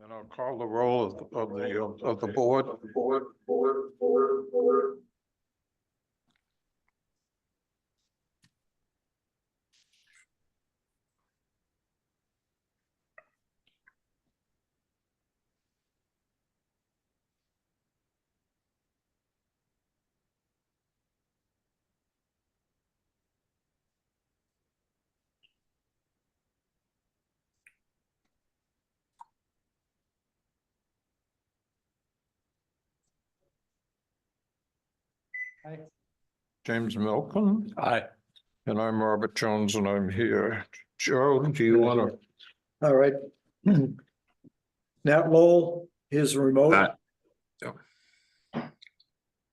And I'll call the roll of the board. Aye. James Milton. Aye. And I'm Robert Jones and I'm here. Joe, do you want to? All right. Nat Lowell is remote.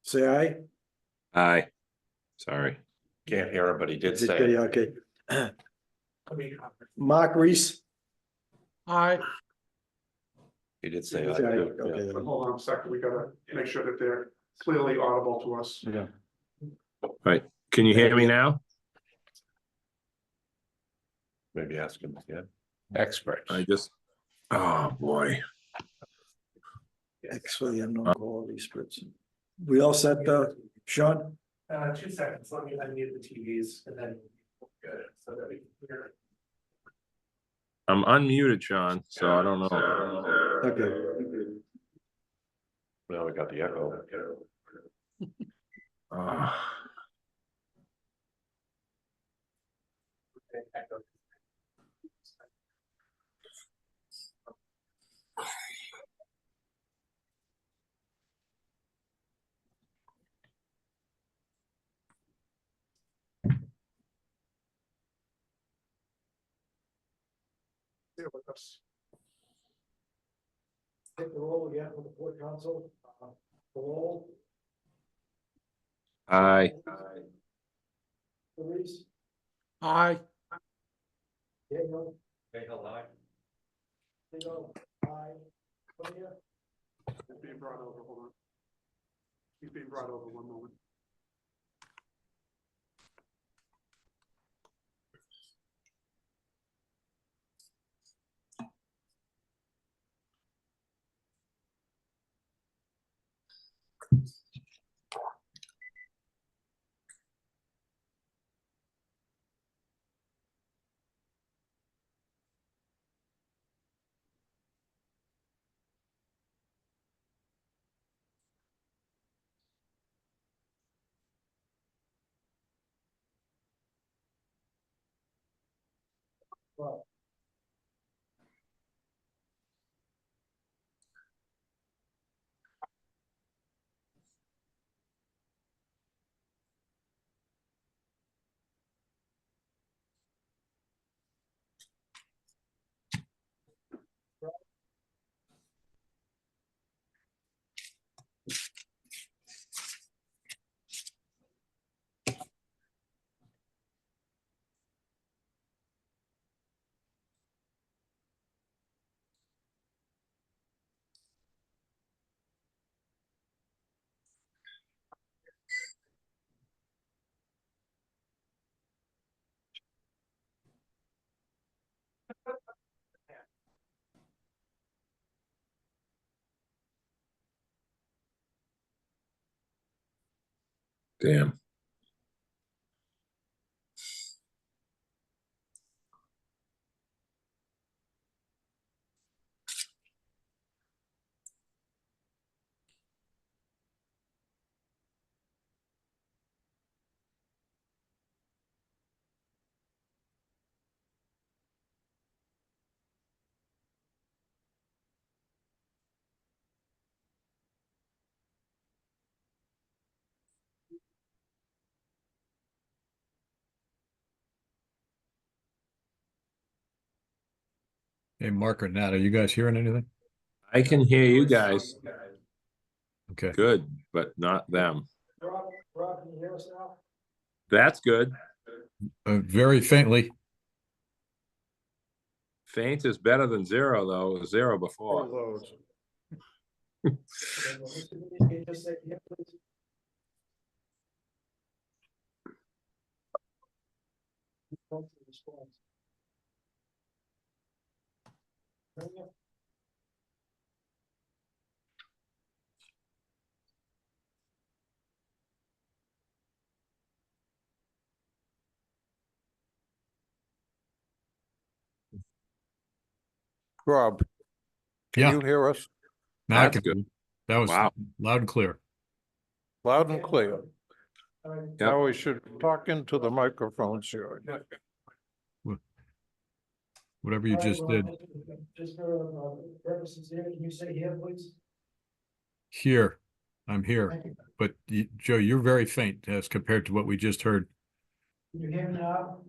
Say aye. Aye. Sorry. Can't hear him, but he did say it. Okay. Mark Reese. Aye. He did say Aye, that. too, yeah. okay. Hold on a second, we gotta make sure that they're clearly audible to us. Yeah. Right. Can you hear me now? Maybe ask him again. Experts. Oh, boy. Actually, I'm not quality splits. We all set, Sean? 2 seconds, let me unmute the TVs and then. Good, so that we can hear. I'm unmuted, Sean, so I don't know. Okay. Now we got the echo. Here with us. Take the roll again with the board council. The roll. Aye. Reese. Aye. Daniel. Daniel, aye. Daniel. Aye. Sonia? He's being brought over, hold on. He's being brought over, one moment. Well. Damn. Hey, Mark or Nat, are you guys hearing anything? I can hear you guys Okay. good, but not them. Rob, can you hear us now? That's good. Very faintly. Faint is better than zero, though. It was zero before. Okay, well, Mr. Meany, can you just say yeah, please? Response. Sonia? Rob, can Yeah. you hear us Now I That's can, good. that was Wow. loud and clear. loud and clear? Yep. Now we should talk into the microphones here. Whatever you just did Just for purposes here, can you say here, please? here. I'm here, Thank you. but Joe, you're very faint as compared to what we just heard. Can you hear me now?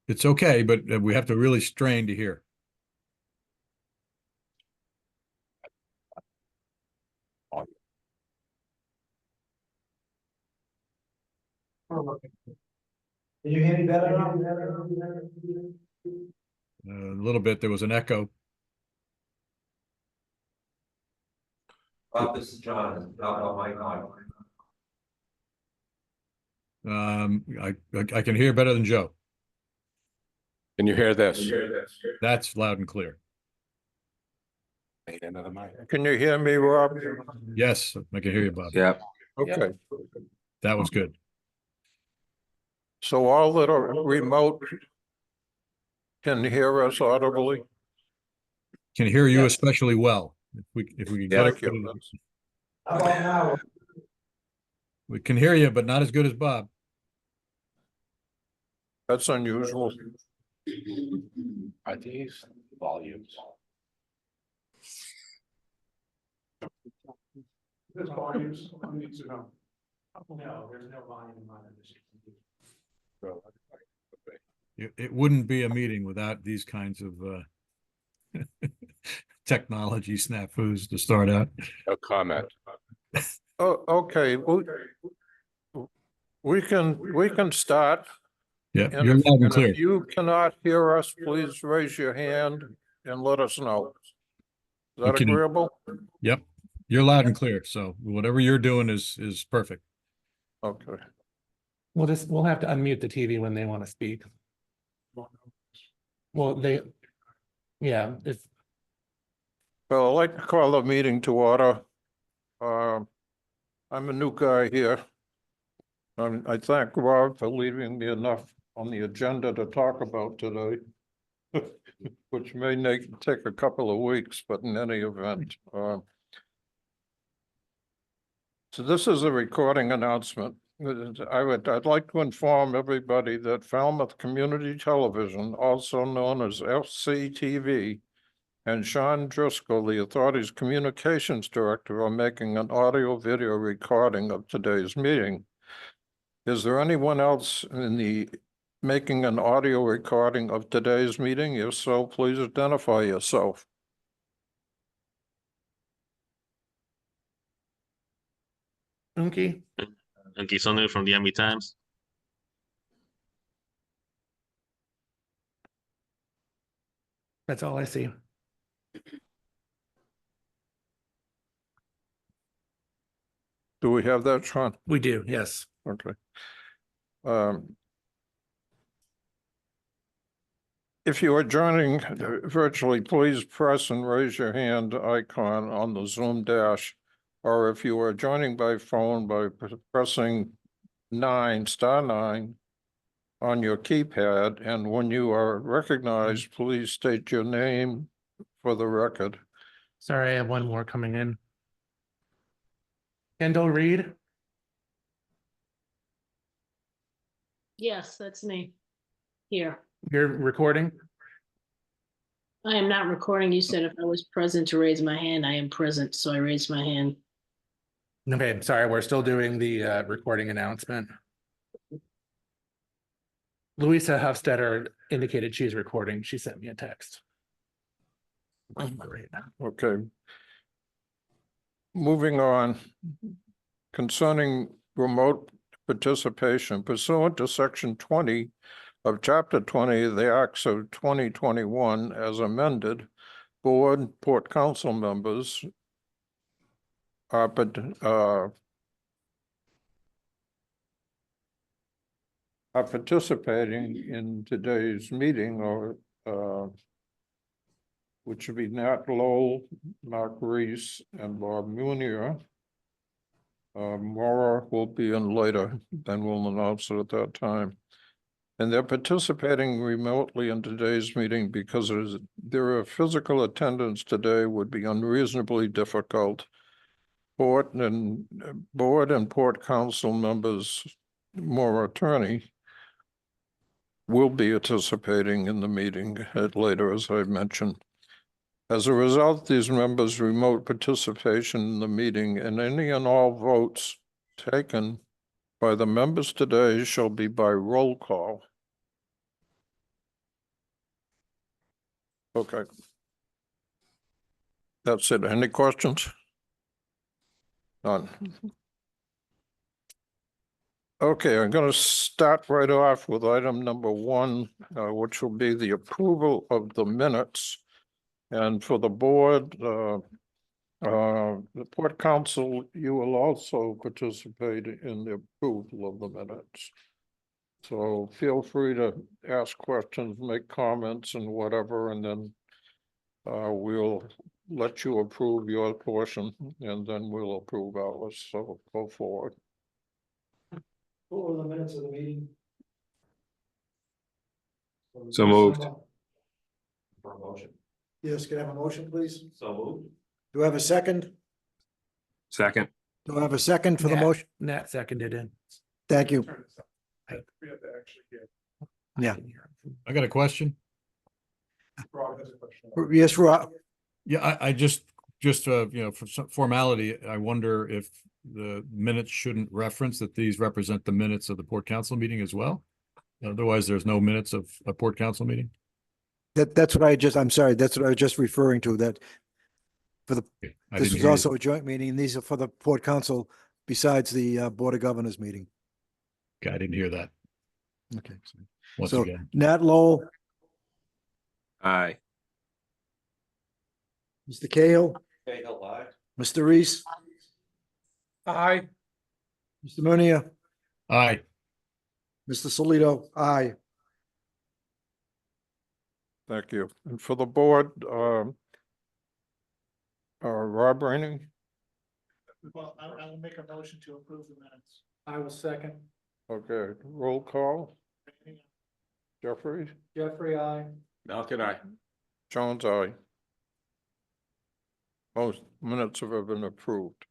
It's okay, but we have to really strain to hear. Can you hear me better now? A little bit, there was an echo. This is John. I can hear better than Joe. Can you hear this? That's loud and clear. Another mic. Can you hear me, Rob? Yes, I can hear you, Bob. Yep. Okay, That was good. so all that are remote can hear us audibly? Can hear you Yes. especially well. If we can get Thank it, you. How about now? we can hear you, but not as good as Bob. That's unusual. Are these volumes? This volumes, I need to know. No, there's no volume in mine. It wouldn't be a meeting without these kinds of technology snafus to start out. No comment. Oh, okay, we can start. Yeah, And you're if, loud and and clear. if you cannot hear us, please raise your hand and let us know. Is that We can- agreeable? Yep, you're loud and clear. So whatever you're doing is perfect. Okay. We'll have to unmute the TV when they want to speak. Well, yeah, it's, Well, I'd like to call the meeting to order. I'm a new guy here. I thank Rob for leaving me enough on the agenda to talk about today, which may take a couple of weeks, but in any event. So this is a recording announcement. I'd like to inform everybody that Falmouth Community Television, also known as FCTV, and Sean Driscoll, the authority's communications director, are making an audio-video recording of today's meeting. Is there anyone else making an audio recording of today's meeting? If so, please identify yourself. Unky. Anki Sonu from the MB Times. That's all I see. Do we have that, Sean? We do, yes. Okay. If you are joining virtually, please press and raise your hand icon on the Zoom dash. Or if you are joining by phone, by pressing *9 on your keypad. And when you are recognized, please state your name for the record. Sorry, I have one more coming in. Kendall Reed. Yes, that's me. Here. You're recording? I am not recording. You said if I was present to raise my hand, I am present, so I raised my hand. Okay, sorry, we're still doing the recording announcement. Louisa Hofstetter indicated she's recording. She sent me a text. Okay. Moving on, concerning remote participation pursuant to section 20 of chapter 20 of the Acts of 2021 as amended, board port council members are participating in today's meeting, or which would be Nat Lowell, Mark Reese, and Bob Munier. Maura will be in later, then we'll announce it at that time. And they're participating remotely in today's meeting because their physical attendance today would be unreasonably difficult. Board and Port Council members, more attorney, will be participating in the meeting later, as I mentioned. As a result, these members' remote participation in the meeting and any and all votes taken by the members today shall be by roll call. Okay. That's it. Any questions? None. Okay, I'm going to start right off with item number 1, which will be the approval of the minutes. And for the board, the Port Council, you will also participate in the approval of the minutes. So feel free to ask questions, make comments and whatever, and then we'll let you approve your portion and then we'll approve ours. So go forward. What were the minutes of the meeting? So moved. For a motion. Yes, can I have a motion, please? So moved. Do I have a second? Second. Do I have a second for the Nat. motion? Nat seconded in. Thank you. We have to actually get. Yeah. I got a question. Rob has a question. Yes, Rob. Yeah, I just, you know, for some formality, I wonder if the minutes shouldn't reference that these represent the minutes of the Port Council meeting as well. Otherwise, there's no minutes of a Port Council meeting. That's what I'm sorry, that's what I was just referring to, that I this didn't is hear you. also a joint meeting, and these are for the Port Council besides the Board of Governors meeting. Okay, I didn't hear that Okay. once So again. Nat Lowell, Aye. Mr. Cahill, Cahill, aye. Mr. Reese, Aye. Mr. Munia, Aye. Mr. Solito, aye. Thank you. And for the board, Rob Rainey, Well, I will make a motion to approve the minutes. I will second. okay, roll call. Jeffrey, Jeffrey, I. Malcolm, aye. Jones, aye. Most minutes have been approved.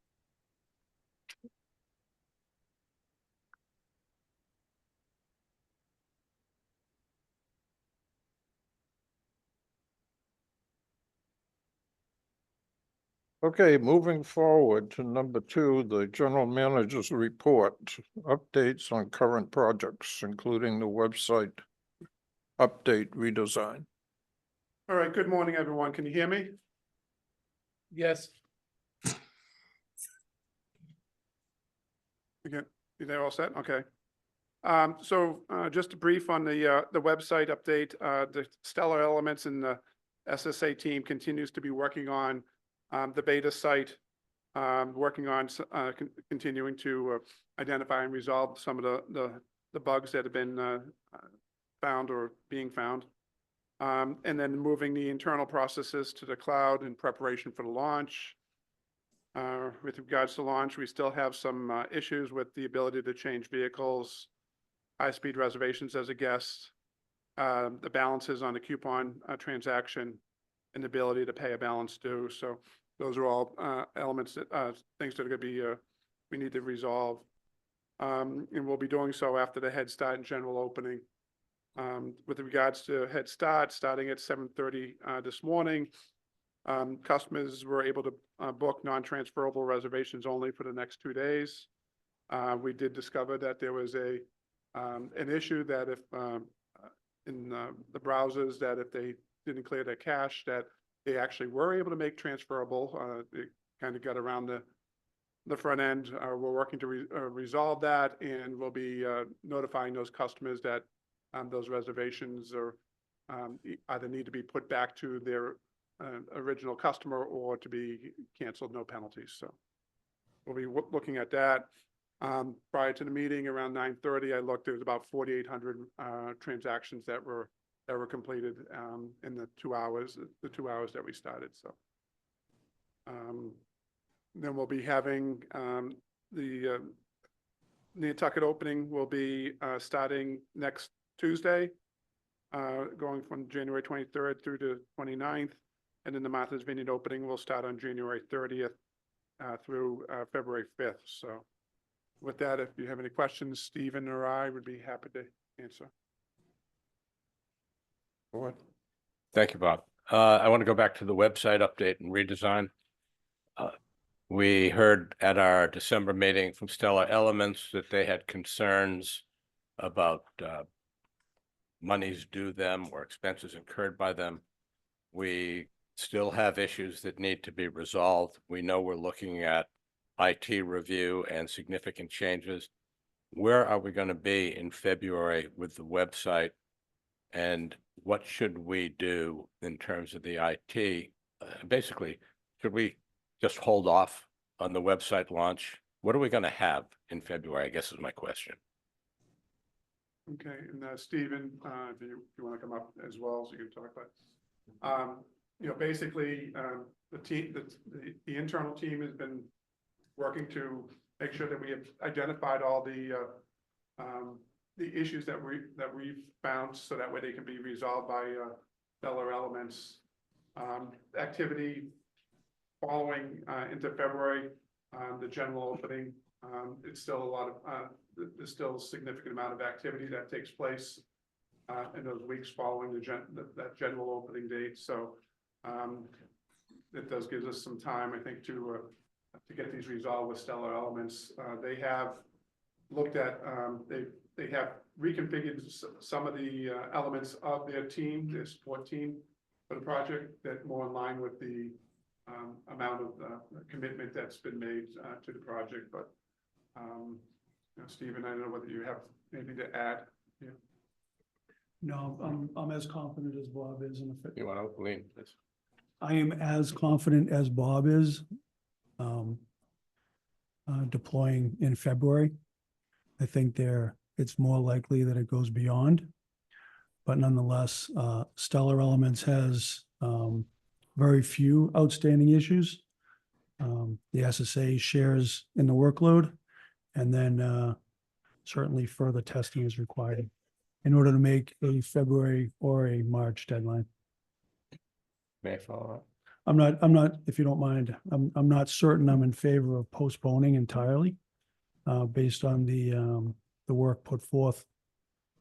Okay, moving forward to number 2, the general manager's report, updates on current projects, including the website update redesign. All right, good morning, everyone. Can you hear me? Yes. Again, they're all set? Okay. So just a brief on the website update. The Stellar Elements and the SSA team continues to be working on the beta site, working on continuing to identify and resolve some of the bugs that have been found or being found. And then moving the internal processes to the cloud in preparation for the launch. With regards to launch, we still have some issues with the ability to change vehicles, high-speed reservations as a guest, the balances on the coupon transaction, and the ability to pay a balance due. So those are all elements that things that are going to be we need to resolve, and we'll be doing so after the Head Start and general opening. With regards to Head Start, starting at 7:30 this morning, customers were able to book non-transferable reservations only for the next 2 days. We did discover that there was an issue that if in the browsers, that if they didn't clear their cache, that they actually were able to make transferable. They kind of got around the front end. We're working to resolve that, and we'll be notifying those customers that those reservations are either need to be put back to their original customer or to be canceled, no penalties. So we'll be looking at that. Prior to the meeting around 9:30, I looked, there was about 4,800 transactions that were completed in the 2 hours that we started. So then we'll be having the Nantucket opening will be starting next Tuesday, going from January 23rd through to 29th. And then the Martha's Vineyard opening will start on January 30th through February 5th. So with that, if you have any questions, Stephen or I would be happy to answer. What? Thank you, Bob. I want to go back to the website update and redesign. We heard at our December meeting from Stellar Elements that they had concerns about monies due them or expenses incurred by them. We still have issues that need to be resolved. We know we're looking at IT review and significant changes. Where are we going to be in February with the website? And what should we do in terms of the IT? Basically, should we just hold off on the website launch? What are we going to have in February, I guess is my question. Okay, and Stephen, if you want to come up as well, so you can talk about basically, the team, the internal team has been working to make sure that we have identified all the issues that we've found, so that way they can be resolved by Stellar Elements. Activity following into February, the general opening. It's still a lot of there's still a significant amount of activity that takes place in those weeks following that general opening date. So it does give us some time, I think, to get these resolved with Stellar Elements. They have looked at they have reconfigured some of the elements of their team, their support team for the project, that more in line with the amount of commitment that's been made to the project. But Stephen, I don't know whether you have anything to add. Yeah. No, I'm as confident as Bob is in You want to lean, please? I am as confident as Bob is deploying in February. I think it's more likely that it goes beyond, but nonetheless, Stellar Elements has very few outstanding issues. The SSA shares in the workload, and then certainly further testing is required in order to make a February or a March deadline. May I follow up? I'm not, if you don't mind, I'm not certain I'm in favor of postponing entirely, based on the work put forth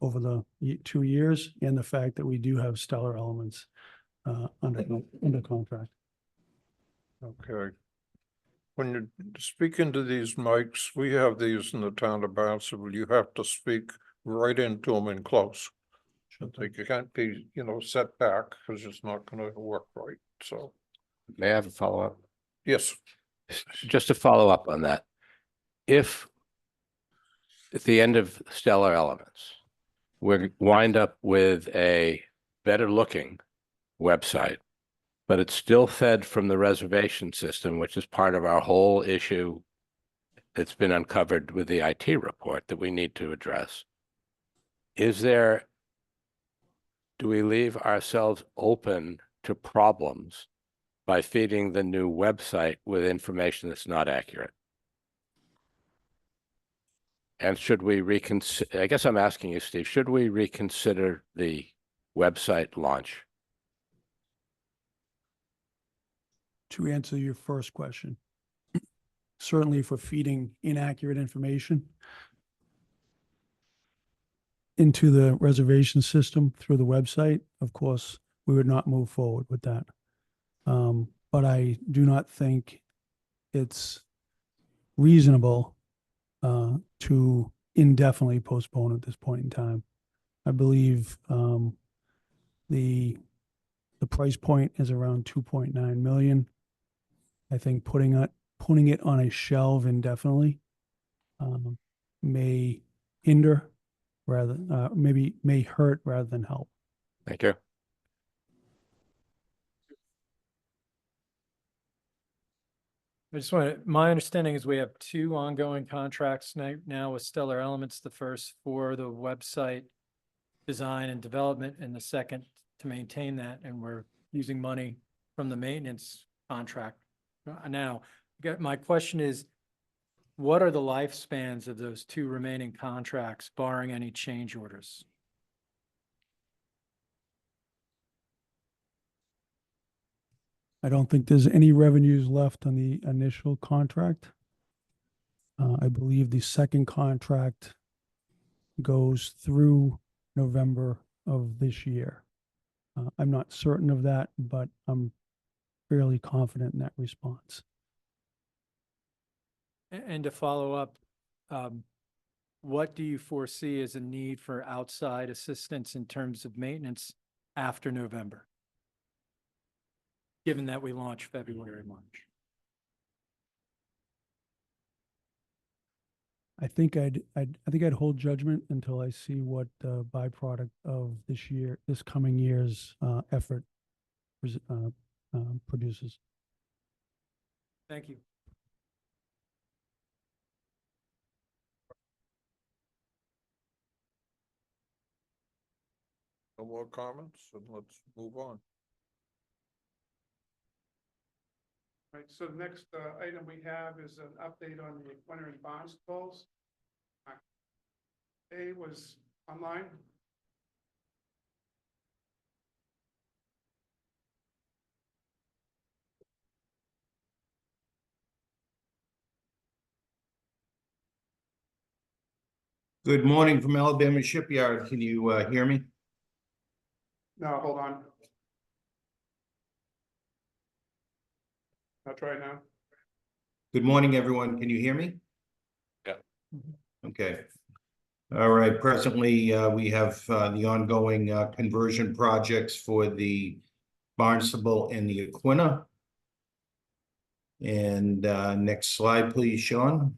over the 2 years and the fact that we do have Stellar Elements under contract. Okay. When you speak into these mics, we have these in the town of Barnstable, you have to speak right into them and close. Like you can't be, set back, because it's not gonna work right, so, May I have a follow-up? yes. Just to follow up on that. If at the end of Stellar Elements, we wind up with a better looking website, but it's still fed from the reservation system, which is part of our whole issue that's been uncovered with the IT report that we need to address. Do we leave ourselves open to problems by feeding the new website with information that's not accurate? And should we reconsider, I guess I'm asking you, Steve, should we reconsider the website launch? To answer your first question, certainly if we're feeding inaccurate information into the reservation system through the website, of course, we would not move forward with that. But I do not think it's reasonable to indefinitely postpone at this point in time. I believe the price point is around 2.9 million. I think putting it on a shelf indefinitely may hinder may hurt rather than help. Thank you. My understanding is we have 2 ongoing contracts now with Stellar Elements. The first for the website design and development, and the second to maintain that. And we're using money from the maintenance contract. Now, my question is, what are the lifespans of those 2 remaining contracts, barring any change orders? I don't think there's any revenues left on the initial contract. I believe the second contract goes through November of this year. I'm not certain of that, but I'm fairly confident in that response. And to follow up, what do you foresee as a need for outside assistance in terms of maintenance after November? Given that we launch February, March. I think I'd hold judgment until I see what byproduct of this coming year's effort produces. Thank you. No more comments, and let's move on. Right, so the next item we have is an update on the Winter and Barnstalls. A was online. Good morning from Alabama Shipyard. Can you hear me? No, hold on. I'll try now. Good morning, everyone. Can you hear me? Yeah. Okay. All right. Presently, we have the ongoing conversion projects for the Barnstable and the Aquina. And next slide, please, Sean.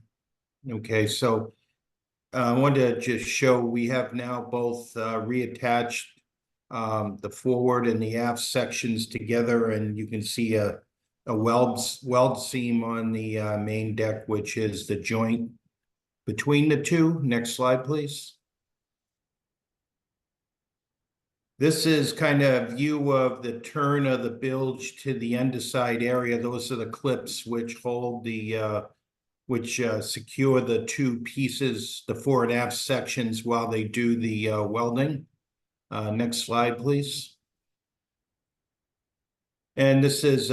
Okay, so I wanted to just show we have now both reattached the forward and the aft sections together, and you can see a weld seam on the main deck, which is the joint between the two. Next slide, please. This is kind of view of the turn of the bilge to the underside area. Those are the clips which hold the secure the two pieces, the fore and aft sections, while they do the welding. Next slide, please. And this is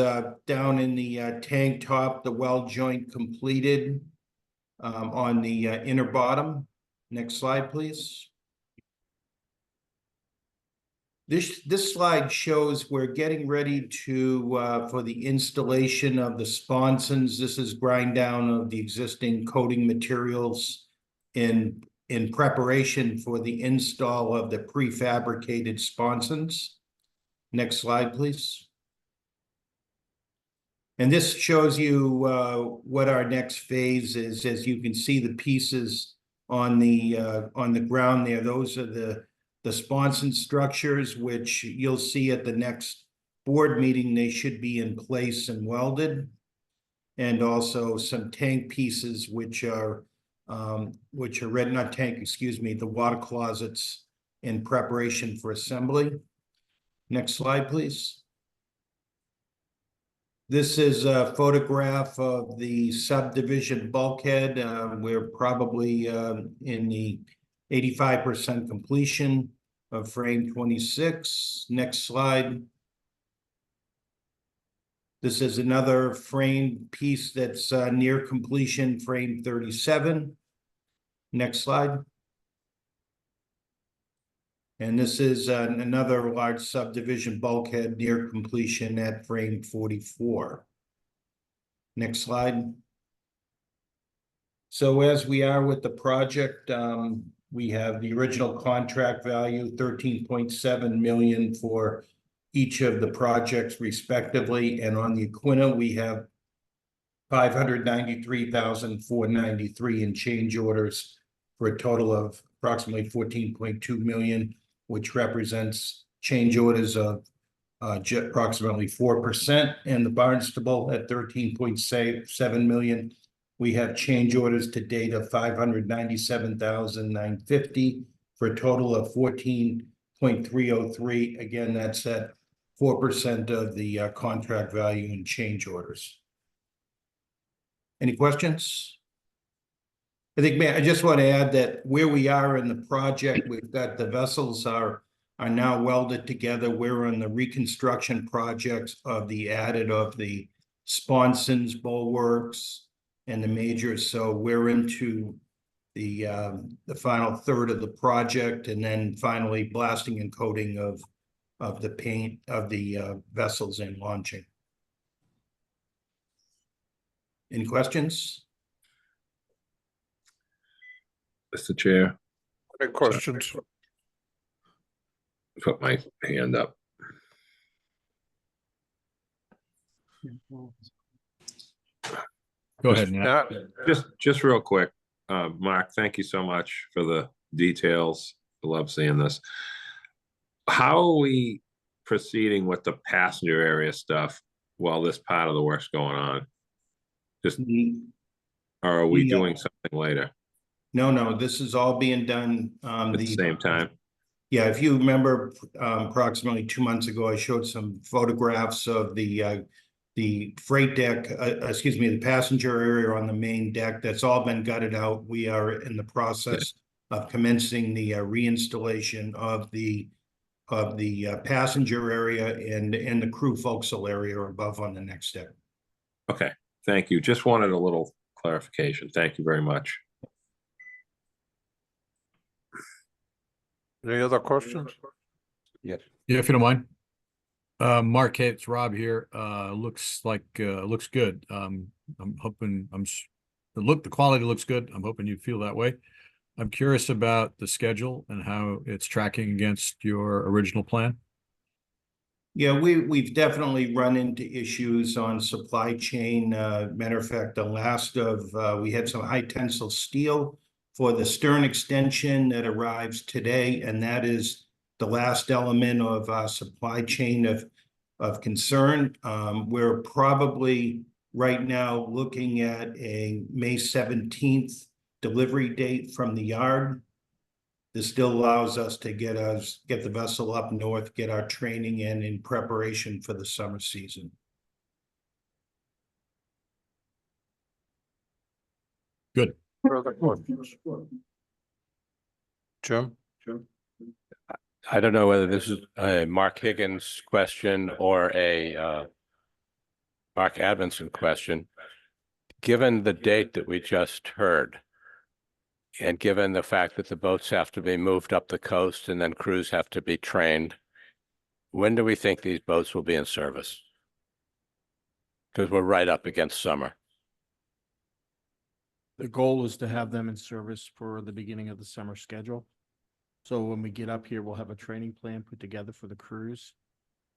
down in the tank top, the weld joint completed on the inner bottom. Next slide, please. This slide shows we're getting ready to for the installation of the sponsons. This is grind down of the existing coating materials in preparation for the install of the prefabricated sponsons. Next slide, please. And this shows you what our next phase is. As you can see, the pieces on the ground there, those are the sponson structures, which you'll see at the next board meeting. They should be in place and welded. And also some tank pieces, which are ready, not tank, excuse me, the water closets in preparation for assembly. Next slide, please. This is a photograph of the subdivision bulkhead. We're probably in the 85% completion of frame 26. Next slide. This is another frame piece that's near completion, frame 37. Next slide. And this is another large subdivision bulkhead near completion at frame 44. Next slide. So as we are with the project, we have the original contract value, 13.7 million for each of the projects respectively. And on the Aquina, we have 593,493 in change orders for a total of approximately 14.2 million, which represents change orders of approximately 4%. And the Barnstable at 13.7 million. We have change orders to date of 597,950 for a total of 14.303. Again, that's at 4% of the contract value in change orders. Any questions? I think, man, I just want to add that where we are in the project, we've got the vessels are are now welded together. We're on the reconstruction projects of the added of the sponsons, bulwarks, and the majors. So we're into the final third of the project, and then finally blasting and coating of the paint of the vessels and launching. Any questions? Mr. Chair, Any questions? put my hand up. Go ahead, Nat. Just real quick, Mark, thank you so much for the details. I love seeing this. How are we proceeding with the passenger area stuff while this part of the work's going on? Just, or are we doing something later No, this is all being done. at the same time? Yeah, if you remember, approximately 2 months ago, I showed some photographs of the freight deck, the passenger area on the main deck. That's all been gutted out. We are in the process of commencing the reinstallation of the passenger area and the crew forecastle area above on the next deck. Okay, thank you. Just wanted a little clarification. Thank you very much. Any other questions? Yes. Yeah, if you don't mind. Mark, hey, it's Rob here. Looks good. I'm hoping the quality looks good. I'm hoping you feel that way. I'm curious about the schedule and how it's tracking against your original plan. Yeah, we've definitely run into issues on supply chain. Matter of fact, we had some high tensile steel for the stern extension that arrives today, and that is the last element of our supply chain of concern. We're probably right now looking at a May 17th delivery date from the yard. This still allows us to get the vessel up north, get our training in preparation for the summer season. Good. Further questions? Jim? I don't know whether this is a Mark Higgins question or a Mark Adamson question. Given the date that we just heard, and given the fact that the boats have to be moved up the coast and then crews have to be trained, when do we think these boats will be in service? Because we're right up against summer. The goal is to have them in service for the beginning of the summer schedule. So when we get up here, we'll have a training plan put together for the crews.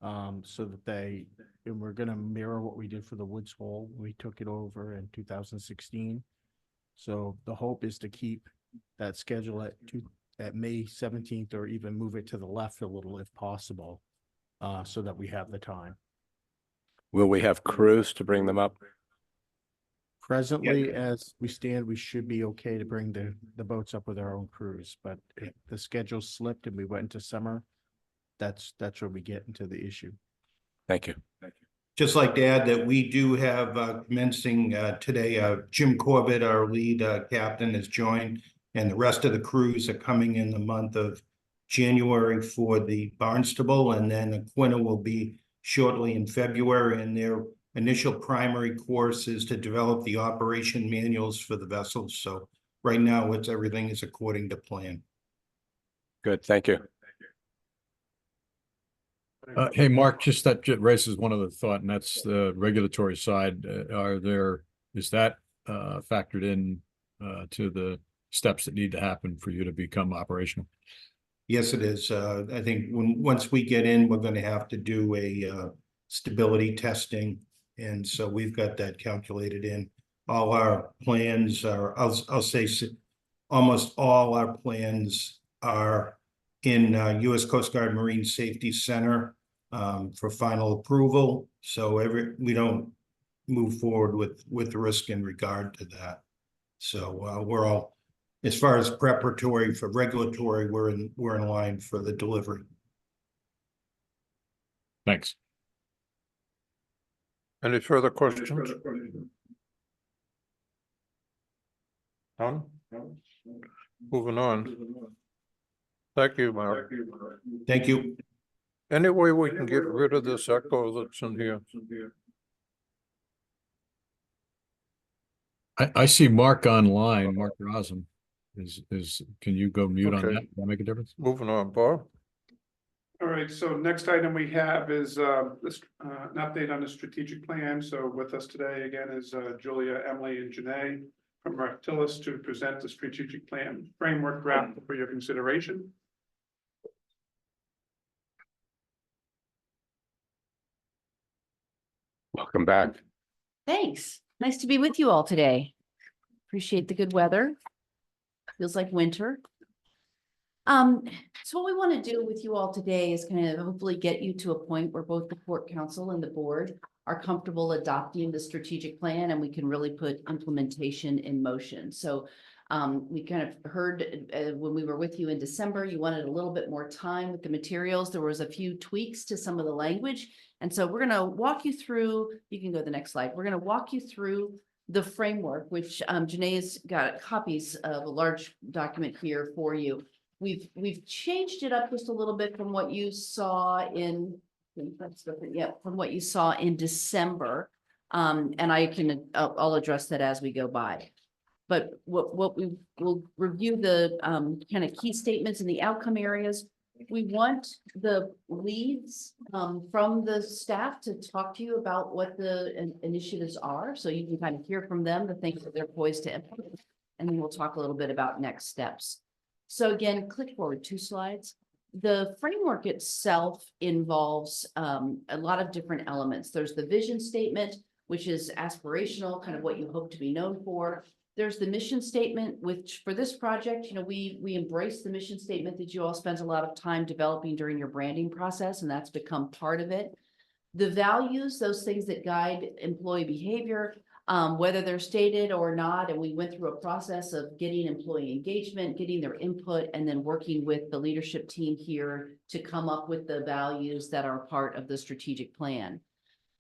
So that and we're gonna mirror what we did for the Woods Hole. We took it over in 2016. So the hope is to keep that schedule at May 17th, or even move it to the left a little if possible, so that we have the time. Will we have crews to bring them up? Presently, as we stand, we should be okay to bring the boats up with our own crews, but if the schedule slipped and we went into summer, that's where we get into the issue. Thank you. Just like to add that we do have commencing today, Jim Corbett, our lead captain, has joined, and the rest of the crews are coming in the month of January for the Barnstable, and then Aquina will be shortly in February, and their initial primary course is to develop the operation manuals for the vessels. So right now, everything is according to plan. Good, thank you. Hey, Mark, just that raises one other thought, and that's the regulatory side. Is that factored in to the steps that need to happen for you to become operational? Yes, it is. I think once we get in, we're going to have to do a stability testing. And so we've got that calculated in. All our plans are, I'll say almost all our plans are in U.S. Coast Guard Marine Safety Center for final approval. So we don't move forward with risk in regard to that. So we're all, as far as preparatory for regulatory, we're in line for the delivery. Thanks. Any further questions? None? Moving on. Thank you, Mark. Thank you. Any way we can get rid of this echo that's in here? I see Mark online, Mark Rosen. Can you go mute on Okay. that? Will that make a difference? Moving on, Bob. All right, so next item we have is an update on the strategic plan. So with us today again is Julia, Emily, and Janae from Rectillis to present the strategic plan framework draft for your consideration. Welcome back. Thanks. Nice to be with you all today. Appreciate the good weather. Feels like winter. So what we want to do with you all today is kind of hopefully get you to a point where both the Port Council and the board are comfortable adopting the strategic plan, and we can really put implementation in motion. So we kind of heard when we were with you in December, you wanted a little bit more time with the materials. There was a few tweaks to some of the language. And so we're going to walk you through, you can go to the next slide. We're going to walk you through the framework, which Janae's got copies of a large document here for you. We've changed it up just a little bit from what you saw in, from what you saw in December. And I'll address that as we go by. But what we will review the kind of key statements in the outcome areas. We want the leads from the staff to talk to you about what the initiatives are. So you can kind of hear from them the things that they're poised to implement. And then we'll talk a little bit about next steps. So again, click forward 2 slides. The framework itself involves a lot of different elements. There's the vision statement, which is aspirational, kind of what you hope to be known for. There's the mission statement, which for this project, you know, we embrace the mission statement that you all spent a lot of time developing during your branding process, and that's become part of it. The values, those things that guide employee behavior, whether they're stated or not, and we went through a process of getting employee engagement, getting their input, and then working with the leadership team here to come up with the values that are part of the strategic plan.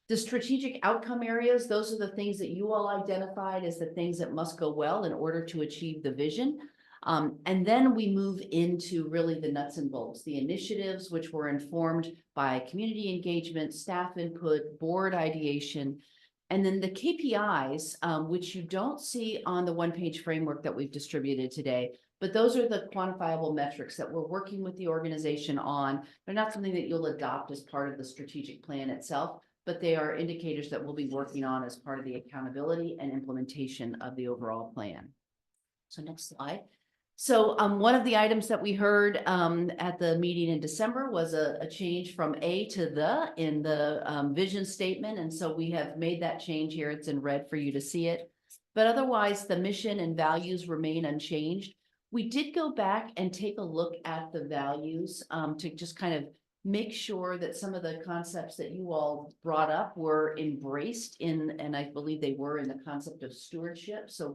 The strategic outcome areas, those are the things that you all identified as the things that must go well in order to achieve the vision. And then we move into really the nuts and bolts, the initiatives, which were informed by community engagement, staff input, board ideation, and then the KPIs, which you don't see on the one-page framework that we've distributed today, but those are the quantifiable metrics that we're working with the organization on. They're not something that you'll adopt as part of the strategic plan itself, but they are indicators that we'll be working on as part of the accountability and implementation of the overall plan. So next slide. So one of the items that we heard at the meeting in December was a change from A to the in the vision statement. And so we have made that change here. It's in red for you to see it. But otherwise, the mission and values remain unchanged. We did go back and take a look at the values to just kind of make sure that some of the concepts that you all brought up were embraced in, and I believe they were in the concept of stewardship. So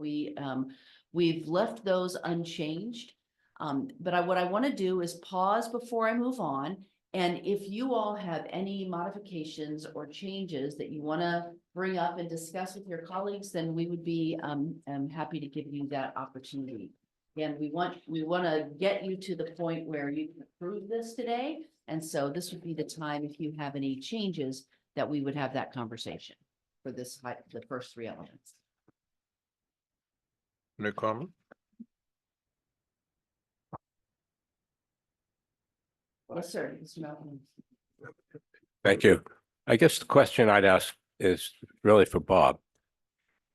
we've left those unchanged. But what I want to do is pause before I move on. And if you all have any modifications or changes that you want to bring up and discuss with your colleagues, then we would be happy to give you that opportunity. And we want to get you to the point where you can approve this today. And so this would be the time, if you have any changes, that we would have that conversation for the first 3 elements. Any comment? Yes, sir. Mr. Malcolm. Thank you. I guess the question I'd ask is really for Bob.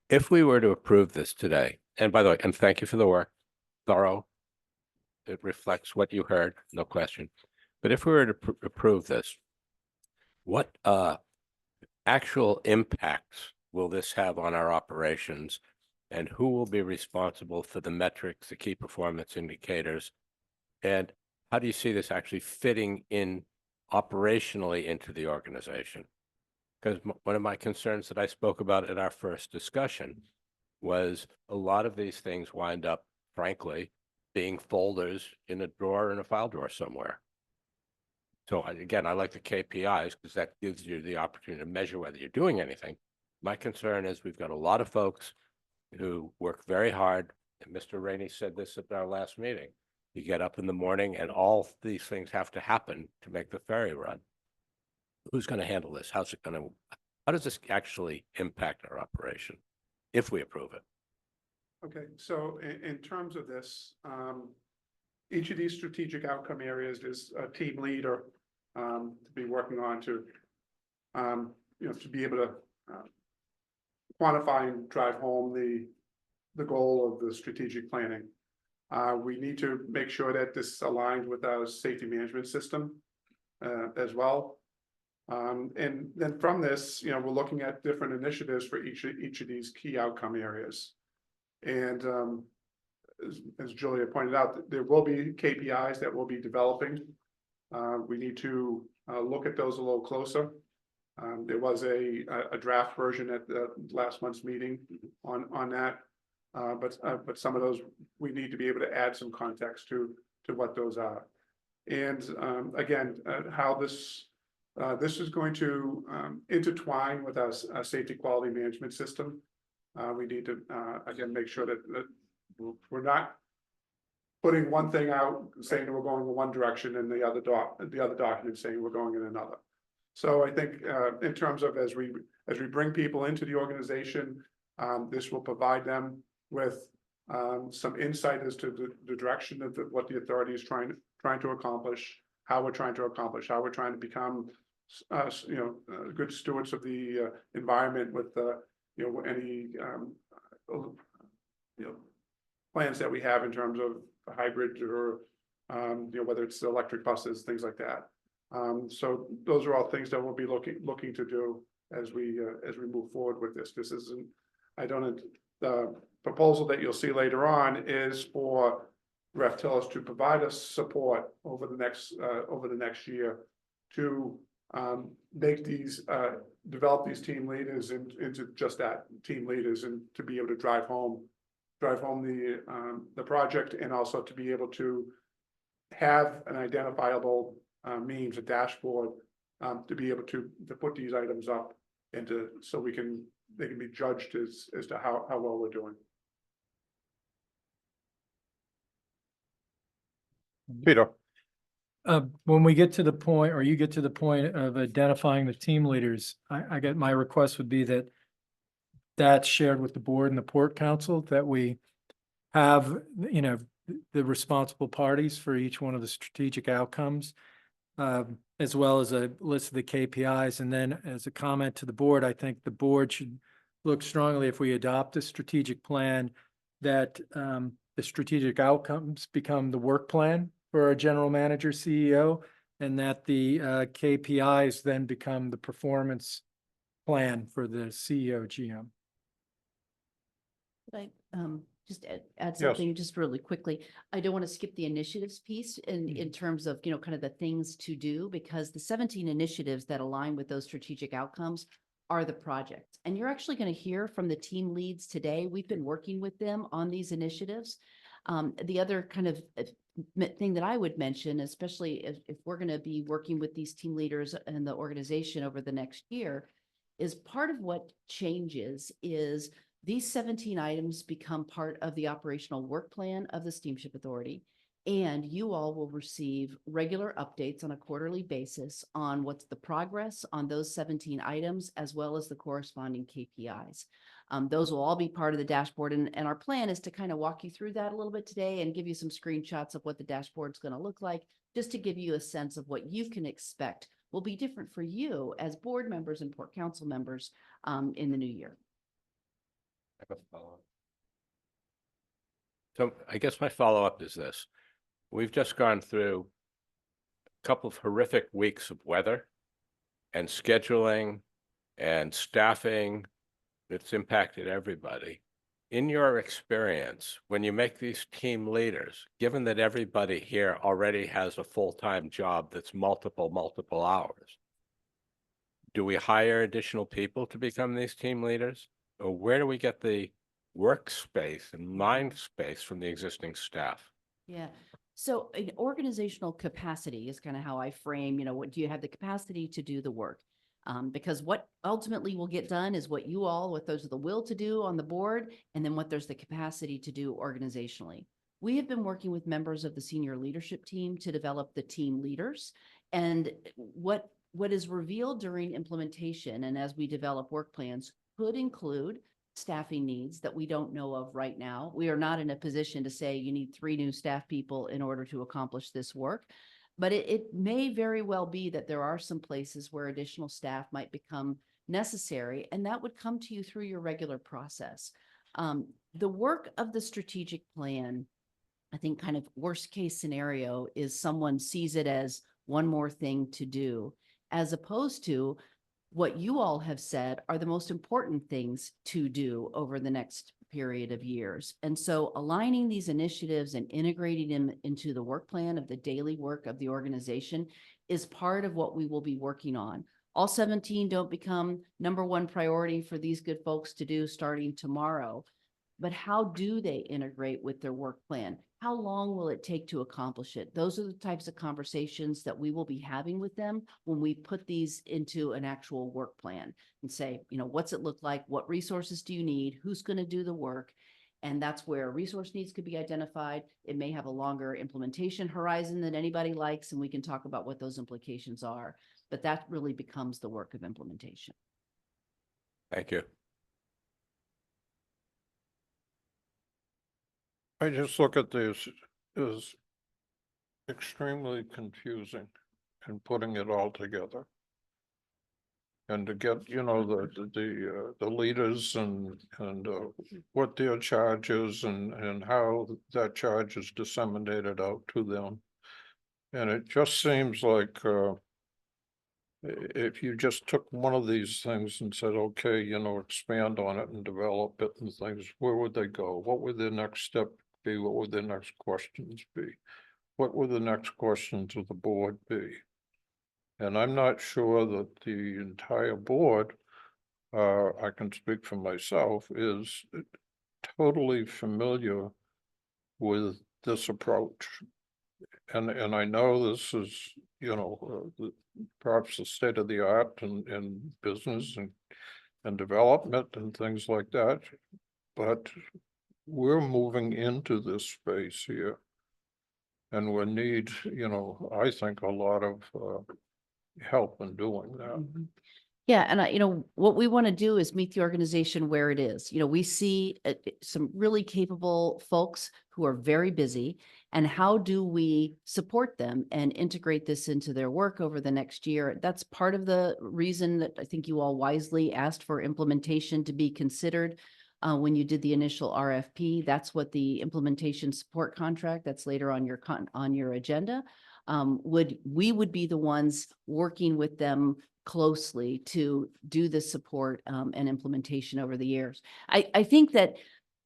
If we were to approve this today, and by the way, and thank you for the work, thorough. It reflects what you heard, no question. But if we were to approve this, what actual impacts will this have on our operations? And who will be responsible for the metrics, the key performance indicators? And how do you see this actually fitting in operationally into the organization? Because one of my concerns that I spoke about in our first discussion was a lot of these things wind up, frankly, being folders in a drawer in a file drawer somewhere. So again, I like the KPIs because that gives you the opportunity to measure whether you're doing anything. My concern is we've got a lot of folks who work very hard, and Mr. Rainey said this at our last meeting. You get up in the morning and all these things have to happen to make the ferry run. Who's going to handle this? How does this actually impact our operation if we approve it? Okay, so in terms of this, each of these strategic outcome areas is a team leader to be working on to, to be able to quantify and drive home the goal of the strategic planning. We need to make sure that this is aligned with our safety management system as well. And then from this, we're looking at different initiatives for each of these key outcome areas. And as Julia pointed out, there will be KPIs that we'll be developing. We need to look at those a little closer. There was a draft version at the last month's meeting on that. But some of those, we need to be able to add some context to what those are. And again, how this is going to intertwine with our safety quality management system. We need to, again, make sure that we're not putting one thing out, saying that we're going in one direction and the other document saying we're going in another. So I think in terms of as we bring people into the organization, this will provide them with some insight as to the direction of what the authority is trying to accomplish, how we're trying to accomplish, how we're trying to become, good stewards of the environment with any plans that we have in terms of hybrid or whether it's electric buses, things like that. So those are all things that we'll be looking to do as we move forward with this. This isn't, the proposal that you'll see later on is for Ref Tillis to provide us support over the next year to make these develop these team leaders into just that, team leaders, and to be able to drive home the project, and also to be able to have an identifiable means, a dashboard, to be able to put these items up and so they can be judged as to how well we're doing. Peter. When we get to the point, or you get to the point of identifying the team leaders, I get, my request would be that that's shared with the board and the Port Council, that we have, the responsible parties for each one of the strategic outcomes, as well as a list of the KPIs. And then as a comment to the board, I think the board should look strongly, if we adopt a strategic plan, that the strategic outcomes become the work plan for our general manager, CEO, and that the KPIs then become the performance plan for the CEO, GM. Could I just add something just really quickly? I don't want to skip the initiatives piece in terms of, kind of the things to do, because the 17 initiatives that align with those strategic outcomes are the projects. And you're actually going to hear from the team leads today. We've been working with them on these initiatives. The other kind of thing that I would mention, especially if we're going to be working with these team leaders and the organization over the next year, is part of what changes is these 17 items become part of the operational work plan of the Steamship Authority. And you all will receive regular updates on a quarterly basis on what's the progress on those 17 items, as well as the corresponding KPIs. Those will all be part of the dashboard. And our plan is to kind of walk you through that a little bit today and give you some screenshots of what the dashboard is going to look like, just to give you a sense of what you can expect will be different for you as board members and Port Council members in the new year. So I guess my follow-up is this. We've just gone through a couple of horrific weeks of weather and scheduling and staffing that's impacted everybody. In your experience, when you make these team leaders, given that everybody here already has a full-time job that's multiple hours, do we hire additional people to become these team leaders? Or where do we get the workspace and mind space from the existing staff? Yeah. So an organizational capacity is kind of how I frame, what do you have the capacity to do the work? Because what ultimately will get done is what there's the will to do on the board, and then what there's the capacity to do organizationally. we have been working with members of the senior leadership team to develop the team leaders. And what is revealed during implementation and as we develop work plans could include staffing needs that we don't know of right now. We are not in a position to say you need 3 new staff people in order to accomplish this work. But it may very well be that there are some places where additional staff might become necessary, and that would come to you through your regular process. The work of the strategic plan, I think kind of worst case scenario is someone sees it as one more thing to do, as opposed to what you all have said are the most important things to do over the next period of years. And so aligning these initiatives and integrating them into the work plan of the daily work of the organization is part of what we will be working on. All 17 don't become #1 priority for these good folks to do starting tomorrow, but how do they integrate with their work plan? How long will it take to accomplish it? Those are the types of conversations that we will be having with them when we put these into an actual work plan and say, what's it look like? What resources do you need? Who's going to do the work? And that's where resource needs could be identified. It may have a longer implementation horizon than anybody likes, and we can talk about what those implications are. But that really becomes the work of implementation. Thank you. I just look at this as extremely confusing and putting it all together. And to get, the leaders and what their charge is and how that charge is disseminated out to them. And it just seems like if you just took one of these things and said, okay, expand on it and develop it and things, where would they go? What would their next step be? What would their next questions be? What would the next questions of the board be? And I'm not sure that the entire board, I can speak for myself, is totally familiar with this approach. And I know this is, perhaps the state of the art in business and development and things like that, but we're moving into this space here. And we need, I think a lot of help in doing that. Yeah, and what we want to do is meet the organization where it is. We see some really capable folks who are very busy, and how do we support them and integrate this into their work over the next year? That's part of the reason that I think you all wisely asked for implementation to be considered when you did the initial RFP. That's what the implementation support contract that's later on your agenda we would be the ones working with them closely to do the support and implementation over the years. I think that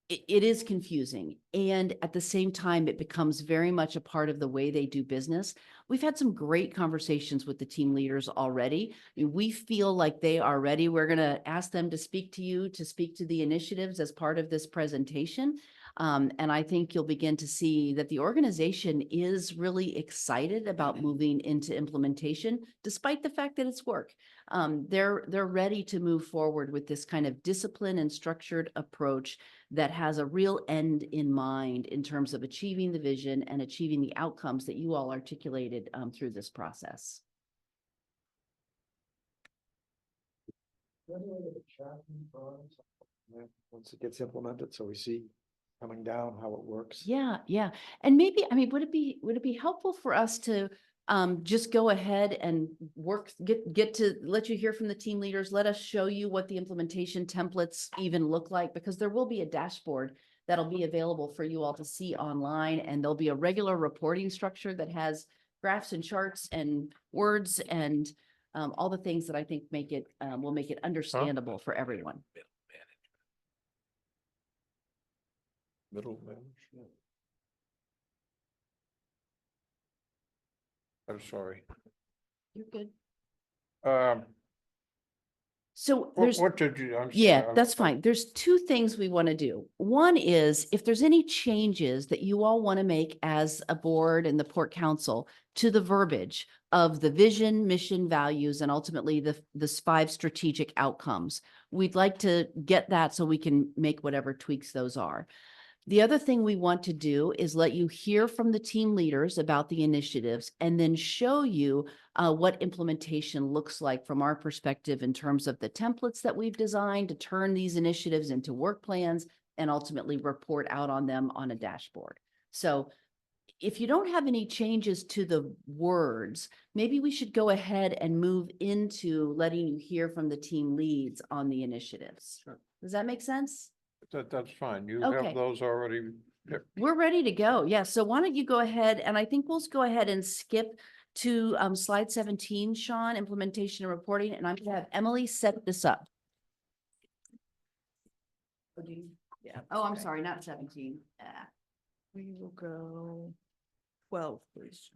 it is confusing, and at the same time, it becomes very much a part of the way they do business. We've had some great conversations with the team leaders already. We feel like they are ready. We're going to ask them to speak to you, to speak to the initiatives as part of this presentation. And I think you'll begin to see that the organization is really excited about moving into implementation, despite the fact that it's work. They're ready to move forward with this kind of discipline and structured approach that has a real end in mind in terms of achieving the vision and achieving the outcomes that you all articulated through this process. Once it gets implemented, so we see coming down how it works. Yeah. And maybe, would it be helpful for us to just go ahead and get to let you hear from the team leaders? Let us show you what the implementation templates even look like, because there will be a dashboard that'll be available for you all to see online, and there'll be a regular reporting structure that has graphs and charts and words and all the things that I think will make it understandable for everyone. Middle management. I'm sorry. You're good. So there's, what did you? I'm yeah, sorry, that's fine. There's 2 things we want to do. One is if there's any changes that you all want to make as a board and the Port Council to the verbiage of the vision, mission, values, and ultimately the 5 strategic outcomes, we'd like to get that so we can make whatever tweaks those are. The other thing we want to do is let you hear from the team leaders about the initiatives and then show you what implementation looks like from our perspective in terms of the templates that we've designed to turn these initiatives into work plans and ultimately report out on them on a dashboard. So if you don't have any changes to the words, maybe we should go ahead and move into letting you hear from the team leads on the initiatives. Sure. Does that make sense? That's fine. You Okay. have those already picked. We're ready to go. Yeah. So why don't you go ahead, and I think we'll go ahead and skip to slide 17, Sean, implementation and reporting, and I'm gonna have Emily set this up. Yeah. Oh, I'm sorry, not 17. We will go 12, please.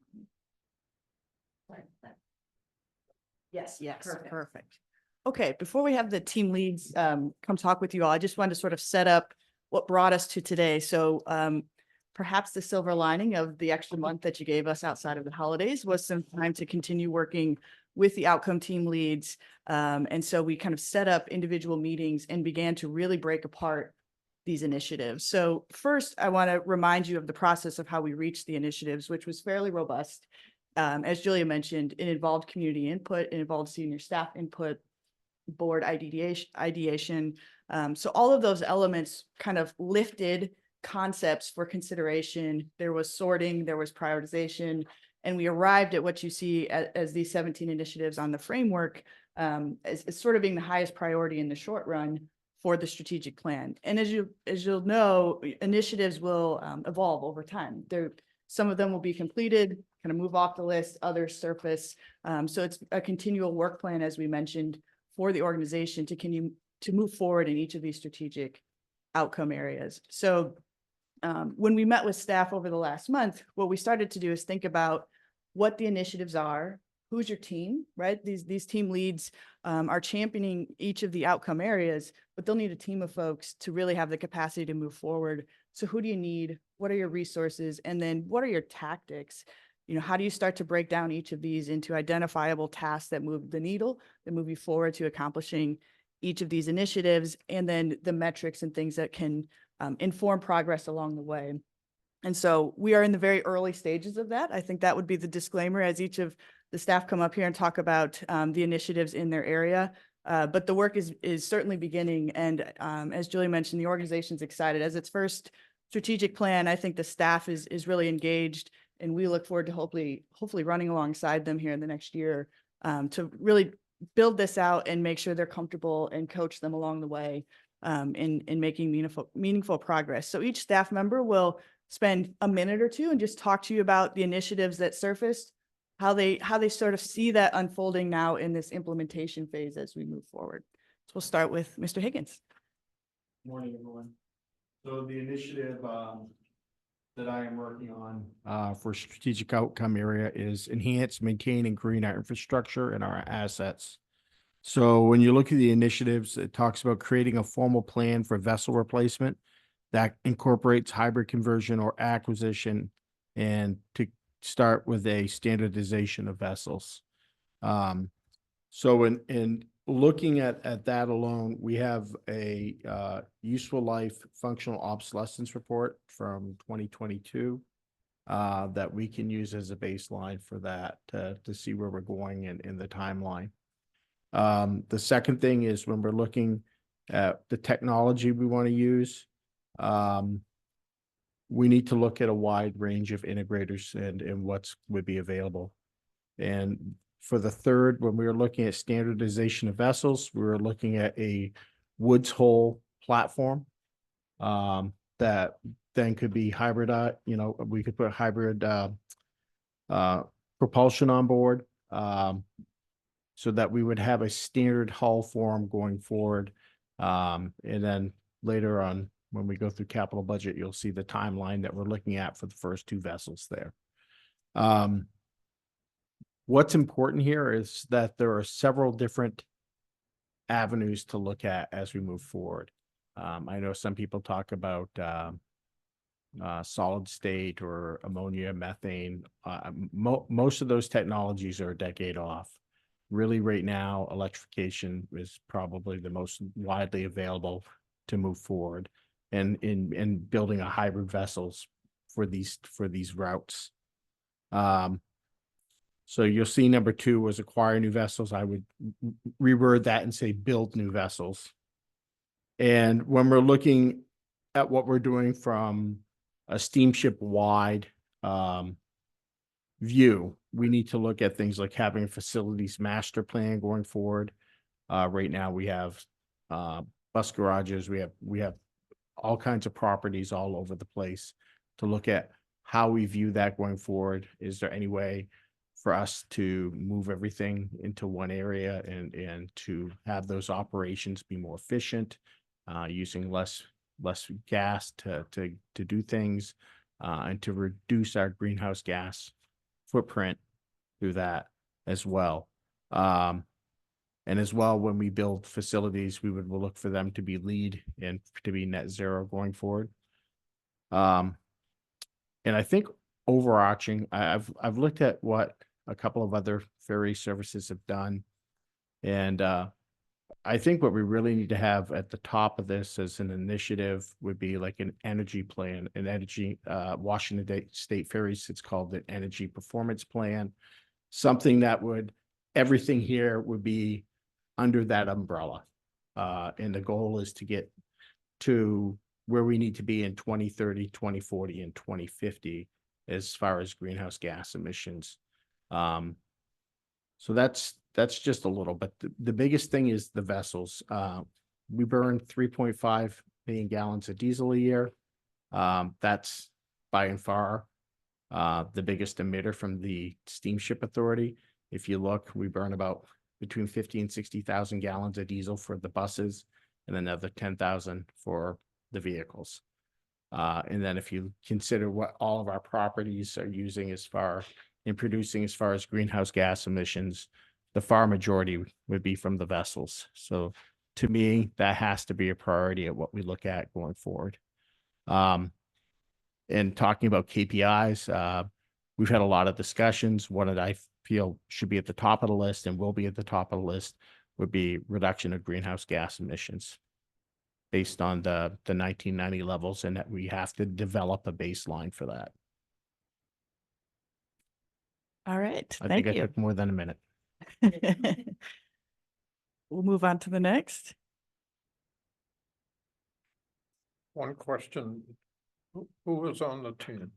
Yes. Yes, Perfect. perfect. Okay, before we have the team leads come talk with you all, I just wanted to sort of set up what brought us to today. So perhaps the silver lining of the extra month that you gave us outside of the holidays was some time to continue working with the outcome team leads. And so we kind of set up individual meetings and began to really break apart these initiatives. So first, I want to remind you of the process of how we reached the initiatives, which was fairly robust. As Julia mentioned, it involved community input, it involved senior staff input, board ideation. So all of those elements kind of lifted concepts for consideration. There was sorting, there was prioritization, and we arrived at what you see as these 17 initiatives on the framework as sort of being the highest priority in the short run for the strategic plan. And as you'll know, initiatives will evolve over time. Some of them will be completed, kind of move off the list, others surface. So it's a continual work plan, as we mentioned, for the organization to continue to move forward in each of these strategic outcome areas. So when we met with staff over the last month, what we started to do is think about what the initiatives are, who's your team, right? These team leads are championing each of the outcome areas, but they'll need a team of folks to really have the capacity to move forward. So who do you need? What are your resources? And then what are your tactics? You know, how do you start to break down each of these into identifiable tasks that move the needle, that move you forward to accomplishing each of these initiatives, and then the metrics and things that can inform progress along the way. And so we are in the very early stages of that. I think that would be the disclaimer as each of the staff come up here and talk about the initiatives in their area. But the work is certainly beginning. And as Julie mentioned, the organization's excited. As its first strategic plan, I think the staff is really engaged, and we look forward to hopefully running alongside them here in the next year to really build this out and make sure they're comfortable and coach them along the way in making meaningful progress. So each staff member will spend a minute or two and just talk to you about the initiatives that surfaced, how they sort of see that unfolding now in this implementation phase as we move forward. So we'll start with Mr. Higgins. Morning, everyone. So the initiative that I am working on for strategic outcome area is enhance, maintain, and green our infrastructure and our assets. So when you look at the initiatives, it talks about creating a formal plan for vessel replacement that incorporates hybrid conversion or acquisition, and to start with a standardization of vessels. So in looking at that alone, we have a useful life functional obsolescence report from 2022 that we can use as a baseline for that to see where we're going in the timeline. The second thing is when we're looking at the technology we want to use, we need to look at a wide range of integrators and what's would be available. And for the third, when we were looking at standardization of vessels, we were looking at a Woods Hole platform that then could be hybrid. We could put hybrid propulsion on board so that we would have a standard hull form going forward. And then later on, when we go through capital budget, you'll see the timeline that we're looking at for the first two vessels there. What's important here is that there are several different avenues to look at as we move forward. I know some people talk about solid state or ammonia, methane. Most of those technologies are a decade off. Really, right now, electrification is probably the most widely available to move forward. in building a hybrid vessels for these routes. So you'll see number 2 was acquire new vessels. I would reword that and say build new vessels. And when we're looking at what we're doing from a steamship wide view, we need to look at things like having a facilities master plan going forward. Right now we have bus garages, we have all kinds of properties all over the place, to look at how we view that going forward. Is there any way for us to move everything into one area and to have those operations be more efficient, using less gas to do things, and to reduce our greenhouse gas footprint through that as well. And as well, when we build facilities, we would look for them to be LEED and to be net zero going forward. And I think overarching, I've looked at what a couple of other ferry services have done. And I think what we really need to have at the top of this as an initiative would be like an energy plan, an energy, Washington State Ferries, it's called the Energy Performance Plan. Something that would, everything here would be under that umbrella. And the goal is to get to where we need to be in 2030, 2040, and 2050 as far as greenhouse gas emissions. So that's just a little, but the biggest thing is the vessels. We burn 3.5 million gallons of diesel a year. That's by and far the biggest emitter from the Steamship Authority. If you look, we burn about between 50 and 60,000 gallons of diesel for the buses, and another 10,000 for the vehicles. And then if you consider what all of our properties are using as far in producing as far as greenhouse gas emissions, the far majority would be from the vessels. So to me, that has to be a priority at what we look at going forward. And talking about KPIs, we've had a lot of discussions. One that I feel should be at the top of the list and will be at the top of the list would be reduction of greenhouse gas emissions based on the 1990 levels, and that we have to develop a baseline for that. All right, I thank think I you. took more than a minute. We'll move on to the next. One question, who was on the team?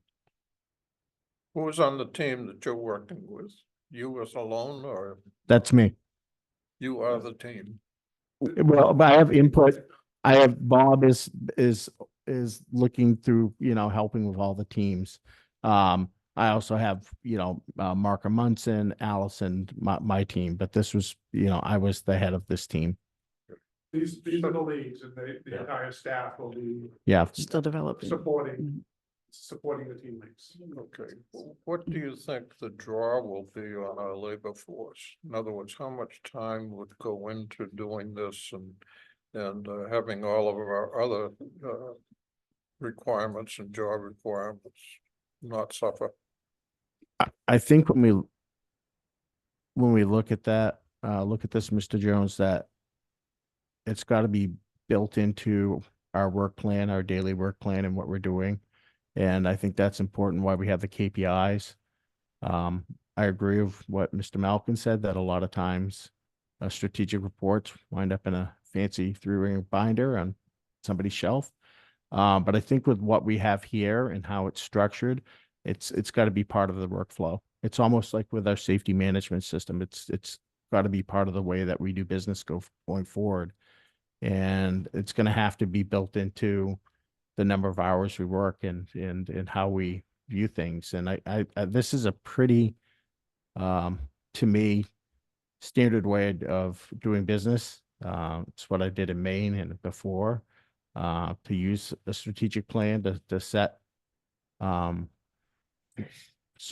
Who was on the team that you're working with? You was alone, or That's me. you are the team? Well, but I have input. I have Bob is looking through, helping with all the teams. I also have, Mark Munson, Allison, my team, but this was, I was the head of this team. These are the leads, and the entire staff will be Yeah. Still developing. supporting the team leads. Okay, what do you think the draw will be on our labor force? In other words, how much time would go into doing this and having all of our other requirements and job requirements not suffer? I think when we look at that, look at this, Mr. Jones, that it's got to be built into our work plan, our daily work plan, and what we're doing. And I think that's important why we have the KPIs. I agree with what Mr. Malkin said, that a lot of times strategic reports wind up in a fancy 3-ring binder on somebody's shelf. But I think with what we have here and how it's structured, it's got to be part of the workflow. It's almost like with our safety management system. It's got to be part of the way that we do business going forward. And it's going to have to be built into the number of hours we work and how we view things. And I this is a pretty, to me, standard way of doing business. It's what I did in Maine and before, to use a strategic plan to set, so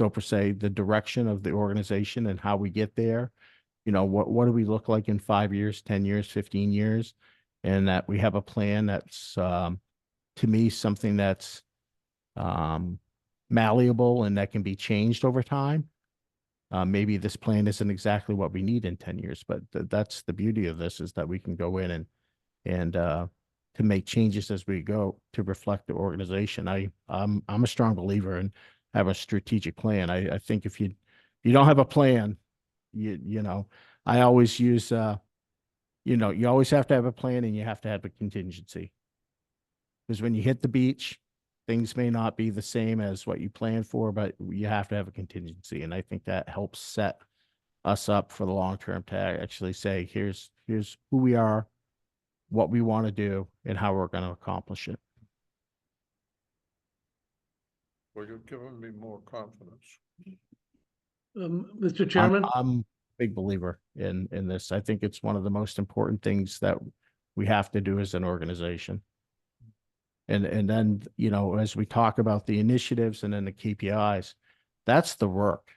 per se, the direction of the organization and how we get there. What do we look like in 5 years, 10 years, 15 years? And that we have a plan that's, to me, something that's malleable and that can be changed over time. Maybe this plan isn't exactly what we need in 10 years, but that's the beauty of this, is that we can go in and to make changes as we go to reflect the organization. I'm a strong believer in having a strategic plan. I think if you don't have a plan, you know, I always use, you know, you always have to have a plan and you have to have a contingency. Because when you hit the beach, things may not be the same as what you planned for, but you have to have a contingency. And I think that helps set us up for the long term to actually say, here's who we are, what we want to do, and how we're going to accomplish it. Well, you're giving me more confidence. Mr. Chairman? I'm a big believer in this. I think it's one of the most important things that we have to do as an organization. And then, you know, as we talk about the initiatives and then the KPIs, that's the work.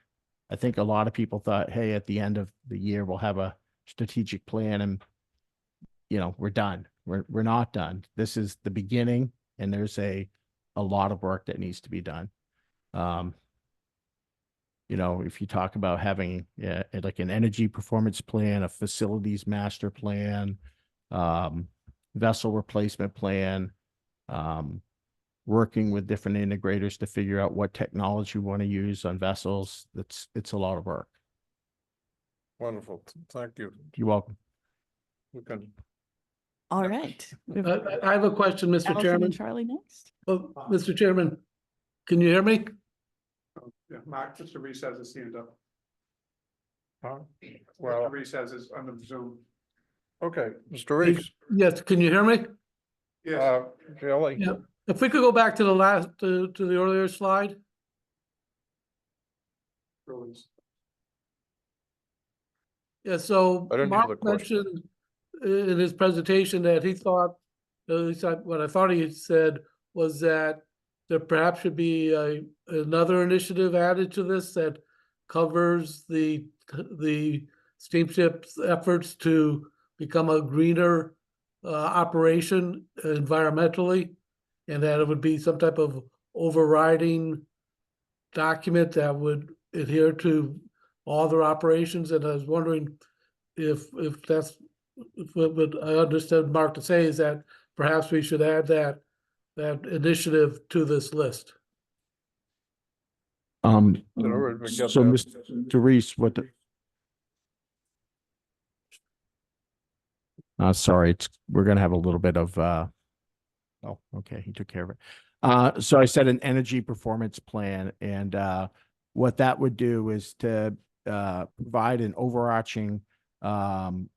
I think a lot of people thought, hey, at the end of the year, we'll have a strategic plan and, you know, we're done. We're not done. This is the beginning, and there's a lot of work that needs to be done. You know, if you talk about having like an energy performance plan, a facilities master plan, vessel replacement plan, working with different integrators to figure out what technology you want to use on vessels, it's a lot of work. Wonderful. Thank you. You're welcome. We can. All right. I have a question, Mr. Allison Chairman. and Charlie next. Oh, Mr. Chairman, can you hear me? Yeah, Mark, Mr. Reese has his hand up. Well, Mr. Reese has his on the Zoom. okay, Mr. Reeves. Yes, can you hear me? Yes. Kelly? Yeah. If we could go back to the last, to the earlier slide. Yeah, so I didn't hear the Mark question. mentioned in his presentation that he thought, at least what I thought he said was that there perhaps should be another initiative added to this that covers the steamship's efforts to become a greener operation environmentally, and that it would be some type of overriding document that would adhere to all their operations. And I was wondering if that's what I understood Mark to say is that perhaps we should add that initiative to this list. So that. Mr. Reese, what sorry, we're gonna have a little bit of oh, okay, he took care of it. So I said an energy performance plan, and what that would do is to provide an overarching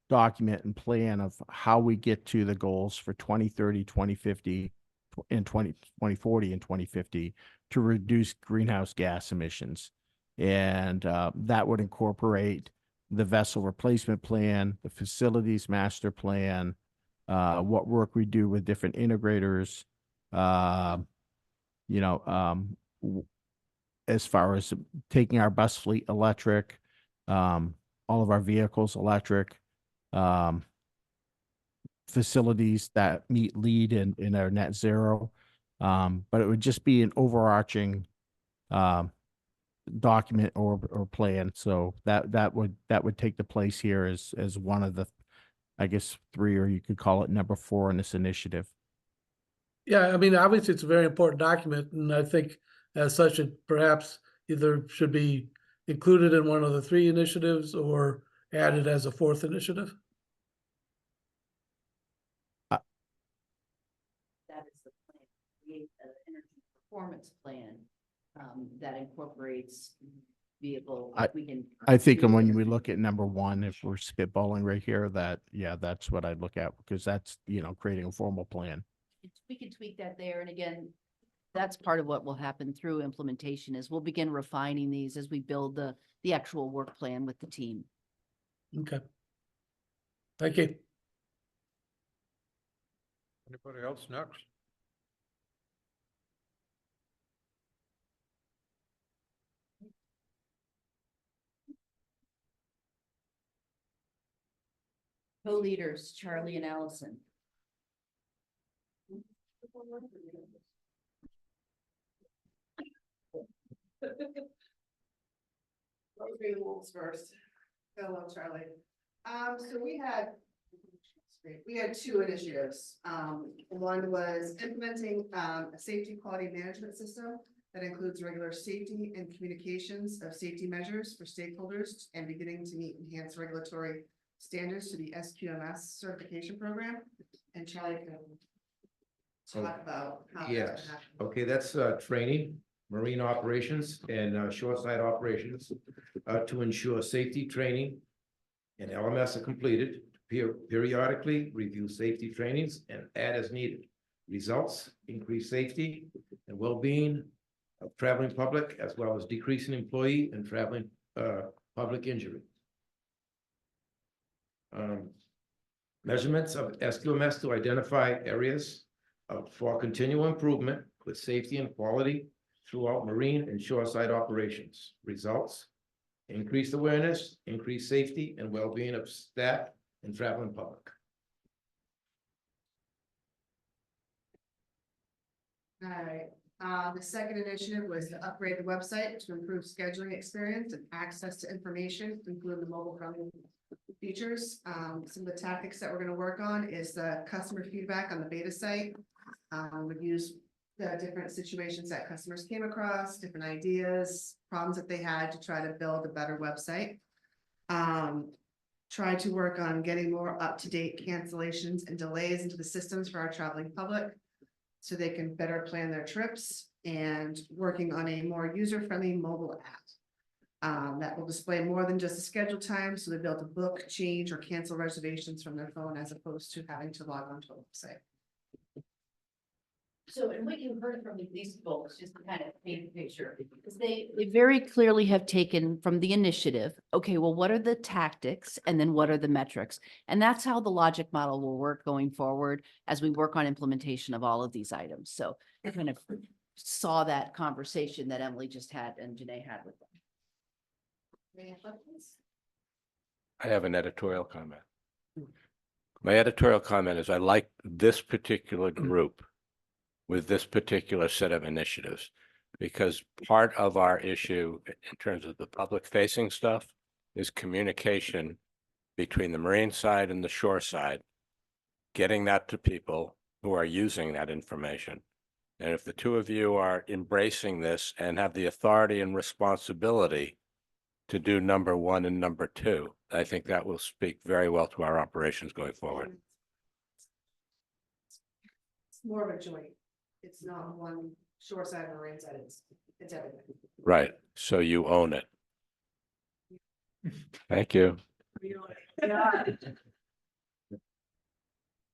document and plan of how we get to the goals for 2030, 2050, and 2040 and 2050 to reduce greenhouse gas emissions. And that would incorporate the vessel replacement plan, the facilities master plan, what work we do with different integrators, you know, as far as taking our bus fleet electric, all of our vehicles electric, facilities that meet LEED in our net zero. But it would just be an overarching document or plan. So that would take the place here as one of the, I guess, 3, or you could call it number 4 in this initiative. Yeah, I mean, obviously it's a very important document, and I think as such, it perhaps either should be included in one of the 3 initiatives or added as a 4th initiative. That is the plan, create an energy performance plan that incorporates vehicle. I think when we look at number 1, if we're spitballing right here, that's what I'd look at, because that's, you know, creating a formal plan. We can tweak that there. And again, that's part of what will happen through implementation is we'll begin refining these as we build the actual work plan with the team. Okay. Thank you. Anybody else next? Co-leaders, Charlie and Allison. Let's read the rules first. Hello, Charlie. So we had We had two initiatives. One was implementing a safety quality management system that includes regular safety and communications of safety measures for stakeholders and beginning to meet enhanced regulatory standards to the SQMS certification program. And Charlie can talk about how that's Yes, gonna happen. okay, that's training, marine operations and shoreside operations to ensure safety training and LMS are completed, periodically review safety trainings and add as needed. Results, increase safety and well-being of traveling public, as well as decreasing employee and traveling public injury. Measurements of SQMS to identify areas for continual improvement with safety and quality throughout marine and shoreside operations. Results, increased awareness, increased safety and well-being of staff and traveling public. All right, the second initiative was to upgrade the website to improve scheduling experience and access to information, including the mobile friendly features. Some of the tactics that we're gonna work on is the customer feedback on the beta site. We've used the different situations that customers came across, different ideas, problems that they had to try to build a better website. Try to work on getting more up-to-date cancellations and delays into the systems for our traveling public so they can better plan their trips, and working on a more user-friendly mobile app that will display more than just the schedule time, so they'll be able to book, change, or cancel reservations from their phone as opposed to having to log on to a website. So, and what you heard from these folks, just to kind of paint the picture, because they very clearly have taken from the initiative, okay, well, what are the tactics and then what are the metrics? And that's how the logic model will work going forward as we work on implementation of all of these items. So I kind of saw that conversation that Emily just had and Janae had with them. I have an editorial comment. My editorial comment is I like this particular group with this particular set of initiatives, because part of our issue in terms of the public facing stuff is communication between the marine side and the shore side, getting that to people who are using that information. And if the two of you are embracing this and have the authority and responsibility to do number one and number two, I think that will speak very well to our operations going forward. It's more of a joint. It's not one shore side or marine side, it's everything. Right, so you own it. Thank you.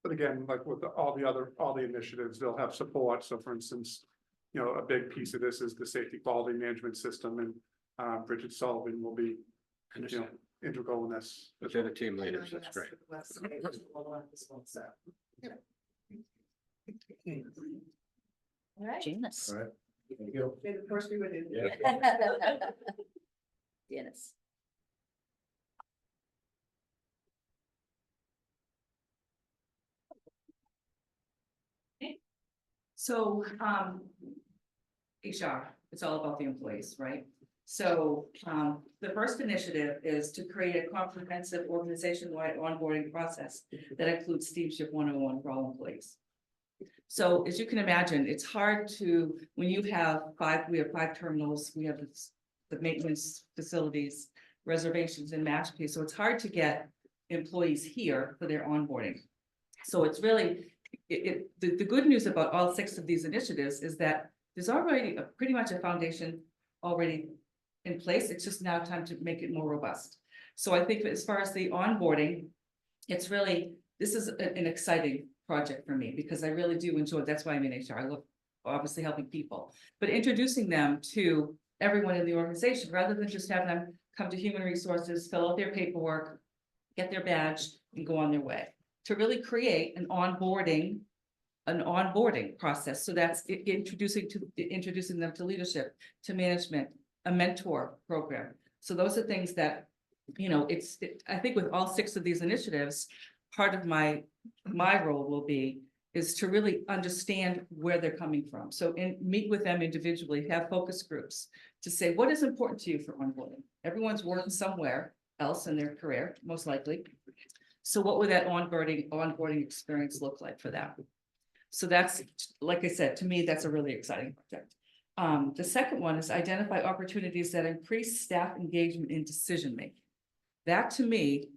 But again, like with all the initiatives, they'll have support. So for instance, a big piece of this is the safety quality management system, and Bridget Sullivan will be, integral in this. They're the team leaders, that's great. All right. Janice. All right. Thank you. May the first be with you. Janice. So, HR, it's all about the employees, right? So, the first initiative is to create a comprehensive organization-wide onboarding process that includes Steamship 101 for all employees. So as you can imagine, it's hard to, when you have we have 5 terminals, we have the maintenance facilities, reservations and match pay. So it's hard to get employees here for their onboarding. So it's really, the good news about all 6 of these initiatives is that there's already pretty much a foundation already in place. It's just now time to make it more robust. So I think as far as the onboarding, it's really, this is an exciting project for me because I really do enjoy, that's why I'm in HR. I love obviously helping people, but introducing them to everyone in the organization rather than just having them come to human resources, fill out their paperwork, get their badge and go on their way. To really create an onboarding process. So that's introducing them to leadership, to management, a mentor program. So those are things that, I think with all 6 of these initiatives, part of my role will be is to really understand where they're coming from. So meet with them individually, have focus groups to say, what is important to you for onboarding? Everyone's working somewhere else in their career, most likely. So what would that onboarding experience look like for them? So that's, like I said, to me, that's a really exciting project. The second one is identify opportunities that increase staff engagement in decision-making. That to me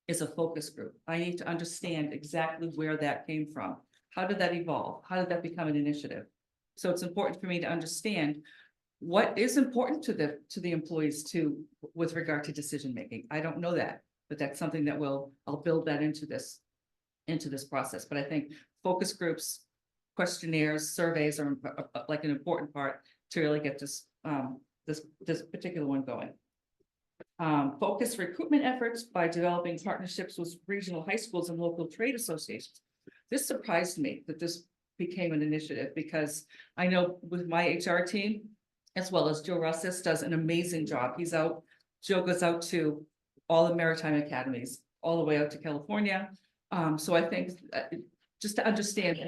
is a focus group. I need to understand exactly where that came from. How did that evolve? How did that become an initiative? So it's important for me to understand what is important to the employees too, with regard to decision-making. I don't know that, but that's something that I'll build that into this process. But I think focus groups, questionnaires, surveys are like an important part to really get this particular one going. Focus recruitment efforts by developing partnerships with regional high schools and local trade associations. This surprised me that this became an initiative, because I know with my HR team, as well as Joe Russis does an amazing job. Joe goes out to all the maritime academies, all the way out to California. So I think just to understand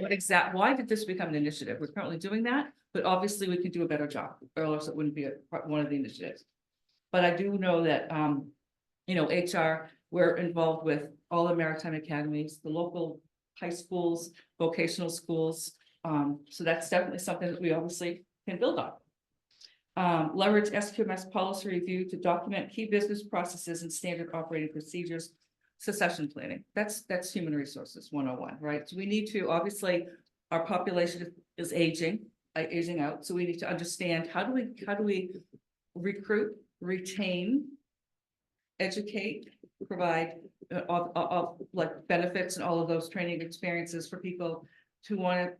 why did this become an initiative? We're currently doing that, but obviously we could do a better job, or else it wouldn't be one of the initiatives. But I do know that, HR, we're involved with all the maritime academies, the local high schools, vocational schools. So that's definitely something that we obviously can build on. Leverage SQMS policy review to document key business processes and standard operating procedures. Succession planning, that's human resources 101, right? So we need to, obviously, our population is aging out. So we need to understand how do we recruit, retain, educate, provide like benefits and all of those training experiences for people to want to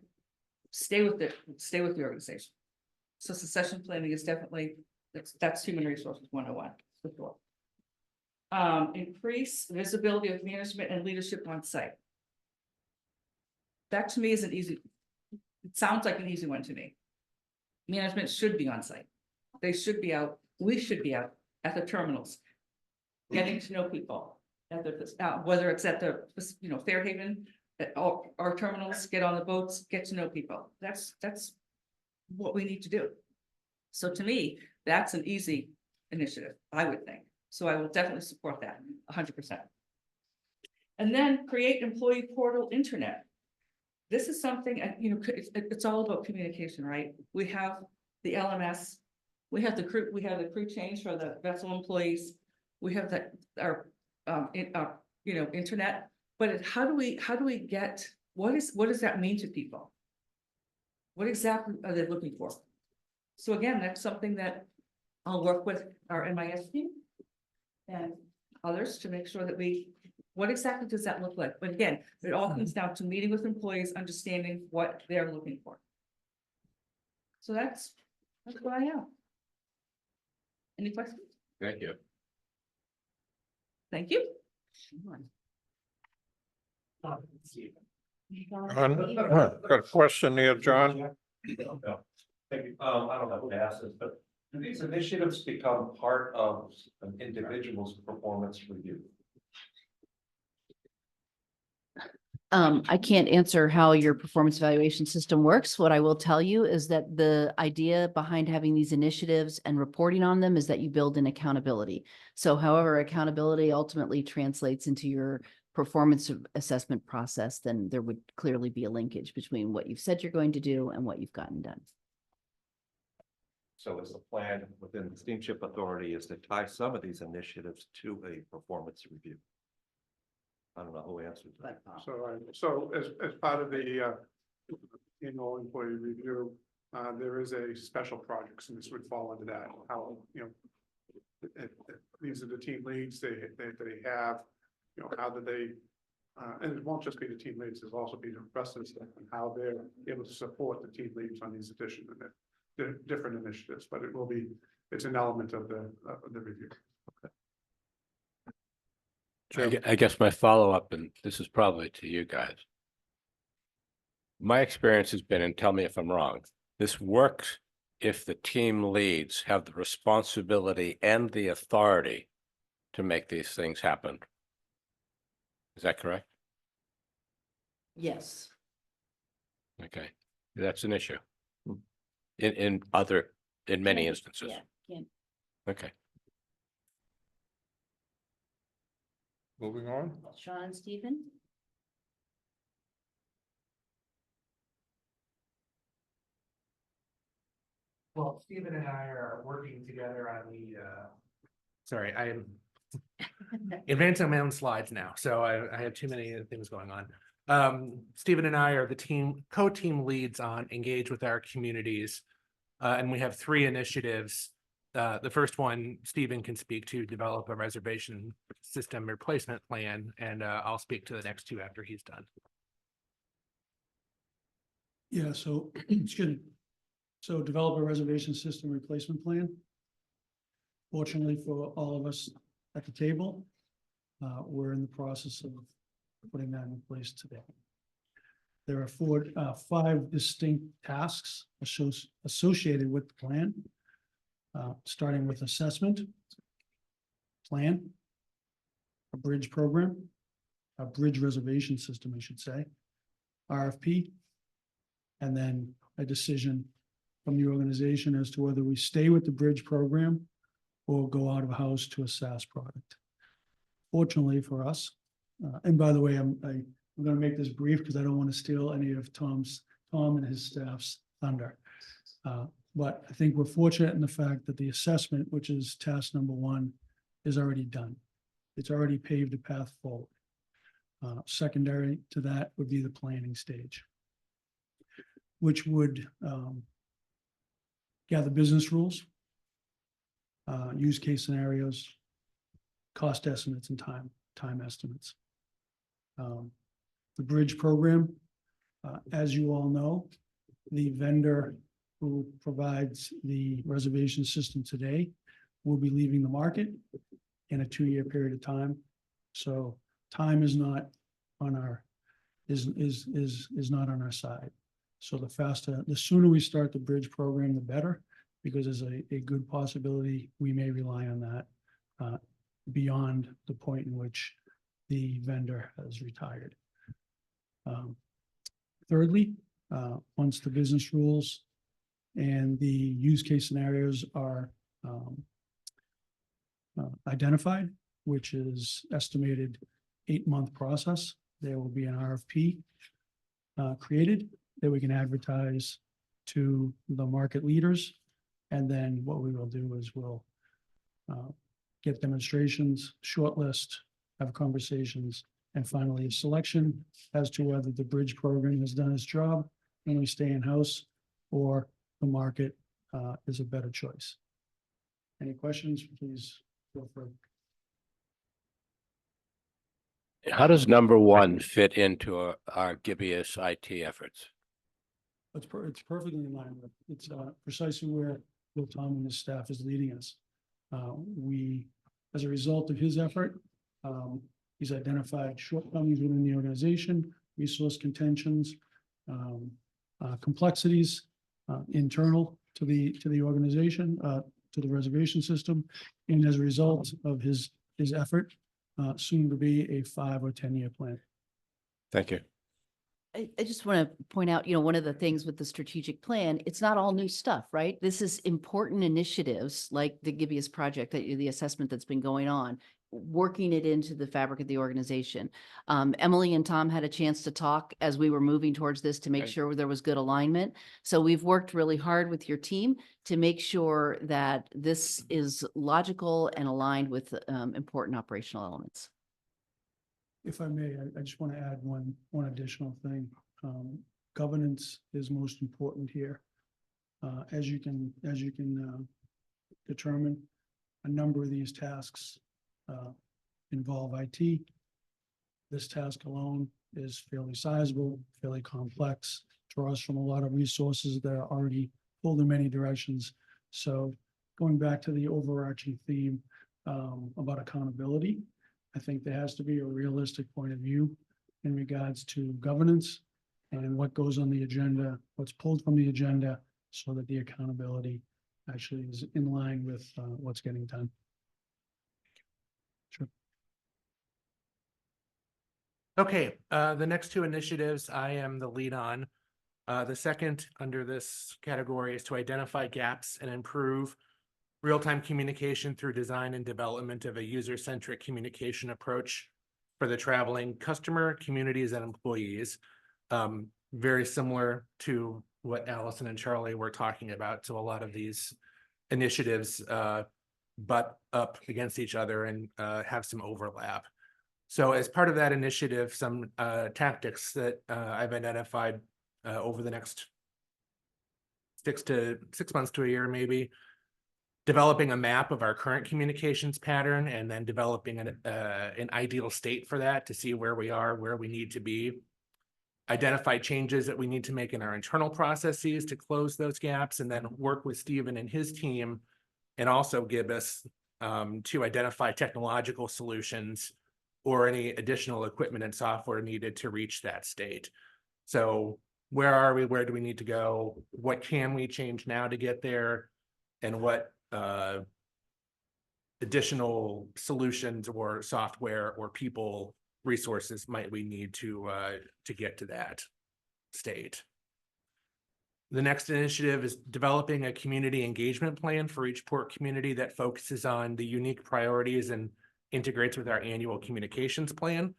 stay with the organization. So succession planning is definitely, that's human resources 101 for sure. Increase visibility of management and leadership on site. That to me is it sounds like an easy one to me. Management should be on site. They should be out, we should be out at the terminals, getting to know people. Whether it's at the, Fairhaven, at our terminals, get on the boats, get to know people. That's what we need to do. So to me, that's an easy initiative, I would think. So I will definitely support that 100%. And then create employee portal internet. This is something, it's all about communication, right? We have the LMS, we have the crew change for the vessel employees. We have our internet, but how do we get, what does that mean to people? What exactly are they looking for? So again, that's something that I'll work with our MIS team and others to make sure that what exactly does that look like? But again, it all comes down to meeting with employees, understanding what they're looking for. So that's what I have. Any questions? Thank you. Thank you. Got a question here, John. Thank you. I don't know who to ask this, but do these initiatives become part of an individual's performance review? I can't answer how your performance evaluation system works. What I will tell you is that the idea behind having these initiatives and reporting on them is that you build in accountability. So however accountability ultimately translates into your performance assessment process, then there would clearly be a linkage between what you've said you're going to do and what you've gotten done. So is the plan within the Steamship Authority is to tie some of these initiatives to a performance review? I don't know who answered that. So as part of the annual employee review, there is a special projects, and this would fall into that. How, these are the team leads they have, how do they, and it won't just be the team leads, there'll also be the rest of the staff and how they're able to support the team leads on these additional different initiatives, but it's an element of the review. I guess my follow-up, and this is probably to you guys. My experience has been, and tell me if I'm wrong, this works if the team leads have the responsibility and the authority to make these things happen. Is that correct? Yes. Okay, that's an issue. In many instances. Yeah. Okay. Moving on. Sean and Stephen? Well, Stephen and I are working together on the, sorry, I am advancing my own slides now, so I have too many things going on. Stephen and I are the co-team leads on Engage with Our Communities. And we have 3 initiatives. The first one, Stephen can speak to, develop a reservation system replacement plan, and I'll speak to the next 2 after he's done. Yeah, so, excuse me. So develop a reservation system replacement plan. Fortunately for all of us at the table, we're in the process of putting that in place today. There are 5 distinct tasks associated with the plan, starting with assessment, plan, a bridge program, a bridge reservation system, I should say, RFP, and then a decision from the organization as to whether we stay with the bridge program or go out of house to a SaaS product. Fortunately for us, and by the way, I'm going to make this brief because I don't want to steal any of Tom and his staff's thunder. But I think we're fortunate in the fact that the assessment, which is task number 1, is already done. It's already paved a path forward. Secondary to that would be the planning stage, which would gather business rules, use case scenarios, cost estimates, and time estimates. The bridge program, as you all know, the vendor who provides the reservation system today will be leaving the market in a 2-year period of time. So time is not on our not on our side. So the sooner we start the bridge program, the better, because there's a good possibility we may rely on that beyond the point in which the vendor has retired. Thirdly, once the business rules and the use case scenarios are identified, which is estimated 8-month process, there will be an RFP created that we can advertise to the market leaders. And then what we will do is we'll get demonstrations, shortlist, have conversations, and finally a selection as to whether the bridge program has done its job and we stay in-house or the market is a better choice. Any questions, please feel free. How does number 1 fit into our Gibeus IT efforts? It's perfectly in line with, it's precisely where Bill Tom and his staff is leading us. We, as a result of his effort, he's identified shortcomings within the organization, resource contentions, complexities internal to the organization, to the reservation system, and as a result of his effort, soon to be a 5 or 10-year plan. Thank you. I just want to point out, one of the things with the strategic plan, it's not all new stuff, right? This is important initiatives like the Gibeus project, the assessment that's been going on, working it into the fabric of the organization. Emily and Tom had a chance to talk as we were moving towards this to make sure there was good alignment. So we've worked really hard with your team to make sure that this is logical and aligned with important operational elements. If I may, I just want to add one additional thing. Governance is most important here. As you can determine, a number of these tasks involve IT. This task alone is fairly sizable, fairly complex, draws from a lot of resources that are already pulled in many directions. So going back to the overarching theme about accountability, I think there has to be a realistic point of view in regards to governance and what goes on the agenda, what's pulled from the agenda, so that the accountability actually is in line with what's getting done. Sure. Okay, the next 2 initiatives I am the lead on. The second under this category is to identify gaps and improve real-time communication through design and development of a user-centric communication approach for the traveling customer, communities, and employees. Very similar to what Allison and Charlie were talking about. So a lot of these initiatives butt up against each other and have some overlap. So as part of that initiative, some tactics that I've identified over the next 6 months to a year, maybe, developing a map of our current communications pattern, and then developing an ideal state for that to see where we are, where we need to be. Identify changes that we need to make in our internal processes to close those gaps, and then work with Stephen and his team, and also give us to identify technological solutions or any additional equipment and software needed to reach that state. So where are we? Where do we need to go? What can we change now to get there? And what additional solutions or software or people resources might we need to get to that state? The next initiative is developing a community engagement plan for each port community that focuses on the unique priorities and integrates with our annual communications plan.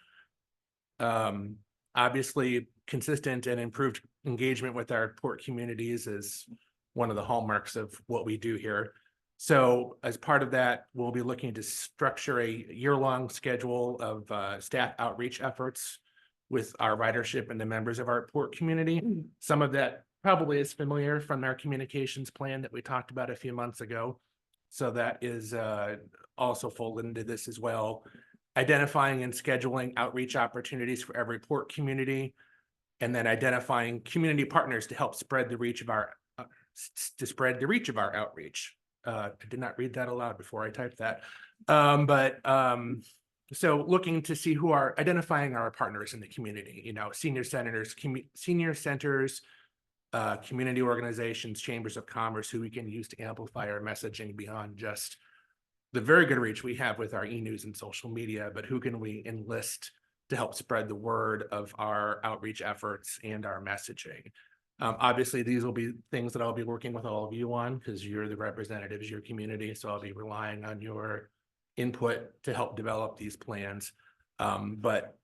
Obviously, consistent and improved engagement with our port communities is one of the hallmarks of what we do here. So as part of that, we'll be looking to structure a year-long schedule of staff outreach efforts with our ridership and the members of our port community. Some of that probably is familiar from our communications plan that we talked about a few months ago. So that is also folded into this as well. Identifying and scheduling outreach opportunities for every port community, and then identifying community partners to help spread the reach of our outreach. I did not read that aloud before I typed that. So looking to see who are identifying our partners in the community, you know, senior centers, community organizations, chambers of commerce, who we can use to amplify our messaging beyond just the very good reach we have with our e-news and social media, but who can we enlist to help spread the word of our outreach efforts and our messaging. Obviously, these will be things that I'll be working with all of you on, because you're the representatives of your community. So I'll be relying on your input to help develop these plans. But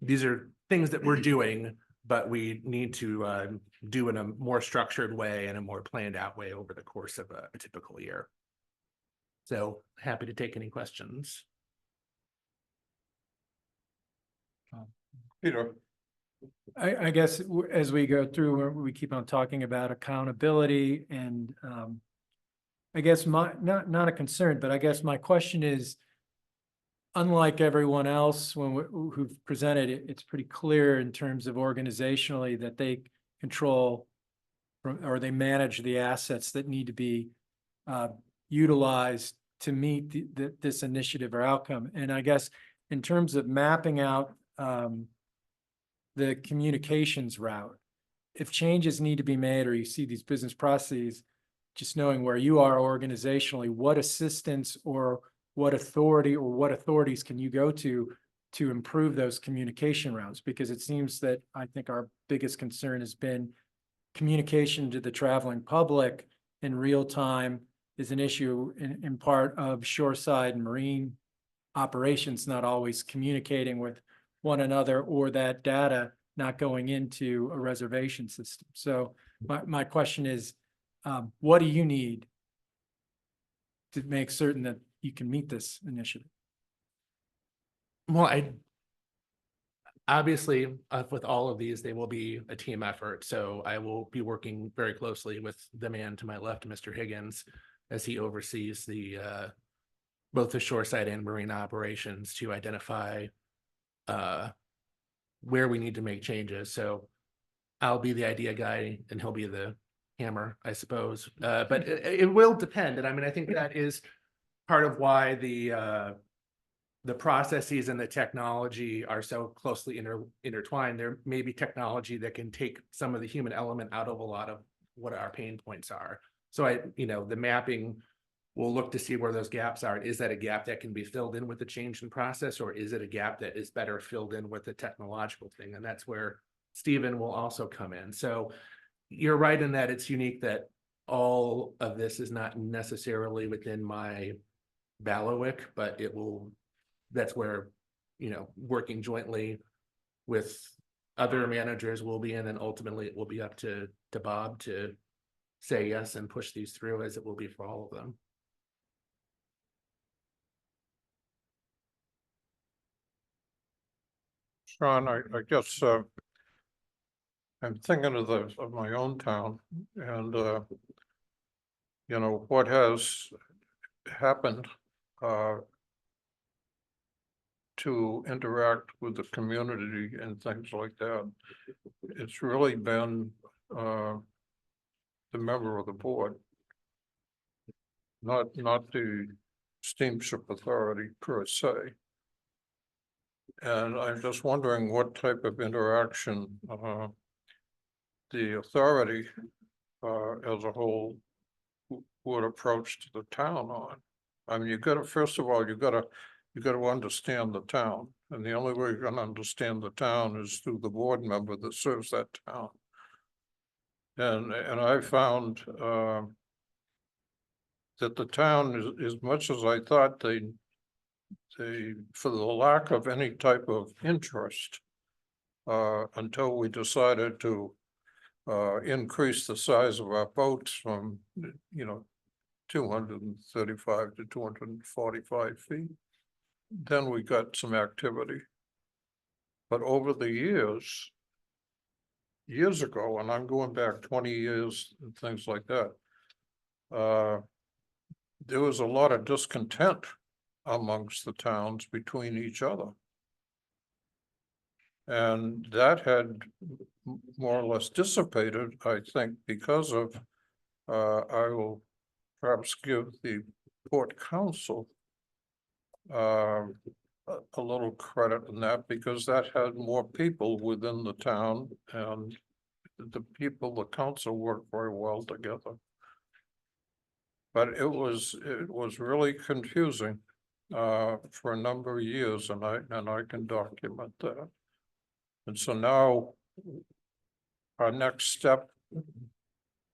these are things that we're doing, but we need to do in a more structured way and a more planned out way over the course of a typical year. So happy to take any questions. Peter. I guess as we go through, we keep on talking about accountability, and I guess not a concern, but I guess my question is, unlike everyone else who've presented it, it's pretty clear in terms of organizationally that they control or they manage the assets that need to be utilized to meet this initiative or outcome. And I guess in terms of mapping out the communications route, if changes need to be made or you see these business processes, just knowing where you are organizationally, what assistance or what authority or what authorities can you go to improve those communication routes? Because it seems that I think our biggest concern has been communication to the traveling public in real time is an issue in part of shoreside and marine operations not always communicating with one another, or that data not going into a reservation system. So my question is, what do you need to make certain that you can meet this initiative? Well, obviously, with all of these, they will be a team effort. So I will be working very closely with the man to my left, Mr. Higgins, as he oversees both the shoreside and marine operations to identify where we need to make changes. So I'll be the idea guy and he'll be the hammer, I suppose. But it will depend. And I mean, I think that is part of why the processes and the technology are so closely intertwined. There may be technology that can take some of the human element out of a lot of what our pain points are. So the mapping will look to see where those gaps are. Is that a gap that can be filled in with the change in process, or is it a gap that is better filled in with the technological thing? And that's where Stephen will also come in. So you're right in that it's unique that all of this is not necessarily within my bailiwick, but that's where working jointly with other managers will be, and then ultimately it will be up to Bob to say yes and push these through, as it will be for all of them. Sean, I guess, I'm thinking of my own town and, what has happened, to interact with the community and things like that. It's really been, the member of the board, not the steamship authority per se. And I'm just wondering what type of interaction, the authority, as a whole would approach to the town on. I mean, first of all, you gotta understand the town, and the only way you're gonna understand the town is through the board member that serves that town. And I found, that the town is, as much as I thought they, for the lack of any type of interest, until we decided to increase the size of our boats from, 235 to 245 feet. Then we got some activity. But over the years ago, and I'm going back 20 years and things like that, there was a lot of discontent amongst the towns between each other. And that had more or less dissipated, I think, because of, I will perhaps give the port council a little credit in that, because that had more people within the town, and the council worked very well together. But it was really confusing for a number of years, and I can document that. And so now, our next step,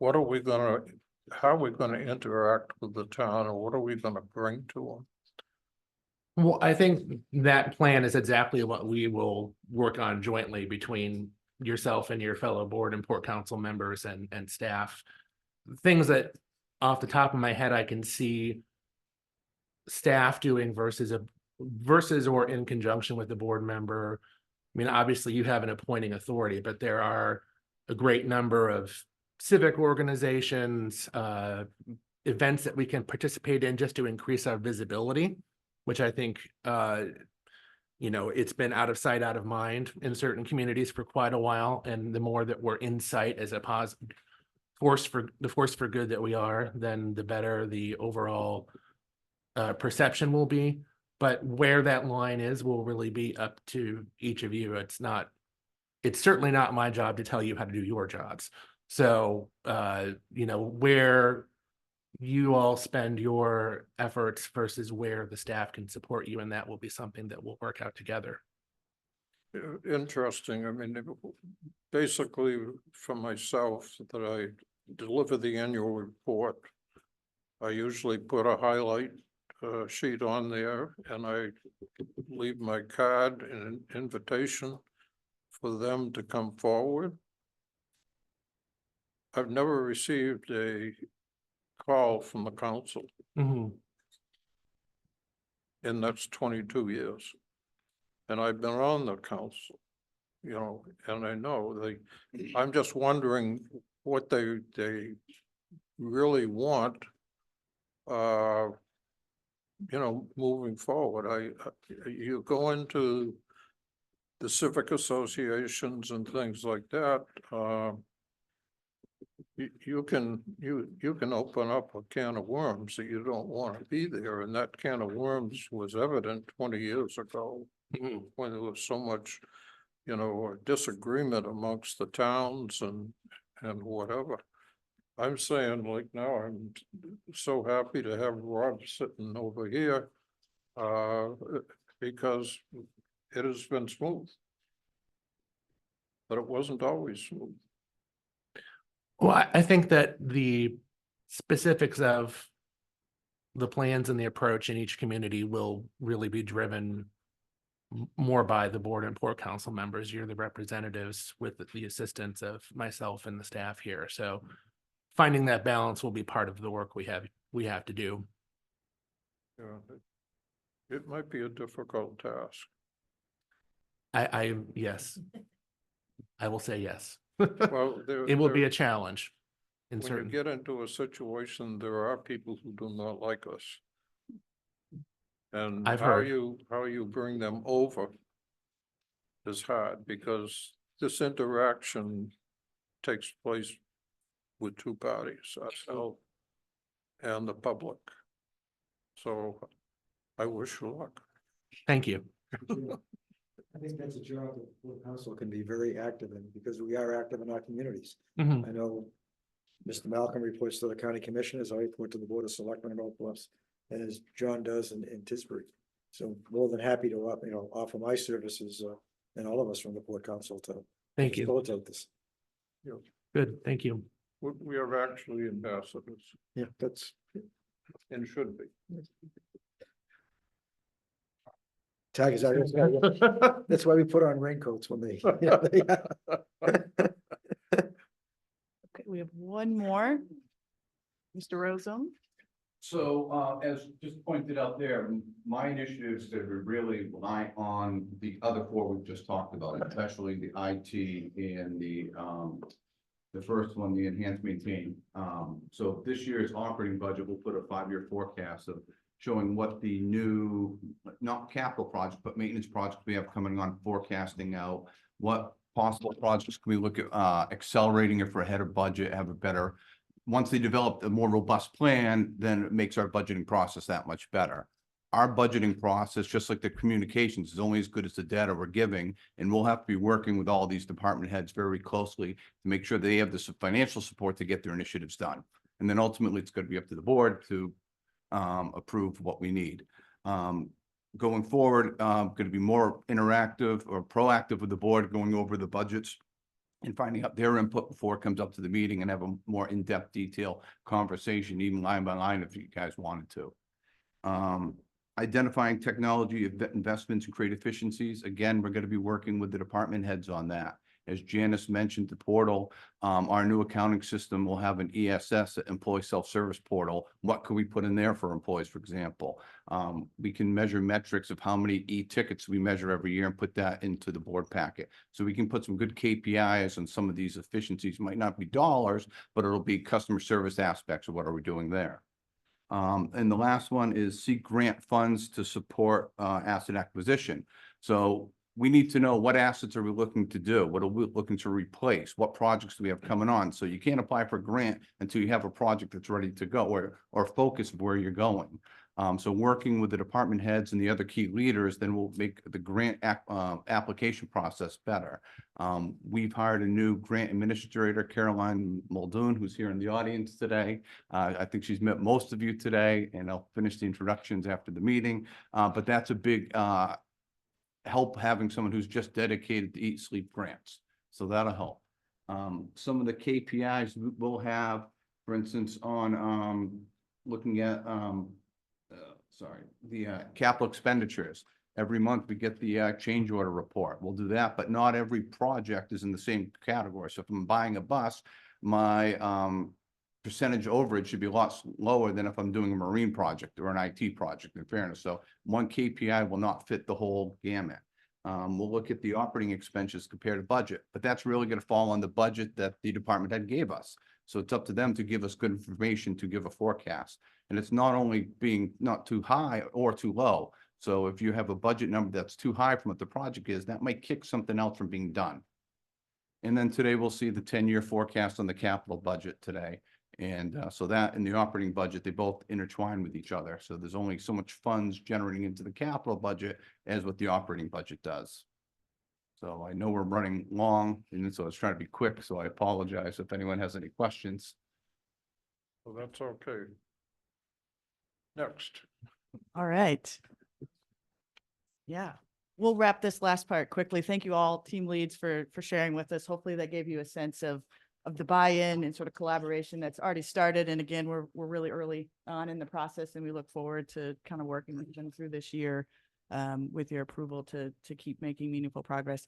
how are we gonna interact with the town, and what are we gonna bring to them? Well, I think that plan is exactly what we will work on jointly between yourself and your fellow board and port council members and staff. Things that off the top of my head, I can see staff doing versus or in conjunction with the board member. I mean, obviously you have an appointing authority, but there are a great number of civic organizations, events that we can participate in just to increase our visibility, which I think, it's been out of sight, out of mind in certain communities for quite a while. And the more that we're in sight as a positive force for good that we are, then the better the overall perception will be. But where that line is will really be up to each of you. It's certainly not my job to tell you how to do your jobs. So, where you all spend your efforts versus where the staff can support you, and that will be something that we'll work out together. Interesting. I mean, basically for myself, that I deliver the annual report, I usually put a highlight sheet on there, and I leave my card and an invitation for them to come forward. I've never received a call from the council. Mm-hmm. And that's 22 years. And I've been on the council, and I know I'm just wondering what they really want, moving forward. You go into the civic associations and things like that, you can open up a can of worms that you don't want to be there, and that can of worms was evident 20 years ago, when there was so much, disagreement amongst the towns and whatever. I'm saying, like, now I'm so happy to have Rob sitting over here, because it has been smooth, but it wasn't always smooth. Well, I think that the specifics of the plans and the approach in each community will really be driven more by the board and port council members. You're the representatives with the assistance of myself and the staff here. So finding that balance will be part of the work we have to do. Yeah, it might be a difficult task. Yes. I will say yes. Well, It will be a challenge. In when you certain, get into a situation, there are people who do not like us. And I've how heard. you bring them over is hard, because this interaction takes place with two parties, ourselves and the public. So I wish you luck. Thank you. I think that's a job that the council can be very active in, because we are active in our communities. Mhm. I know Mr. Malcolm reports to the county commissioners, I report to the board of selectmen in Oak Bluffs, and as John does in Tisbury. So more than happy to, offer my services, and all of us from the port council to Thank you. facilitate this. Good. Thank you. We are actually ambassadors, Yeah, that's. and should be. Tag is that's why we put on raincoats when they. Okay, we have one more. Mr. Rozum? So, as just pointed out there, my initiatives that would really rely on the other four we've just talked about, especially the IT and the first one, the enhanced maintain. So this year's operating budget will put a 5-year forecast of showing what the new, not capital projects, but maintenance projects we have coming on, forecasting out what possible projects can we look at, accelerating if we're ahead of budget, have a better, once they develop a more robust plan, then it makes our budgeting process that much better. Our budgeting process, just like the communications, is only as good as the data we're giving, and we'll have to be working with all these department heads very closely to make sure they have the financial support to get their initiatives done. And then ultimately, it's going to be up to the board to approve what we need. Going forward, going to be more interactive or proactive with the board, going over the budgets and finding out their input before it comes up to the meeting, and have a more in-depth detail conversation, even line by line, if you guys wanted to. Identifying technology investments and create efficiencies. Again, we're going to be working with the department heads on that. As Janice mentioned, the portal, our new accounting system will have an ESS, employee self-service portal. What could we put in there for employees, for example? We can measure metrics of how many e-tickets we measure every year and put that into the board packet. So we can put some good KPIs on some of these efficiencies. Might not be dollars, but it'll be customer service aspects of what are we doing there. And the last one is seek grant funds to support asset acquisition. So we need to know what assets are we looking to do? What are we looking to replace? What projects do we have coming on? So you can't apply for a grant until you have a project that's ready to go, or focus of where you're going. So working with the department heads and the other key leaders, then we'll make the grant application process better. We've hired a new grant administrator, Caroline Muldoon, who's here in the audience today. I think she's met most of you today, and I'll finish the introductions after the meeting. But that's a big help, having someone who's just dedicated to eat, sleep grants. So that'll help. Some of the KPIs we'll have, for instance, on looking at the capital expenditures. Every month we get the change order report. We'll do that, but not every project is in the same category. So if I'm buying a bus, my percentage overage should be a lot lower than if I'm doing a marine project or an IT project, in fairness. So one KPI will not fit the whole gamut. We'll look at the operating expenses compared to budget, but that's really going to fall on the budget that the department head gave us. So it's up to them to give us good information to give a forecast. And it's not only being not too high or too low. So if you have a budget number that's too high from what the project is, that might kick something else from being done. And then today we'll see the 10-year forecast on the capital budget today. And so that and the operating budget, they both intertwine with each other. So there's only so much funds generating into the capital budget as what the operating budget does. So I know we're running long, and so I was trying to be quick. So I apologize if anyone has any questions. Well, that's okay. Next. All right. Yeah, we'll wrap this last part quickly. Thank you all, team leads, for sharing with us. Hopefully that gave you a sense of the buy-in and sort of collaboration that's already started. And again, we're really early on in the process, and we look forward to kind of working with them through this year. with your approval to keep making meaningful progress.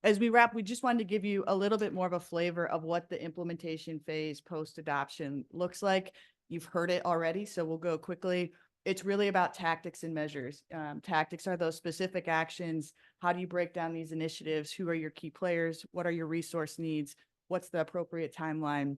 As we wrap, we just wanted to give you a little bit more of a flavor of what the implementation phase post-adoption looks like. You've heard it already, so we'll go quickly. It's really about tactics and measures. Tactics are those specific actions. How do you break down these initiatives? Who are your key players? What are your resource needs? What's the appropriate timeline?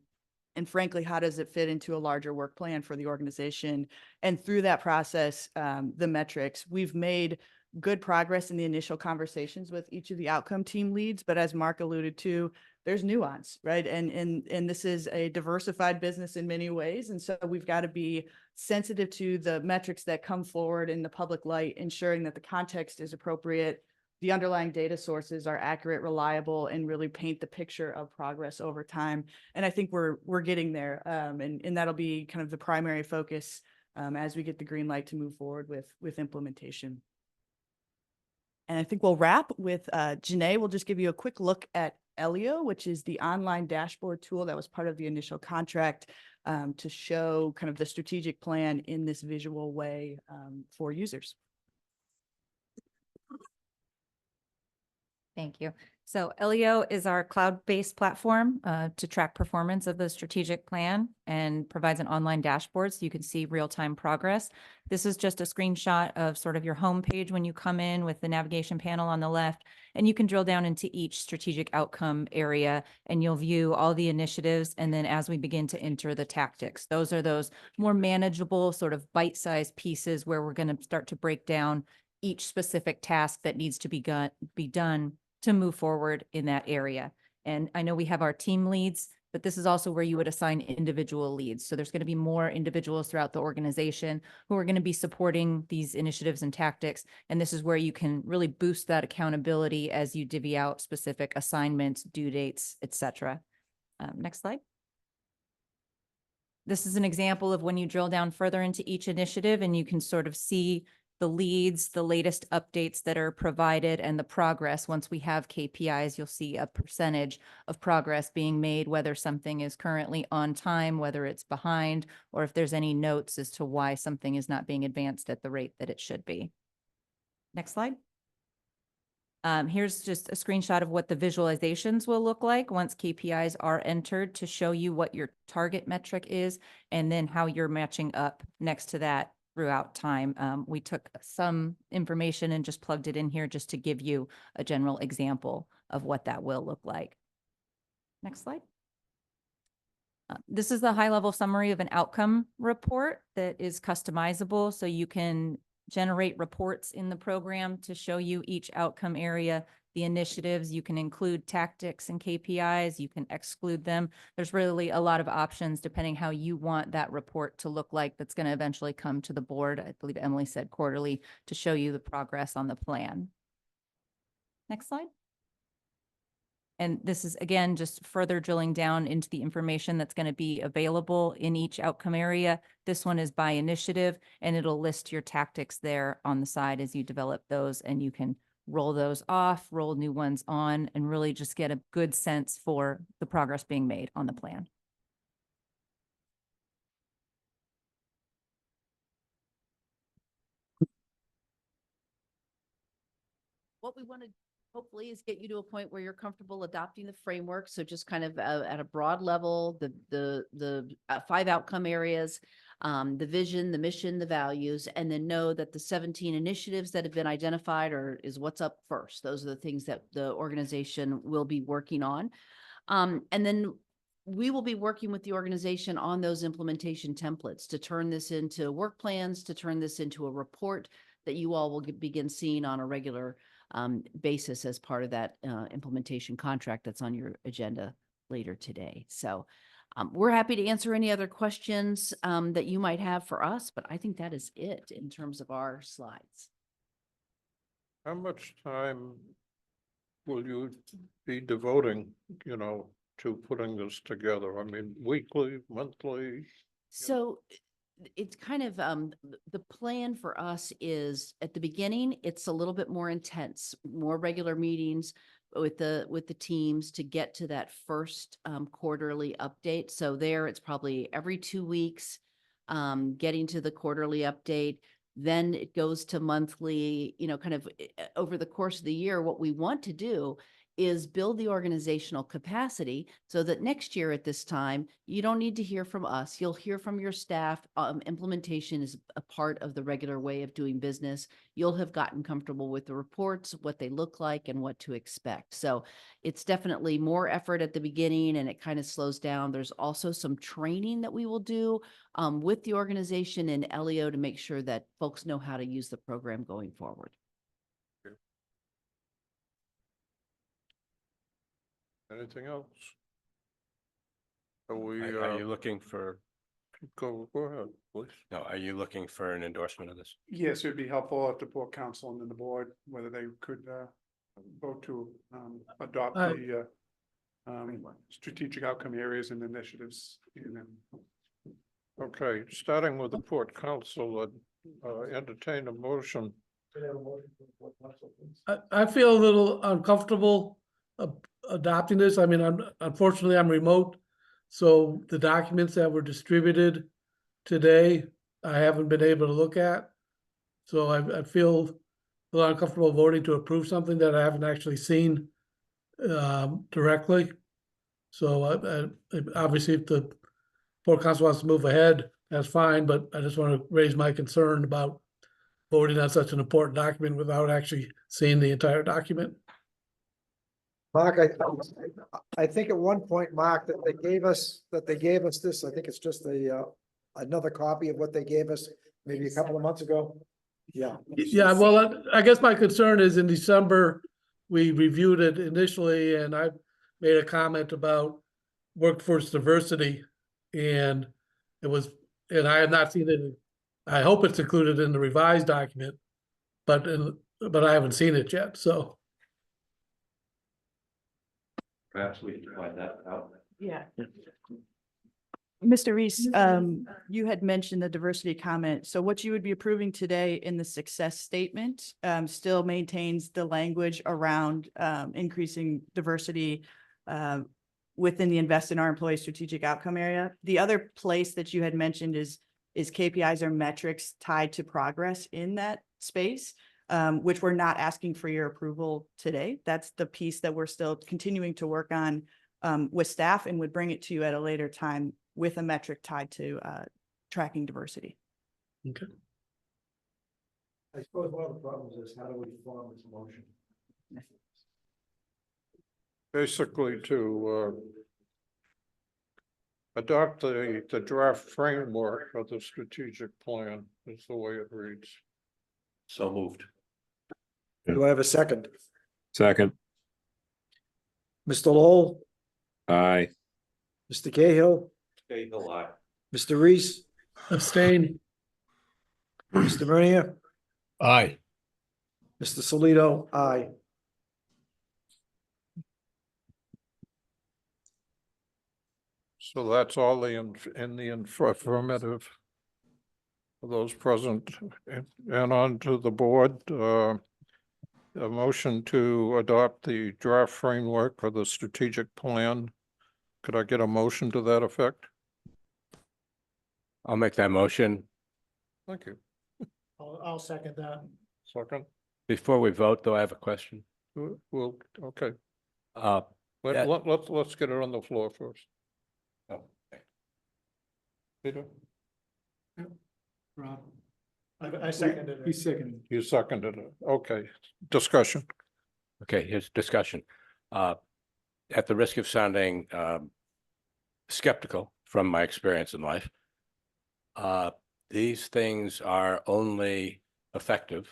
And frankly, how does it fit into a larger work plan for the organization? And through that process, the metrics, we've made good progress in the initial conversations with each of the outcome team leads. But as Mark alluded to, there's nuance, right? And this is a diversified business in many ways. And so we've got to be sensitive to the metrics that come forward in the public light, ensuring that the context is appropriate, the underlying data sources are accurate, reliable, and really paint the picture of progress over time. And I think we're getting there. And that'll be kind of the primary focus as we get the green light to move forward with implementation. And I think we'll wrap with Janae. We'll just give you a quick look at Elio, which is the online dashboard tool that was part of the initial contract to show kind of the strategic plan in this visual way for users. Thank you. So Elio is our cloud-based platform to track performance of the strategic plan and provides an online dashboard so you can see real-time progress. This is just a screenshot of sort of your homepage when you come in with the navigation panel on the left, and you can drill down into each strategic outcome area and you'll view all the initiatives. And then as we begin to enter the tactics, those are those more manageable sort of bite-sized pieces where we're going to start to break down each specific task that needs to be done to move forward in that area. And I know we have our team leads, but this is also where you would assign individual leads. So there's going to be more individuals throughout the organization who are going to be supporting these initiatives and tactics. And this is where you can really boost that accountability as you divvy out specific assignments, due dates, etc. Next slide. This is an example of when you drill down further into each initiative and you can sort of see the leads, the latest updates that are provided, and the progress. Once we have KPIs, you'll see a percentage of progress being made, whether something is currently on time, whether it's behind, or if there's any notes as to why something is not being advanced at the rate that it should be. Next slide. Here's just a screenshot of what the visualizations will look like once KPIs are entered to show you what your target metric is and then how you're matching up next to that throughout time. We took some information and just plugged it in here just to give you a general example of what that will look like. Next slide. This is the high-level summary of an outcome report that is customizable, so you can generate reports in the program to show you each outcome area, the initiatives. You can include tactics and KPIs. You can exclude them. There's really a lot of options depending how you want that report to look like that's going to eventually come to the board. I believe Emily said quarterly to show you the progress on the plan. Next slide. And this is, again, just further drilling down into the information that's going to be available in each outcome area. This one is by initiative, and it'll list your tactics there on the side as you develop those, and you can roll those off, roll new ones on, and really just get a good sense for the progress being made on the plan. What we want to hopefully is get you to a point where you're comfortable adopting the framework. So just kind of at a broad level, the 5 outcome areas, the vision, the mission, the values, and then know that the 17 initiatives that have been identified is what's up first. Those are the things that the organization will be working on. And then we will be working with the organization on those implementation templates to turn this into work plans, to turn this into a report that you all will begin seeing on a regular basis as part of that implementation contract that's on your agenda later today. So we're happy to answer any other questions that you might have for us, but I think that is it in terms of our slides. How much time will you be devoting, to putting this together? I mean, weekly, monthly? So it's kind of the plan for us is at the beginning, it's a little bit more intense, more regular meetings with the teams to get to that first quarterly update. So there it's probably every 2 weeks, getting to the quarterly update. Then it goes to monthly, kind of over the course of the year. What we want to do is build the organizational capacity so that next year at this time, you don't need to hear from us. You'll hear from your staff. Implementation is a part of the regular way of doing business. You'll have gotten comfortable with the reports, what they look like, and what to expect. So it's definitely more effort at the beginning, and it kind of slows down. There's also some training that we will do with the organization and LEO to make sure that folks know how to use the program going forward. Anything else? Are we, Are you looking for, go ahead, please. no, are you looking for an endorsement of this? Yes, it'd be helpful if the port council and then the board, whether they could vote to adopt the strategic outcome areas and initiatives. Okay, starting with the port council, entertain a motion. I feel a little uncomfortable adopting this. I mean, unfortunately, I'm remote. So the documents that were distributed today, I haven't been able to look at. So I feel a little uncomfortable voting to approve something that I haven't actually seen directly. So obviously, if the Port Council wants to move ahead, that's fine, but I just want to raise my concern about voting on such an important document without actually seeing the entire document. Mark, I think at one point, Mark, that they gave us this, I think it's just another copy of what they gave us maybe a couple of months ago. Yeah. Yeah, well, I guess my concern is in December, we reviewed it initially and I made a comment about workforce diversity and I have not seen it. I hope it's included in the revised document, but I haven't seen it yet, so. Perhaps we can find that out. Yeah. Mr. Reese, you had mentioned the diversity comment. So what you would be approving today in the success statement still maintains the language around increasing diversity within the Invest in Our Employees strategic outcome area. The other place that you had mentioned is KPIs or metrics tied to progress in that space, which we're not asking for your approval today. That's the piece that we're still continuing to work on with staff and would bring it to you at a later time with a metric tied to tracking diversity. Okay. I suppose one of the problems is how do we form this motion? Basically to adopt the draft framework of the strategic plan is the way it reads. So moved. Do I have a second? Second. Mr. Lowell, Aye. Mr. Cahill, Cahill, aye. Mr. Reese, Abstain. Mr. Bernier, Aye. Mr. Solito, aye. So that's all in the affirmative for those present, and on to the board. A motion to adopt the draft framework for the strategic plan. Could I get a motion to that effect? I'll make that motion. Thank you. I'll second that. Second. Before we vote, though, I have a question. Well, okay. Yeah. Let's get it on the floor first. Oh, Peter? Rob. I seconded it. He seconded. You seconded it. Okay. Discussion. Okay, here's discussion. At the risk of sounding skeptical from my experience in life, these things are only effective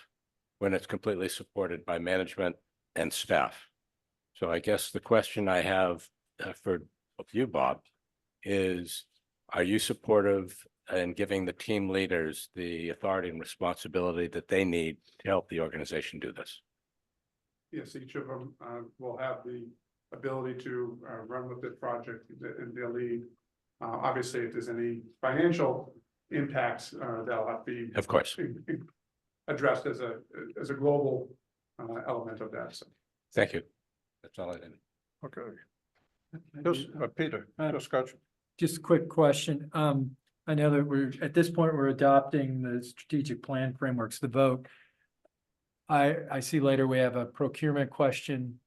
when it's completely supported by management and staff. So I guess the question I have for you, Bob, is are you supportive in giving the team leaders the authority and responsibility that they need to help the organization do this? Yes, each of them will have the ability to run with the project in their lead. Obviously, if there's any financial impacts, they'll have to be, of course, addressed as a global element of that. So. Thank you. That's all I did. Okay. Just Peter, discussion. Just a quick question. I know that we're, at this point, we're adopting the strategic plan frameworks, the vote. I see later we have a procurement question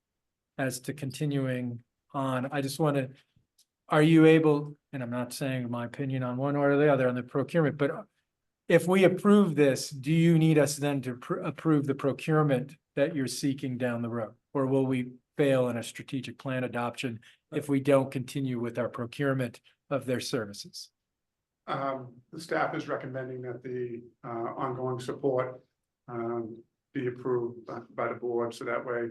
as to continuing on. I just want to, are you able, and I'm not saying my opinion on one or the other on the procurement, but if we approve this, do you need us then to approve the procurement that you're seeking down the road? Or will we fail in a strategic plan adoption if we don't continue with our procurement of their services? The staff is recommending that the ongoing support be approved by the board, so that way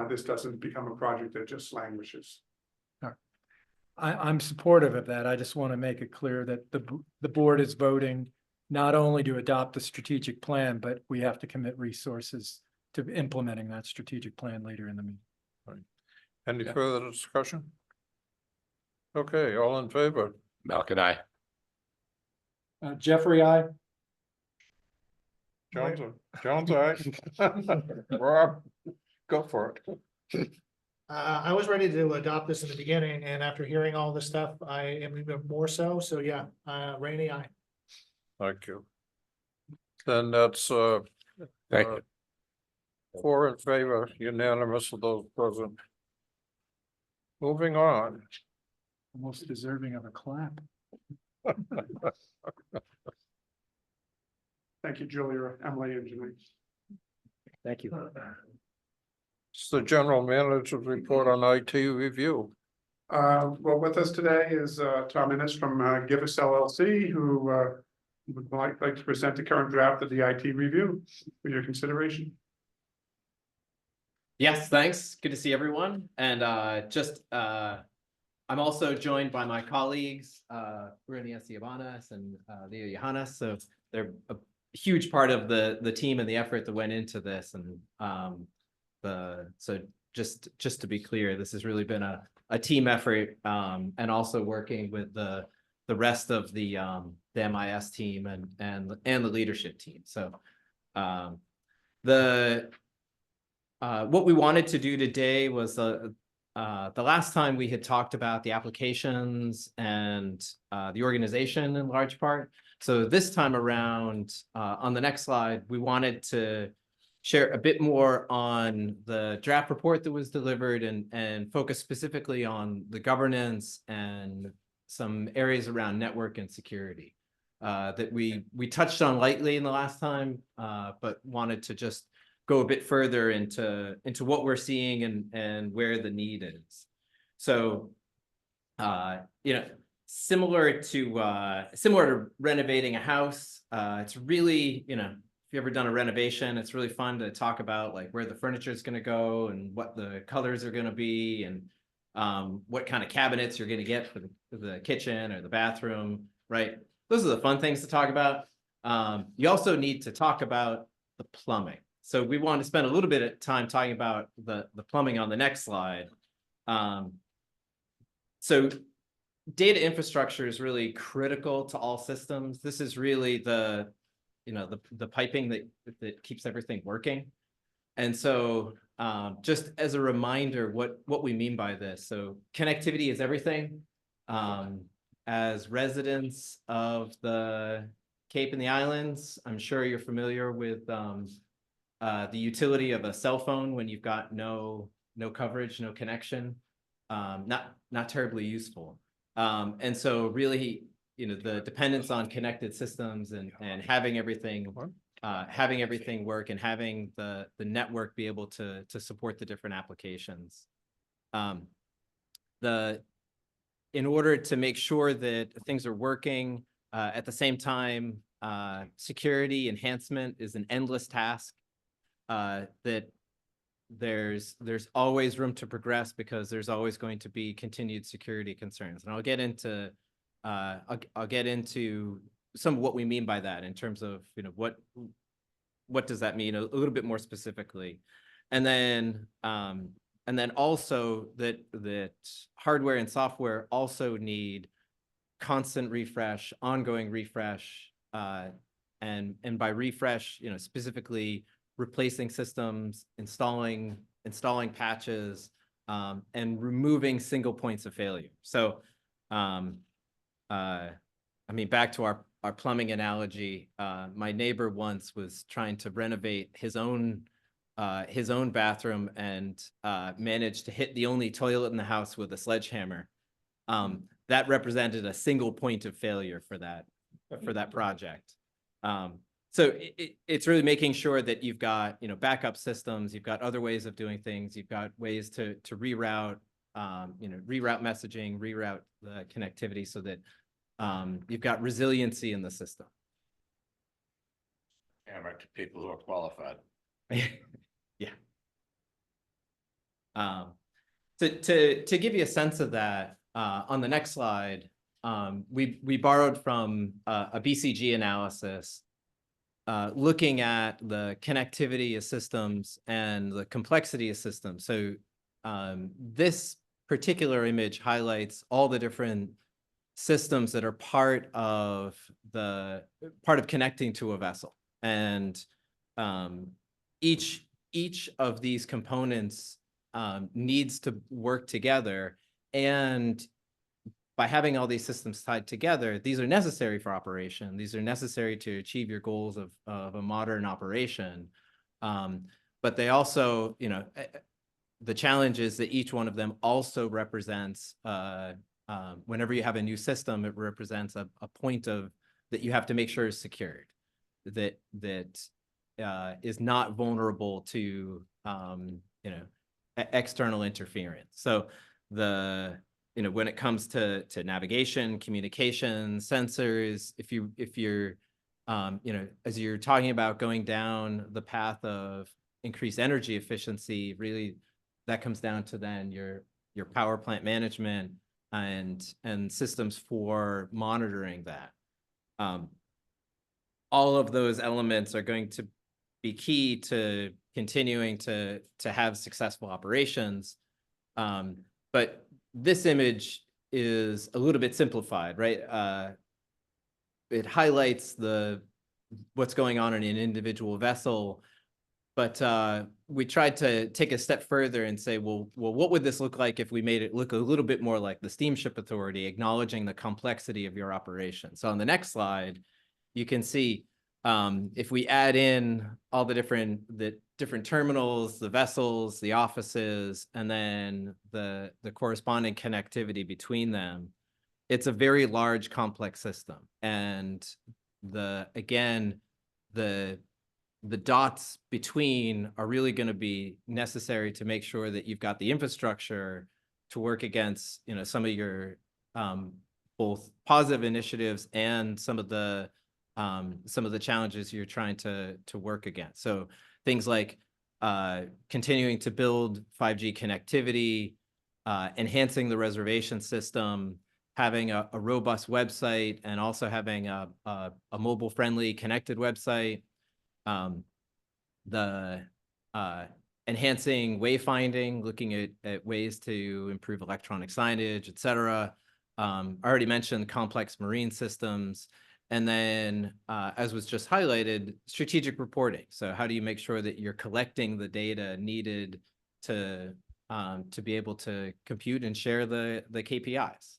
this doesn't become a project that just languishes. I'm supportive of that. I just want to make it clear that the board is voting not only to adopt the strategic plan, but we have to commit resources to implementing that strategic plan later in the meeting. Any further discussion? Okay, all in favor? Malcolm, I. Jeffrey, I. Jones, aye. Rob, go for it. I was ready to adopt this in the beginning, and after hearing all this stuff, I am even more so. So yeah, Rainey, aye. Thank you. Then that's Thank you. 4 in favor, unanimous of those present. Moving on. Most deserving of a clap. Thank you, Julia, Emily, and Janine. Thank you. It's the general manager's report on IT review. Well, with us today is Tom Innes from Givus LLC, who would like to present the current draft of the IT review for your consideration. Yes, thanks. Good to see everyone. And I'm also joined by my colleagues, Bruni Estebanas and Leo Johannes. So they're a huge part of the team and the effort that went into this. And so just to be clear, this has really been a team effort, and also working with the rest of the MIS team and the leadership team. So what we wanted to do today was the last time we had talked about the applications and the organization in large part. So this time around, on the next slide, we wanted to share a bit more on the draft report that was delivered and focus specifically on the governance and some areas around network and security that we touched on lightly in the last time, but wanted to just go a bit further into what we're seeing and where the need is. So, similar to renovating a house, it's really, if you've ever done a renovation, it's really fun to talk about like where the furniture is going to go and what the colors are going to be and what kind of cabinets you're going to get for the kitchen or the bathroom, right? Those are the fun things to talk about. You also need to talk about the plumbing. So we want to spend a little bit of time talking about the plumbing on the next slide. So data infrastructure is really critical to all systems. This is really the piping that keeps everything working. And so just as a reminder, what we mean by this. So connectivity is everything. As residents of the Cape and the Islands, I'm sure you're familiar with the utility of a cell phone when you've got no coverage, no connection. Not terribly useful. And so really, the dependence on connected systems and having everything work and having the network be able to support the different applications. In order to make sure that things are working at the same time, security enhancement is an endless task. That there's always room to progress because there's always going to be continued security concerns, and I'll get into some of what we mean by that in terms of what does that mean a little bit more specifically, and then also that hardware and software also need constant refresh, ongoing refresh, and by refresh, specifically replacing systems, installing patches, and removing single points of failure. So I mean, back to our plumbing analogy, my neighbor once was trying to renovate his own bathroom and managed to hit the only toilet in the house with a sledgehammer. That represented a single point of failure for that project. So it's really making sure that you've got, backup systems, you've got other ways of doing things, you've got ways to reroute, reroute messaging, reroute the connectivity so that you've got resiliency in the system. Camera to people who are qualified. Yeah. To give you a sense of that, on the next slide, we borrowed from a BCG analysis, looking at the connectivity of systems and the complexity of systems. So this particular image highlights all the different systems that are part of connecting to a vessel, and each of these components needs to work together, and by having all these systems tied together, these are necessary for operation. These are necessary to achieve your goals of a modern operation. But they also, the challenge is that each one of them also represents, whenever you have a new system, it represents a point that you have to make sure is secured, that is not vulnerable to, external interference. So when it comes to navigation, communication, sensors, if you're, as you're talking about going down the path of increased energy efficiency, really that comes down to then your power plant management and systems for monitoring that. All of those elements are going to be key to continuing to have successful operations. But this image is a little bit simplified, right? It highlights what's going on in an individual vessel, but we tried to take a step further and say, well, what would this look like if we made it look a little bit more like the Steamship Authority, acknowledging the complexity of your operation? So on the next slide, you can see if we add in all the different terminals, the vessels, the offices, and then the corresponding connectivity between them, it's a very large, complex system. And the dots between are really going to be necessary to make sure that you've got the infrastructure to work against, some of your both positive initiatives and some of the challenges you're trying to work against. So things like continuing to build 5G connectivity, enhancing the reservation system, having a robust website, and also having a mobile-friendly connected website, enhancing wayfinding, looking at ways to improve electronic signage, et cetera. I already mentioned complex marine systems. And then, as was just highlighted, strategic reporting. So how do you make sure that you're collecting the data needed to be able to compute and share the KPIs?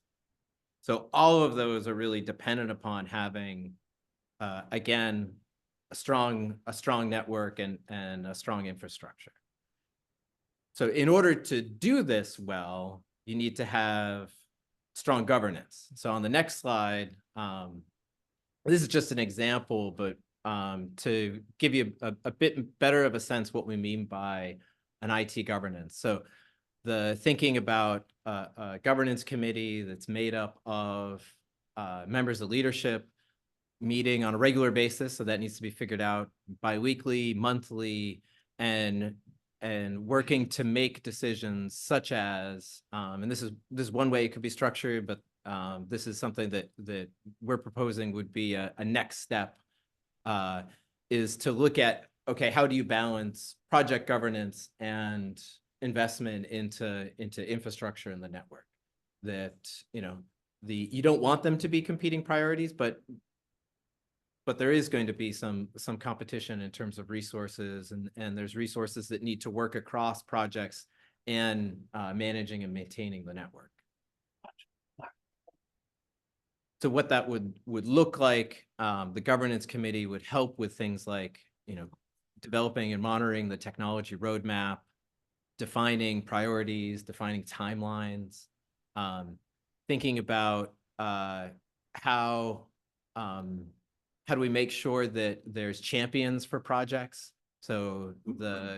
So all of those are really dependent upon having, again, a strong network and a strong infrastructure. So in order to do this well, you need to have strong governance. So on the next slide, this is just an example, but to give you a bit better of a sense what we mean by an IT governance. So the thinking about a governance committee that's made up of members of leadership meeting on a regular basis. So that needs to be figured out bi-weekly, monthly, and working to make decisions such as, and this is one way it could be structured, but this is something that we're proposing would be a next step, is to look at, okay, how do you balance project governance and investment into infrastructure in the network? That, you don't want them to be competing priorities, but there is going to be some competition in terms of resources, and there's resources that need to work across projects and managing and maintaining the network. so what that would look like, the governance committee would help with things like, developing and monitoring the technology roadmap, defining priorities, defining timelines, thinking about how do we make sure that there's champions for projects? So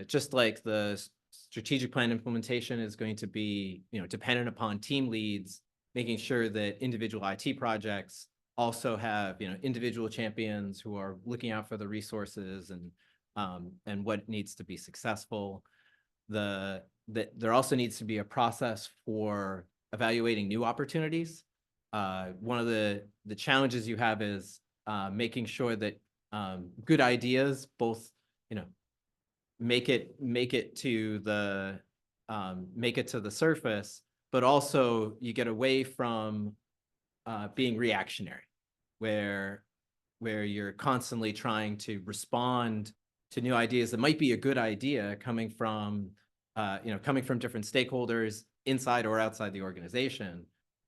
just like the strategic plan implementation is going to be, dependent upon team leads, making sure that individual IT projects also have, individual champions who are looking out for the resources and what needs to be successful. There also needs to be a process for evaluating new opportunities. One of the challenges you have is making sure that good ideas both, make it to the surface, but also you get away from being reactionary, where you're constantly trying to respond to new ideas that might be a good idea coming from different stakeholders inside or outside the organization,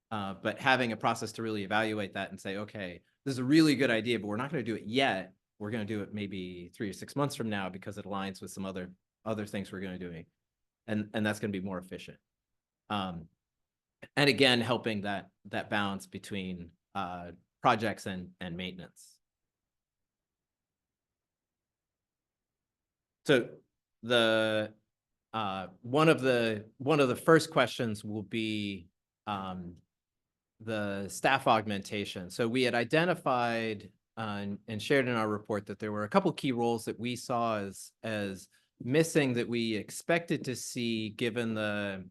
but having a process to really evaluate that and say, okay, this is a really good idea, but we're not going to do it yet. We're going to do it maybe 3 or 6 months from now because it aligns with some other things we're going to do, and that's going to be more efficient. And again, helping that balance between projects and maintenance. So the one of the first questions will be the staff augmentation. So we had identified and shared in our report that there were a couple key roles that we saw as missing that we expected to see, given that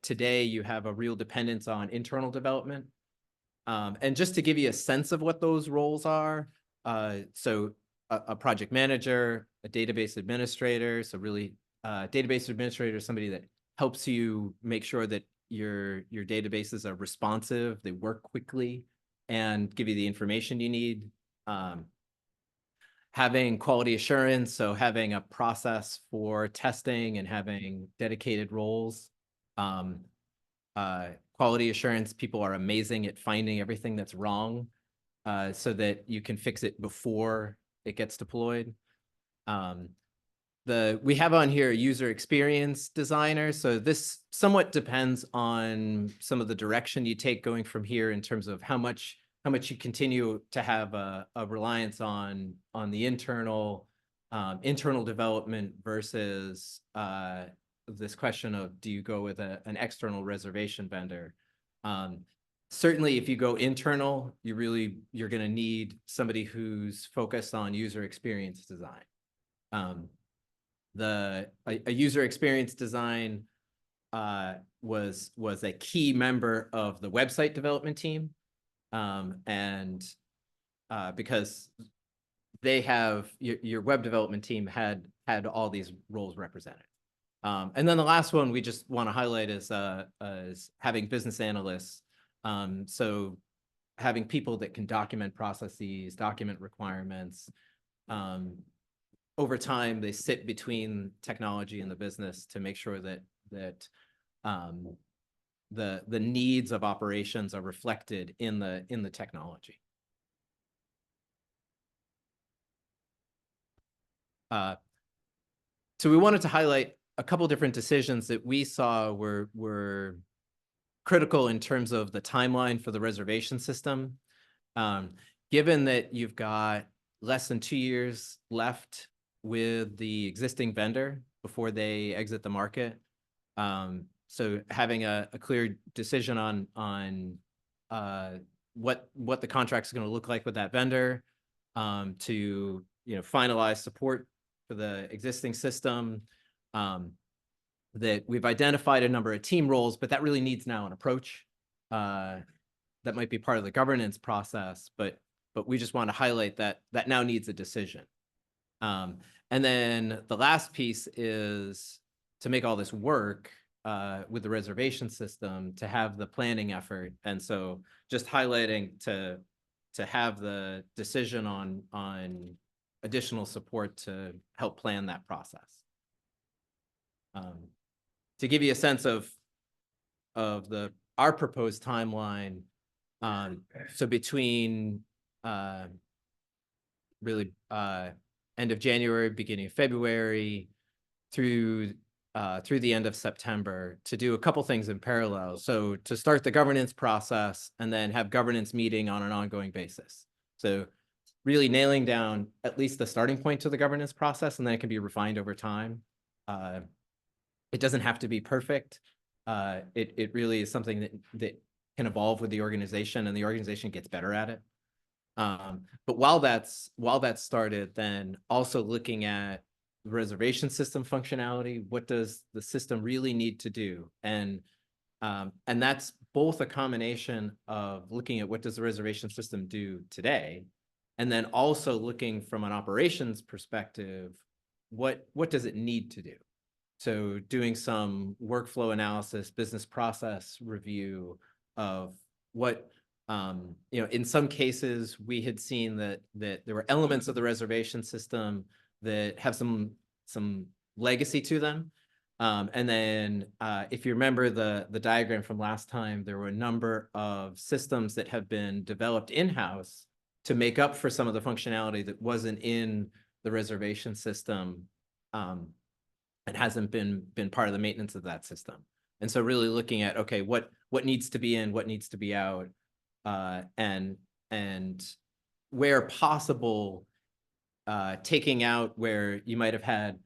today you have a real dependence on internal development. And just to give you a sense of what those roles are, so a project manager, a database administrator. So really, database administrator is somebody that helps you make sure that your databases are responsive, they work quickly, and give you the information you need. Having quality assurance, so having a process for testing and having dedicated roles. Quality assurance, people are amazing at finding everything that's wrong, so that you can fix it before it gets deployed. We have on here a user experience designer. So this somewhat depends on some of the direction you take going from here in terms of how much you continue to have a reliance on the internal development versus this question of, do you go with an external reservation vendor? Certainly, if you go internal, you're going to need somebody who's focused on user experience design. A user experience design was a key member of the website development team, and because they have your web development team had all these roles represented. And then the last one we just want to highlight is having business analysts. So having people that can document processes, document requirements. Over time, they sit between technology and the business to make sure that the needs of operations are reflected in the technology. So we wanted to highlight a couple different decisions that we saw were critical in terms of the timeline for the reservation system. Given that you've got less than 2 years left with the existing vendor before they exit the market, so having a clear decision on what the contract is going to look like with that vendor, to finalize support for the existing system, that we've identified a number of team roles, but that really needs now an approach that might be part of the governance process, but we just want to highlight that now needs a decision. And then the last piece is to make all this work with the reservation system, to have the planning effort. And so just highlighting to have the decision on additional support to help plan that process. To give you a sense of the our proposed timeline, so between really end of January, beginning of February, through the end of September, to do a couple things in parallel. So to start the governance process and then have governance meeting on an ongoing basis. So really nailing down at least the starting point to the governance process, and then it can be refined over time. It doesn't have to be perfect. It really is something that can evolve with the organization, and the organization gets better at it. But while that's started, then also looking at the reservation system functionality, what does the system really need to do? And that's both a combination of looking at what does the reservation system do today, and then also looking from an operations perspective, what does it need to do? So doing some workflow analysis, business process review of what, in some cases, we had seen that there were elements of the reservation system that have some legacy to them. And then if you remember the diagram from last time, there were a number of systems that have been developed in-house to make up for some of the functionality that wasn't in the reservation system, and hasn't been part of the maintenance of that system. And so really looking at, okay, what needs to be in, what needs to be out, and where possible, taking out where you might have had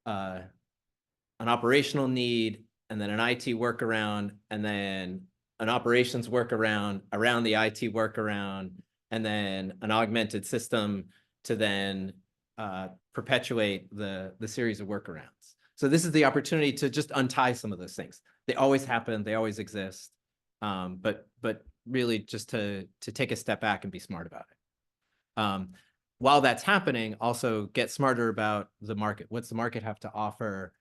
an operational need, and then an IT workaround, and then an operations workaround around the IT workaround, and then an augmented system to then perpetuate the series of workarounds. So this is the opportunity to just untie some of those things. They always happen, they always exist, but really just to take a step back and be smart about it. While that's happening, also get smarter about the market. What's the market have to offer?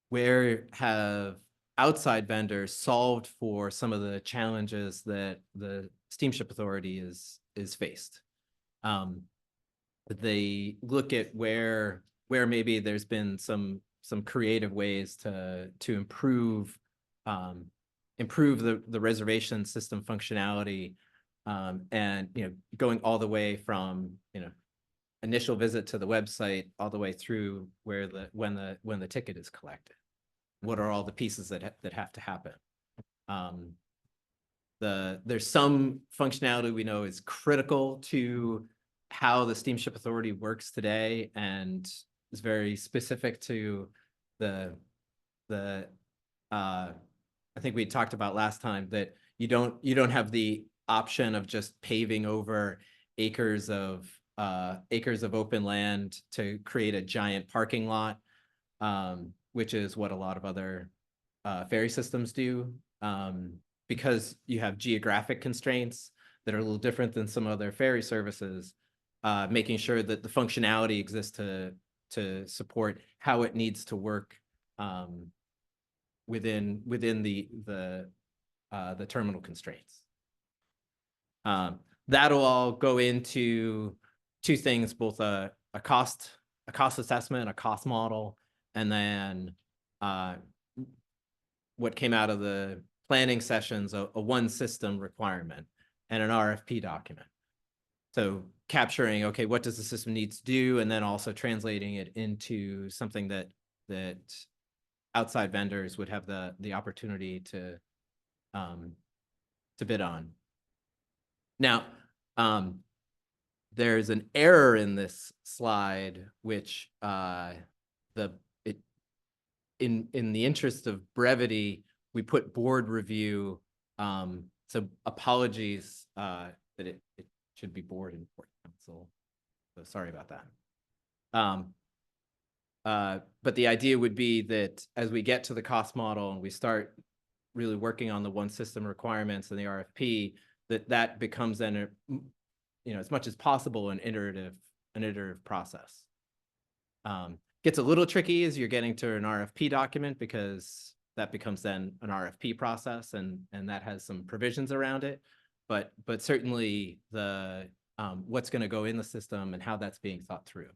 Where have outside vendors solved for some of the challenges that the Steamship Authority is faced? They look at where maybe there's been some creative ways to improve the reservation system functionality, and going all the way from initial visit to the website all the way through when the ticket is collected. What are all the pieces that have to happen? There's some functionality we know is critical to how the Steamship Authority works today, and is very specific to I think we talked about last time that you don't have the option of just paving over acres of open land to create a giant parking lot, which is what a lot of other ferry systems do, because you have geographic constraints that are a little different than some other ferry services. Making sure that the functionality exists to support how it needs to work within the terminal constraints. That'll all go into two things, both a cost assessment, a cost model, and then what came out of the planning sessions, a one system requirement and an RFP document. So capturing, okay, what does the system need to do, and then also translating it into something that outside vendors would have the opportunity to bid on. Now, there's an error in this slide, which in the interest of brevity, we put board review. So apologies that it should be board and port council. So sorry about that. But the idea would be that as we get to the cost model and we start really working on the one system requirements and the RFP, that becomes then as much as possible an iterative process. Gets a little tricky as you're getting to an RFP document, because that becomes then an RFP process, and that has some provisions around it. But certainly the what's going to go in the system and how that's being thought through.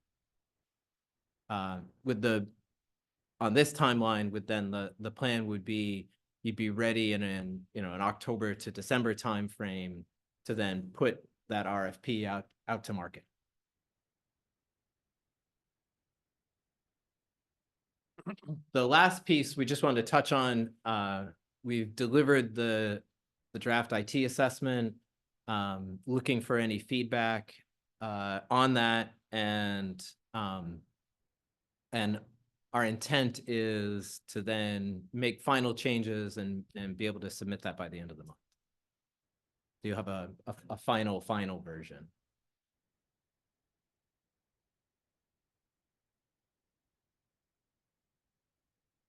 On this timeline, the plan would be you'd be ready in an, you know, an October to December timeframe to then put that RFP out to market. The last piece we just wanted to touch on, we've delivered the draft IT assessment, looking for any feedback on that, and our intent is to then make final changes and be able to submit that by the end of the month. Do you have a final version?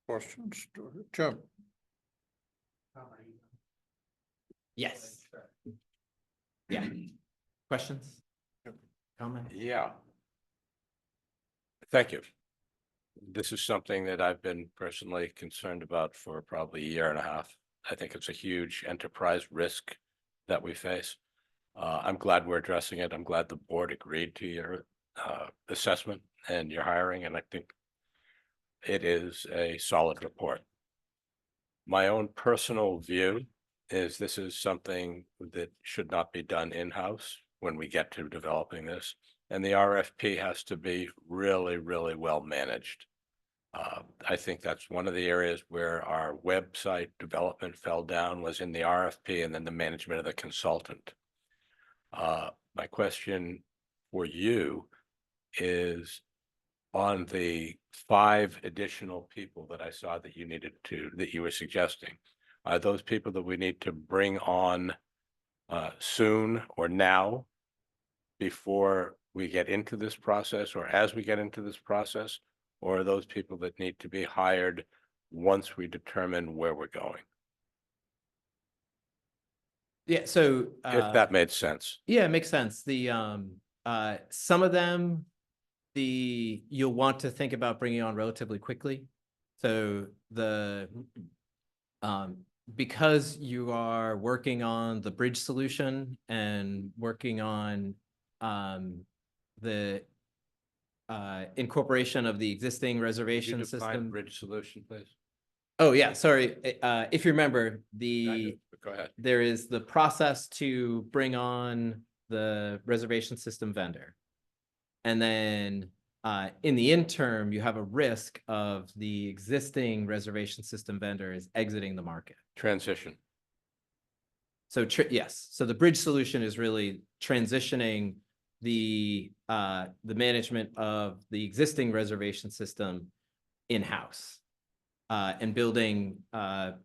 Questions? Jim? Yes. Yeah. Questions? Comment? Yeah. Thank you. This is something that I've been personally concerned about for probably a year and a half. I think it's a huge enterprise risk that we face. I'm glad we're addressing it. I'm glad the board agreed to your assessment and your hiring, and I think it is a solid report. My own personal view is this is something that should not be done in-house when we get to developing this. And the RFP has to be really, really well managed. I think that's one of the areas where our website development fell down, was in the RFP and then the management of the consultant. My question for you is, on the 5 additional people that I saw that you were suggesting, are those people that we need to bring on soon or now before we get into this process, or as we get into this process, or are those people that need to be hired once we determine where we're going? Yeah, so If that made sense. yeah, it makes sense. The some of them, you'll want to think about bringing on relatively quickly. So because you are working on the bridge solution and working on the incorporation of the existing reservation Could you define system. bridge solution, please? Oh, yeah, sorry. If you remember, Go ahead. there is the process to bring on the reservation system vendor. And then in the interim, you have a risk of the existing reservation system vendor is exiting the market. Transition. So yes, so the bridge solution is really transitioning the management of the existing reservation system in-house, and building or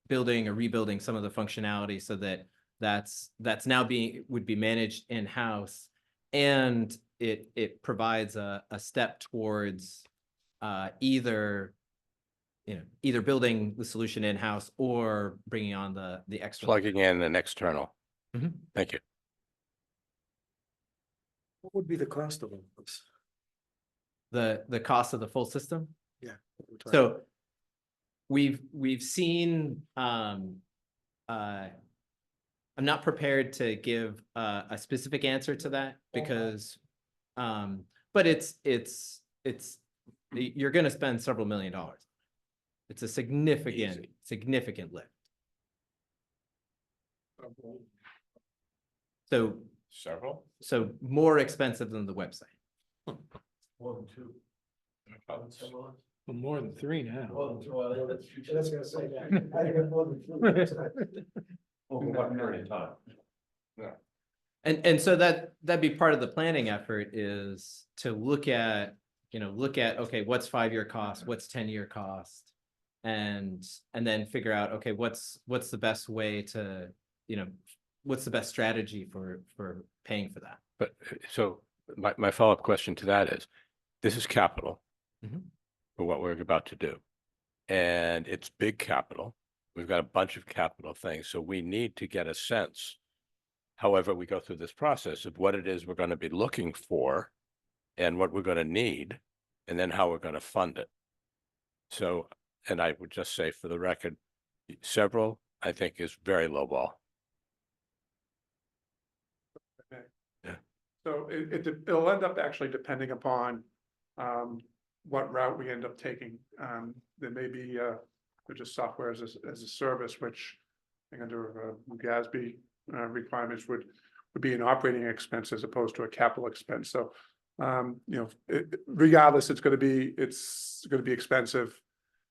rebuilding some of the functionality so that that's now would be managed in-house, and it provides a step towards either building the solution in-house or bringing on the extra. Plugging in an external. Mhm. Thank you. What would be the cost of all this? The cost of the full system. Yeah. So we've seen, I'm not prepared to give a specific answer to that because, but it's you're going to spend several $1 million. It's a significant lift. So Several? So more expensive than the website. More than 2. Well, more than 3 now. That's gonna say that. I think it's more than 3. Over what period of time? Yeah. And so that'd be part of the planning effort, is to look at, okay, what's 5-year cost, what's 10-year cost, and then figure out, okay, what's the best way to, what's the best strategy for paying for that. But so my follow-up question to that is, this is capital for what we're about to do. And it's big capital. We've got a bunch of capital things. So we need to get a sense, however we go through this process, of what it is we're going to be looking for and what we're going to need, and then how we're going to fund it. So, and I would just say for the record, several, I think, is very low ball. So it'll end up actually depending upon what route we end up taking. There may be they're just software as a service, which I think under GASB requirements would be an operating expense as opposed to a capital expense. So, regardless, it's going to be expensive.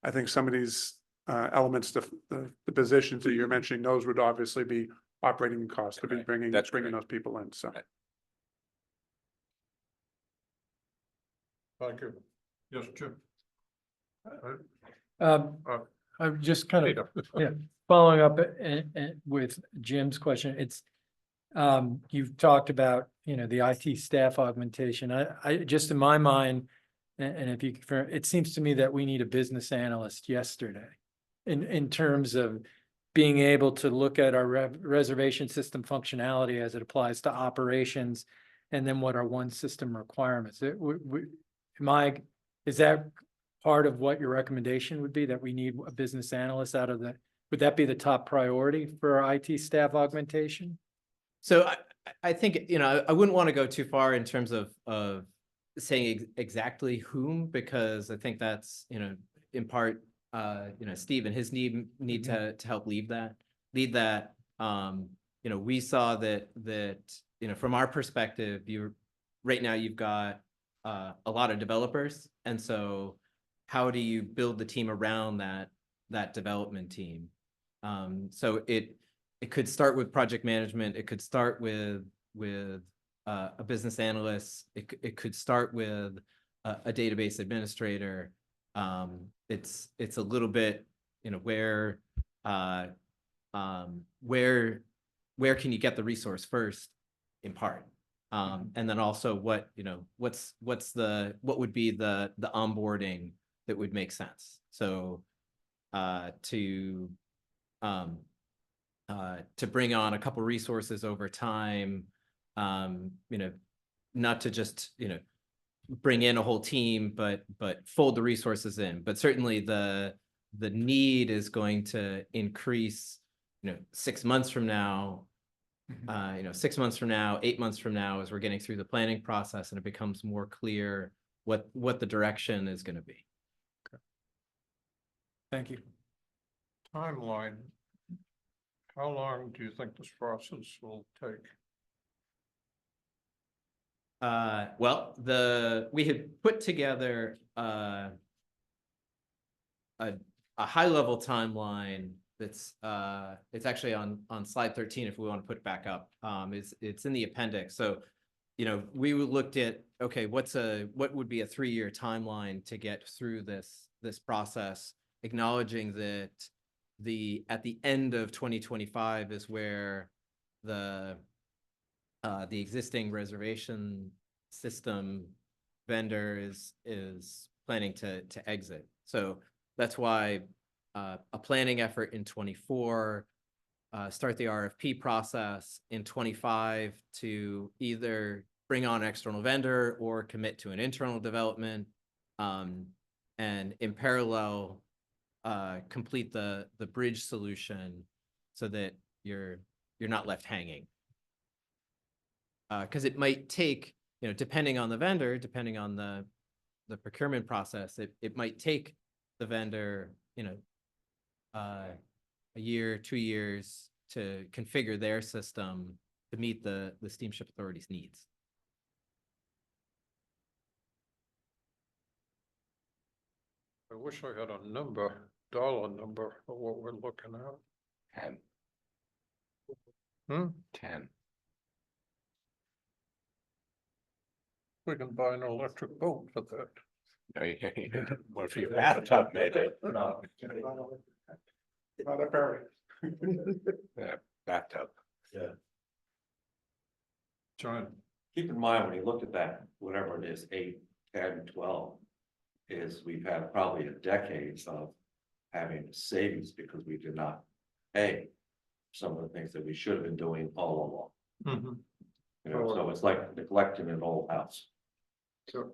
I think some of these elements, the positions that you're mentioning, those would obviously be operating costs to be bringing those people in. So. Thank you. Yes, Jim. I'm just kind of, following up with Jim's question. It's, you've talked about, the IT staff augmentation. I just in my mind, and if you confirm, it seems to me that we need a business analyst yesterday in terms of being able to look at our reservation system functionality as it applies to operations, and then what are one system requirements. Is that part of what your recommendation would be, that we need a business analyst out of the, would that be the top priority for our IT staff augmentation? So I think, I wouldn't want to go too far in terms of saying exactly whom, because I think that's, in part, Steve and his need to help lead that. We saw that, from our perspective, right now you've got a lot of developers. And so how do you build the team around that development team? So it could start with project management. It could start with a business analyst. It could start with a database administrator. It's a little bit, where can you get the resource first, in part, and then also what would be the onboarding that would make sense. So to bring on a couple resources over time, not to just, bring in a whole team, but fold the resources in. But certainly the need is going to increase, 6 months from now, 6 months from now, 8 months from now, as we're getting through the planning process and it becomes more clear what the direction is going to be. Okay. Thank you. Timeline. How long do you think this process will take? Well, we had put together a high level timeline that's it's actually on slide 13 if we want to put it back up. It's in the appendix. So, we looked at, okay, what would be a 3-year timeline to get through this process, acknowledging that at the end of 2025 is where the existing reservation system vendor is planning to exit. So that's why a planning effort in 24, start the RFP process in 25 to either bring on an external vendor or commit to an internal development, and in parallel complete the bridge solution so that you're not left hanging. Because it might take, depending on the vendor, depending on the procurement process, it might take the vendor, a year, 2 years to configure their system to meet the Steamship Authority's needs. I wish I had a dollar number for what we're looking at. 10. 10. We can buy an electric boat for that. What if your bathtub made it? Not a ferry. Yeah, bathtub. Yeah. John. Keep in mind, when you look at that, whatever it is, 8, 10, 12, is we've had probably a decade of having savings because we did not pay some of the things that we should have been doing all along. So it's like neglecting an old house. Sure.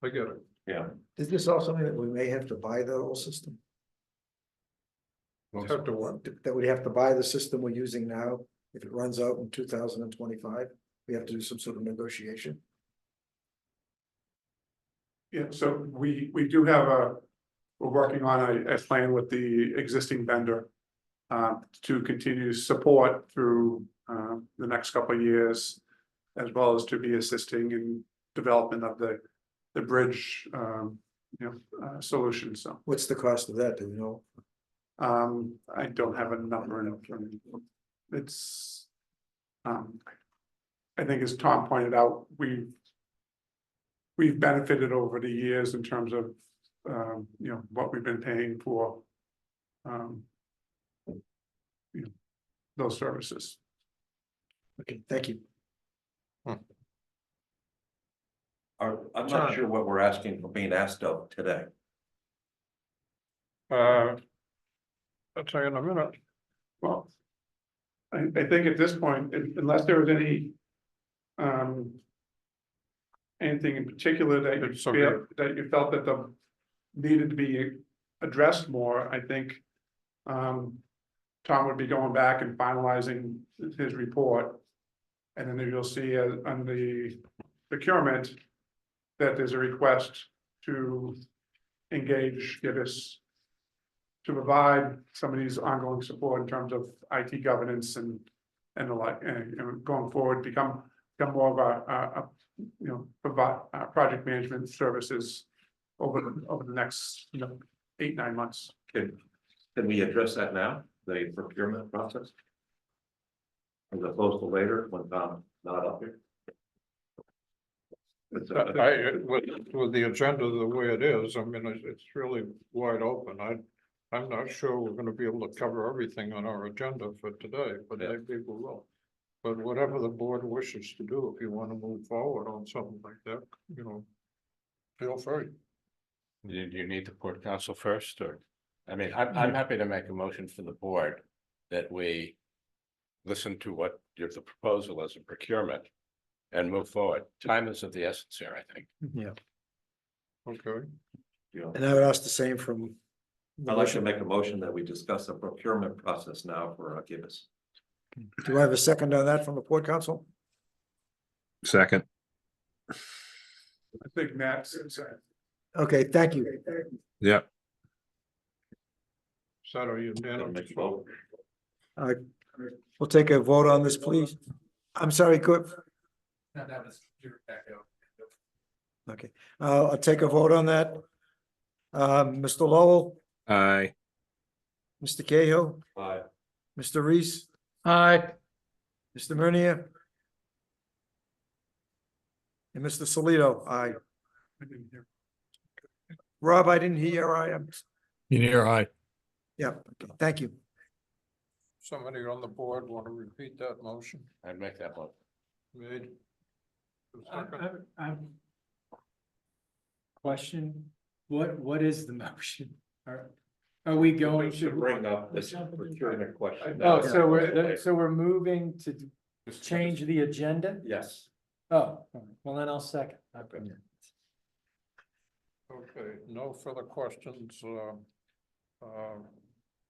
I get it. Yeah. Is this also something that we may have to buy the whole system? Have to what? That we have to buy the system we're using now, if it runs out in 2025, we have to do some sort of negotiation. Yeah, so we do have we're working on a plan with the existing vendor to continue support through the next couple of years, as well as to be assisting in development of the bridge, solution. So What's the cost of that, do you know? I don't have a number in front of me. It's, I think as Tom pointed out, we've benefited over the years in terms of, what we've been paying for, those services. Okay, thank you. I'm not sure what we're asking for being asked of today. I'll tell you in a minute. Well, I think at this point, unless there was anything in particular that you felt that needed to be addressed more, I think Tom would be going back and finalizing his report. And then you'll see on the procurement that there's a request to engage Gibbs to provide some of these ongoing support in terms of IT governance and the like, and going forward, become more of provide project management services over the next 8-9 months. Can we address that now, the procurement process? As opposed to later when Tom's not up here? With the agenda the way it is, I mean, it's really wide open. I'm not sure we're gonna be able to cover everything on our agenda for today, but maybe we will. But whatever the board wishes to do, if you want to move forward on something like that, feel free. Do you need the port council first, or? I mean, I'm happy to make a motion for the board that we listen to what the proposal is in procurement and move forward. Time is of the essence here, I think. Yeah. Okay. And I would ask the same from. I'd like to make a motion that we discuss the procurement process now for Gibbs. Do I have a second on that from the Port Council? Second. I think Matt's. Okay, thank you. Yep. So are you vote? We'll take a vote on this, please. I'm sorry, Cook. No, that was Rebecca. Okay, I'll take a vote on that. Mr. Lowell, Aye. Mr. Cahill, Aye. Mr. Reese, Aye. Mr. Murnier, and Mr. Solito. Aye. Rob, I didn't hear. I am. Aye. Yeah, okay, thank you. Somebody on the board want to repeat that motion? I'd make that one. Made. Question, what is the motion? Are we going To to? bring up this procurement question. Oh, so we're moving to change the agenda? Yes. Oh, well then I'll second. Okay, no further questions.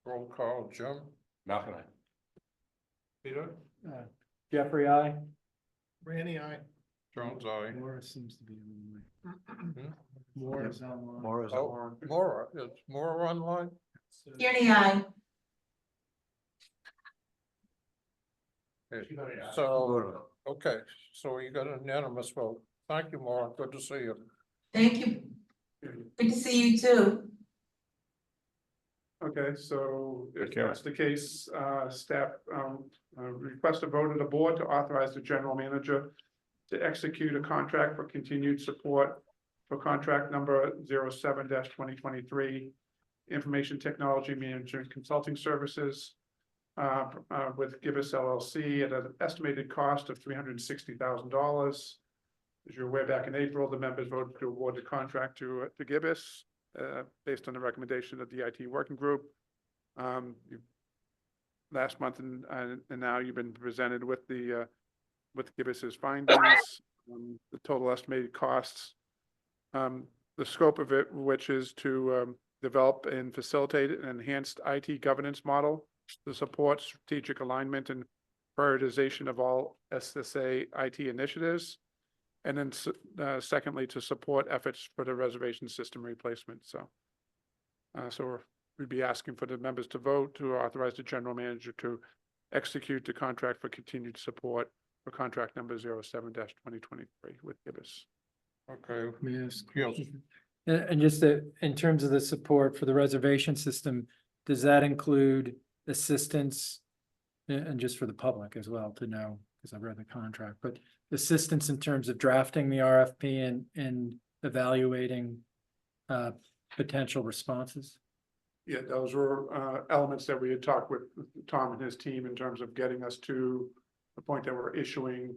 Roll call, Jim, Malcolm, aye. Peter, Jeffrey, I. Randy, aye. Jones, aye. Morris seems to be online. Morris is online. More is Oh, Maura, is Maura online? Tierney, aye. Okay, so, okay, so you got a unanimous vote. Thank you, Maura. Good to see you. Thank you. Good to see you too. Okay, so if Procurement. that's the case, staff, request a vote of the board to authorize the general manager to execute a contract for continued support for contract number 07-2023, Information Technology Management Consulting Services with Gibbs LLC at an estimated cost of $360,000. As you're aware, back in April, the members voted to award the contract to Gibbs based on the recommendation of the IT working group. Last month and now you've been presented with the with Gibbs's findings, the total estimated costs, the scope of it, which is to develop and facilitate an enhanced IT governance model to support strategic alignment and prioritization of all SSA IT initiatives. And then secondly, to support efforts for the reservation system replacement. So So we'd be asking for the members to vote to authorize the general manager to execute the contract for continued support for contract number 07-2023 with Gibbs. Okay. Yes. Yes. And just in terms of the support for the reservation system, does that include assistance? And just for the public as well to know, because I've read the contract, but assistance in terms of drafting the RFP and evaluating potential responses? Yeah, those were elements that we had talked with Tom and his team in terms of getting us to the point that we're issuing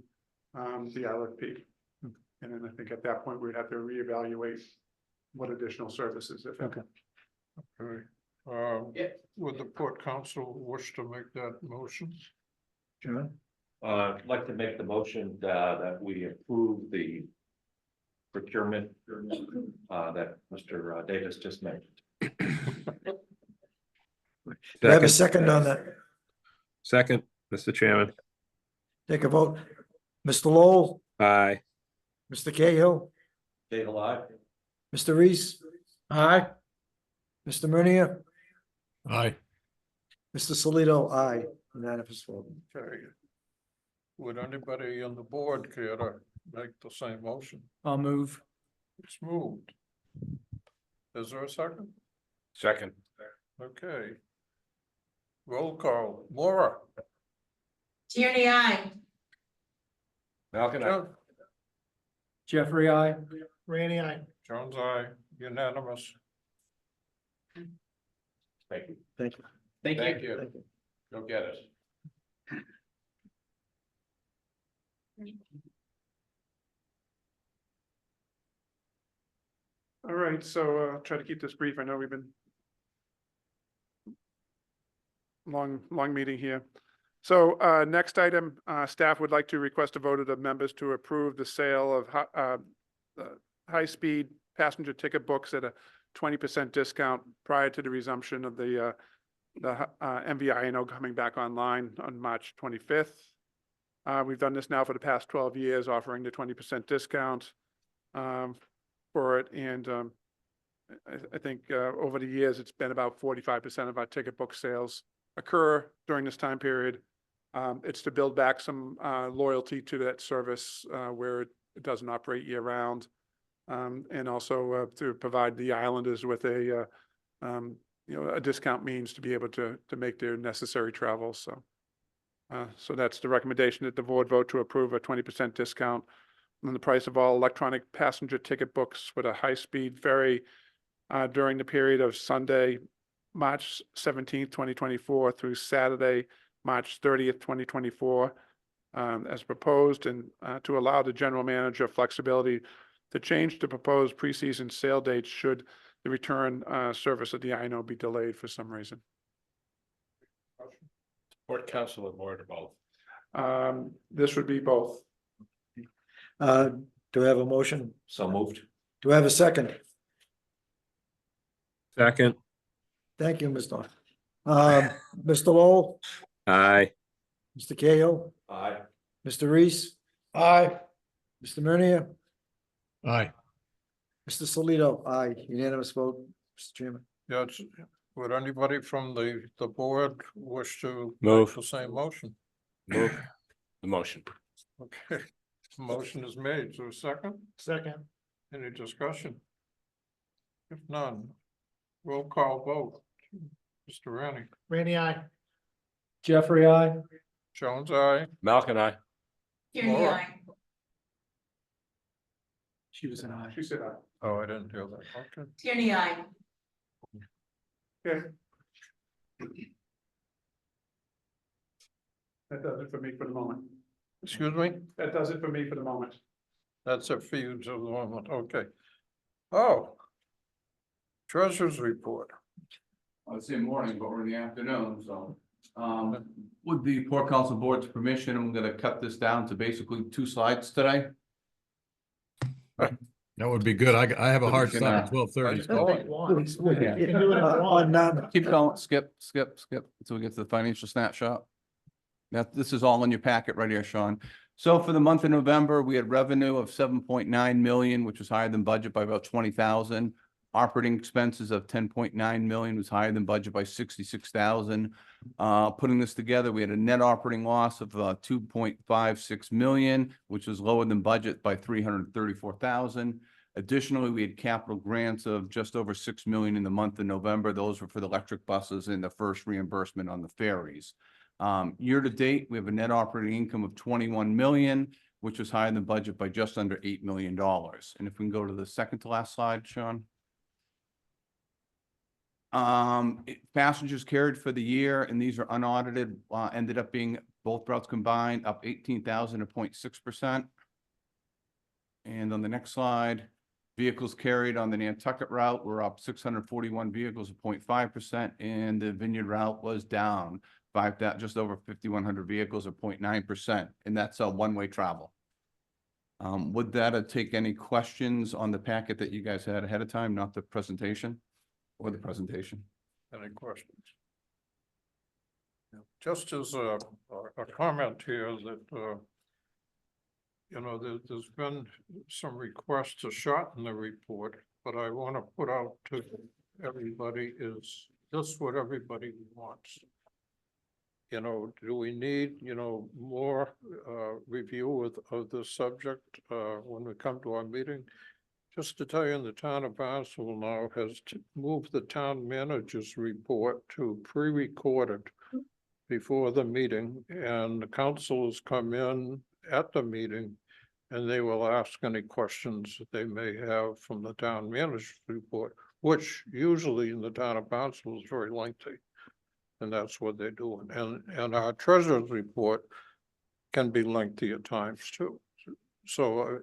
the RFP. And then I think at that point, we'd have to reevaluate what additional services. If Okay. Okay. Would the Port Council wish to make that motion? John? I'd like to make the motion that we approve the procurement that Mr. Davis just mentioned. Do I have a second on that? Second, Mr. Chairman. Take a vote. Mr. Lowell, Aye. Mr. Cahill, Cahill, aye. Mr. Reese, Aye. Mr. Murnier, Aye. Mr. Solito, aye. Unanimous vote. Okay. Would anybody on the board care to make the same motion? I'll move. It's moved. Is there a second? Second. Okay. Roll call. Laura? Tierney, aye. Malcolm, aye. Jeffrey, I. Rainey, aye. Jones, aye. Unanimous. Thank you. Thank you. Thank you. Go get us. All right, so try to keep this brief. I know we've been long meeting here. So next item, staff would like to request a vote of the members to approve the sale of high-speed passenger ticket books at a 20% discount prior to the resumption of the MVINO coming back online on March 25th. We've done this now for the past 12 years, offering the 20% discount for it. And I think over the years, it's been about 45% of our ticket book sales occur during this time period. It's to build back some loyalty to that service where it doesn't operate year round. And also to provide the islanders with a discount means to be able to make their necessary travel. So that's the recommendation that the board vote to approve a 20% discount on the price of all electronic passenger ticket books with a high-speed ferry during the period of Sunday, March 17th, 2024 through Saturday, March 30th, 2024, as proposed, and to allow the general manager flexibility to change the proposed preseason sale dates should the return service of the INO be delayed for some reason. Port Council or board or both? This would be both. Do I have a motion? So moved. Do I have a second? Second. Thank you, Mr. Mr. Lowell, Aye. Mr. Cahill, Aye. Mr. Reese, Aye. Mr. Murnier, Aye. Mr. Solito, aye. Unanimous vote, Mr. Chairman. Yes. Would anybody from the board wish to Move. make the same motion? Move the motion. Okay. Motion is made. So second, Second. any discussion? If none, roll call vote. Mr. Rennie? Rainey, aye. Jeffrey, I. Jones, aye. Malcolm, aye. Tierney, Laura? aye. She was an I. She said aye. Oh, I didn't hear that. Okay. Tierney, aye. Okay. That does it for me for the moment. Excuse me? That does it for me for the moment. That's it for you to the moment. Okay. Oh. Treasurer's report. I'd say morning, but we're in the afternoon, so. With the Port Council Board's permission, I'm gonna cut this down to basically 2 slides today. That would be good. I have a hard can, stop at 12:30. You can do it if you want. Keep going, skip until we get to the financial snapshot. Now, this is all in your packet right here, Sean. So for the month of November, we had revenue of 7.9 million, which was higher than budget by about 20,000. Operating expenses of 10.9 million was higher than budget by 66,000. Putting this together, we had a net operating loss of 2.56 million, which was lower than budget by 334,000. Additionally, we had capital grants of just over 6 million in the month of November. Those were for the electric buses and the first reimbursement on the ferries. Year to date, we have a net operating income of 21 million, which was higher than budget by just under $8 million. And if we can go to the second to last slide, Sean. Passengers carried for the year, and these are unaudited, ended up being both routes combined up 18,000 or 0.6%. And on the next slide, vehicles carried on the Nantucket route were up 641 vehicles or 0.5%, and the Vineyard route was down just over 5,100 vehicles or 0.9%, and that's a one-way travel. Would that take any questions on the packet that you guys had ahead of time, not the presentation? Or the presentation. Any questions? Just as a comment here that, you know, there's been some requests to shorten the report, but I want to put out to everybody is this what everybody wants? You know, do we need, you know, more review of this subject when we come to our meeting? Just to tell you, the town of Barnstable now has moved the town manager's report to pre-recorded before the meeting, and the councilors come in at the meeting and they will ask any questions that they may have from the town manager's report, which usually in the town of Barnstable is very lengthy. And that's what they're doing. And our treasurer's report can be lengthy at times too. So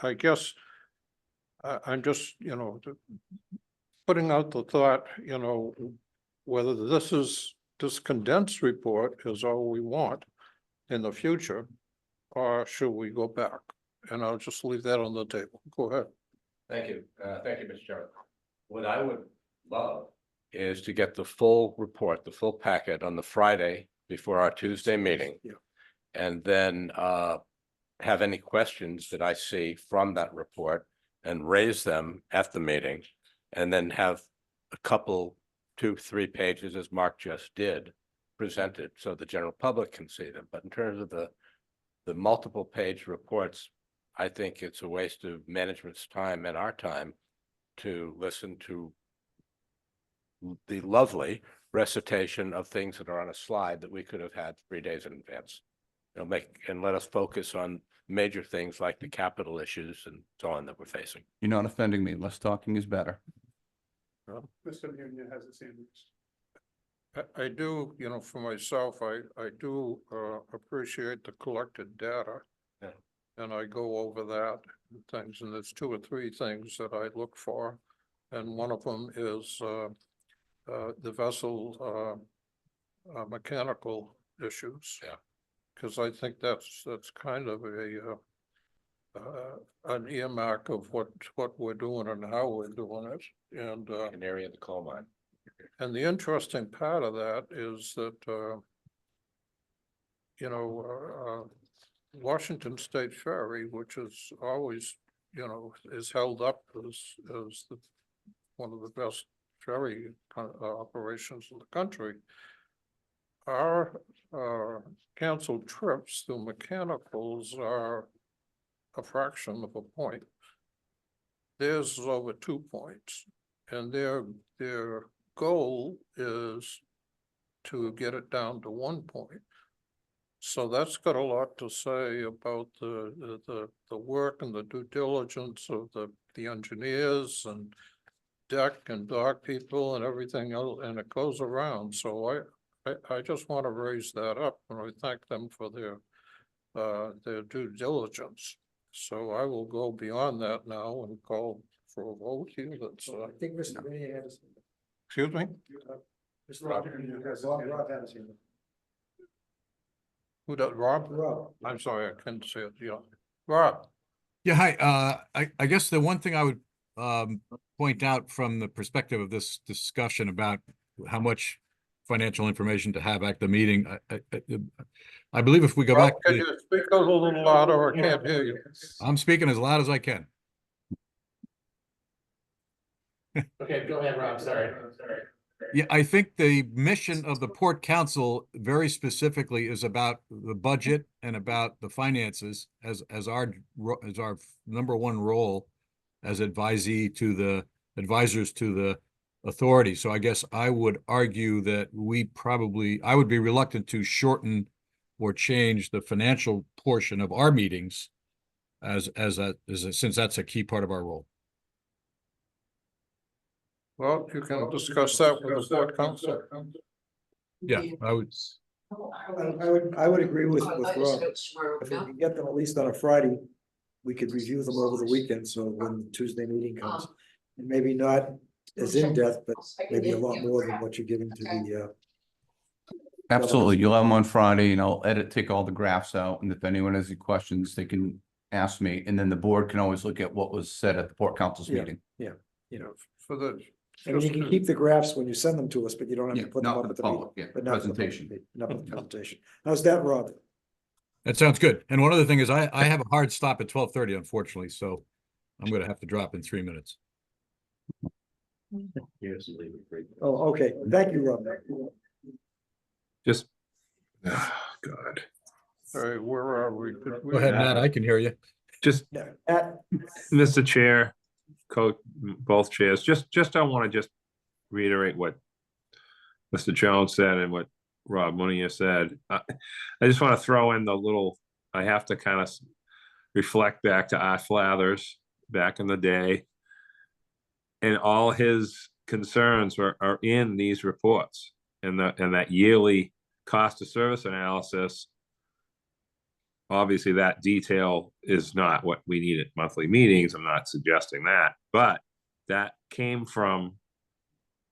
I guess I'm just, you know, putting out the thought, you know, whether this condensed report is all we want in the future, or should we go back? And I'll just leave that on the table. Go ahead. Thank you. Thank you, Mr. Chairman. What I would love is to get the full report, the full packet on the Friday before our Tuesday meeting. Yeah. And then have any questions that I see from that report and raise them at the meeting, and then have a couple, 2-3 pages, as Mark just did, presented so the general public can see them. But in terms of the multiple page reports, I think it's a waste of management's time and our time to listen to the lovely recitation of things that are on a slide that we could have had 3 days in advance. You know, let us focus on major things like the capital issues and so on that we're facing. You're not offending me. Less talking is better. Mr. Munia has the same. I do, you know, for myself, I do appreciate the collected data. Yeah. And I go over that and things, and there's 2 or 3 things that I look for. And one of them is the vessel mechanical issues. Yeah. Because I think that's kind of an earmark of what we're doing and how we're doing it. And Canary in the coal mine. and the interesting part of that is that you know, Washington State Ferry, which is always, you know, is held up as one of the best ferry operations in the country. Our canceled trips through mechanicals are a fraction of a point. Theirs is over 2 points, and their goal is to get it down to 1 point. So that's got a lot to say about the work and the due diligence of the engineers and deck and dock people and everything else, and it goes around. So I just want to raise that up, and I thank them for their due diligence. So I will go beyond that now and call for a vote here. That's I think Mr. Rainey has. excuse me. Mr. Rob had his hand. Who does, Rob? Rob. I'm sorry, I couldn't say it. Yeah, Rob. Yeah, hi. I guess the one thing I would point out from the perspective of this discussion about how much financial information to have at the meeting, I believe if we go Rob, back. can you speak a little louder? I can't hear you. I'm speaking as loud as I can. Okay, go ahead, Rob, sorry. Yeah, I think the mission of the Port Council very specifically is about the budget and about the finances as our number one role as advisee to the advisors to the authority. So I guess I would argue that I would be reluctant to shorten or change the financial portion of our meetings since that's a key part of our role. Well, you can discuss that with the Port Council. Yeah, I would. I would agree with Rob. If we can get them at least on a Friday, we could review them over the weekend, so when the Tuesday meeting comes. And maybe not as in-depth, but maybe a lot more than what you're giving to the Absolutely. You'll have them on Friday and I'll take all the graphs out. And if anyone has any questions, they can ask me. And then the board can always look at what was said at the Port Council's meeting. Yeah, you know, For the. and you can keep the graphs when you send them to us, but you don't have Yeah, to put them not up for at the the meeting. public, yeah, But not for the presentation. public, not for the presentation. How's that, Rob? That sounds good. And one other thing is I have a hard stop at 12:30, unfortunately, so I'm going to have to drop in 3 minutes. Oh, okay. Thank you, Rob. Just, oh, God. All right, where are we? Go ahead, Matt, I can hear you. Just, Mr. Chair, both chairs, I want to just reiterate what Mr. Jones said and what Rob Munier said. I just want to throw in I have to kind of reflect back to Art Flathers back in the day. And all his concerns are in these reports and that yearly cost of service analysis. Obviously, that detail is not what we need at monthly meetings. I'm not suggesting that, but that came from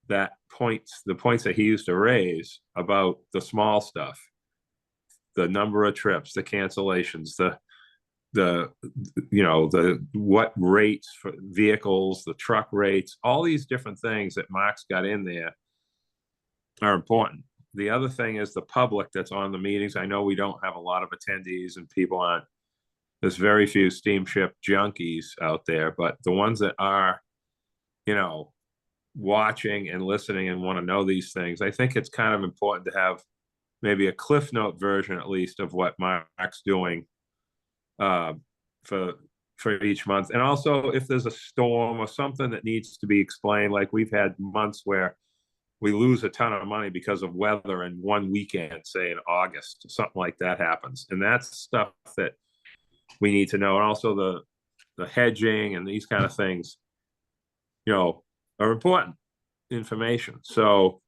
the points that he used to raise about the small stuff, the number of trips, the cancellations, what rates for vehicles, the truck rates, all these different things that Mark's got in there are important. The other thing is the public that's on the meetings. I know we don't have a lot of attendees and there's very few steamship junkies out there, but the ones that are, watching and listening and want to know these things, I think it's kind of important to have maybe a Cliff Note version, at least, of what Mark's doing for each month. And also if there's a storm or something that needs to be explained, like we've had months where we lose a ton of money because of weather in one weekend, say in August, something like that happens. And that's stuff that we need to know. And also the hedging and these kind of things, are important information. So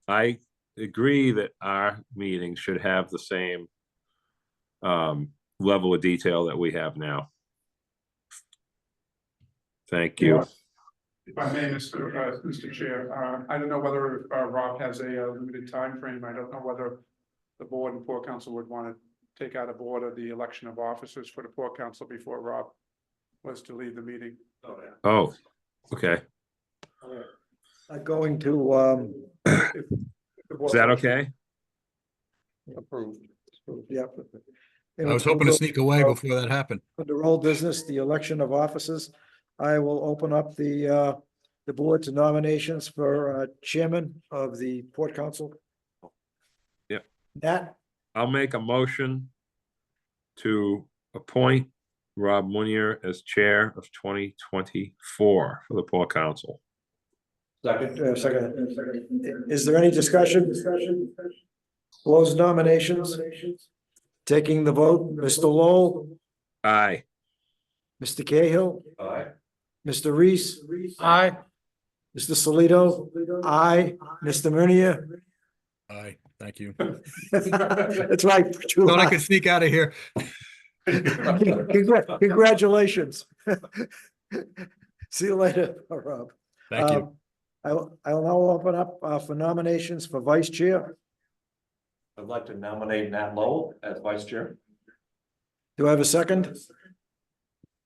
I agree that our meetings should have the same level of detail that we have now. Thank you. If I may, Mr. Chair, I don't know whether Rob has a limited time frame. I don't know whether the board and Port Council would want to take out of order the election of officers for the Port Council before Rob was to leave the meeting. Oh, okay. Going to, Is that okay? Approved. Yeah. I was hoping to sneak away before that happened. Under old business, the election of officers, I will open up the board to nominations for chairman of the Port Council. Yep. Nat? I'll make a motion to appoint Rob Munier as chair of 2024 for the Port Council. Second. Is there any discussion? Close nominations. Taking the vote, Mr. Lowell, Aye. Mr. Cahill, Aye. Mr. Reese, Aye. Mr. Solito, aye, Mr. Murnia. Aye, thank you. That's right. Thought I could sneak out of here. Congratulations. See you later, Rob. Thank you. I will now open up for nominations for vice chair. I'd like to nominate Nat Lowell as vice chair. Do I have a second?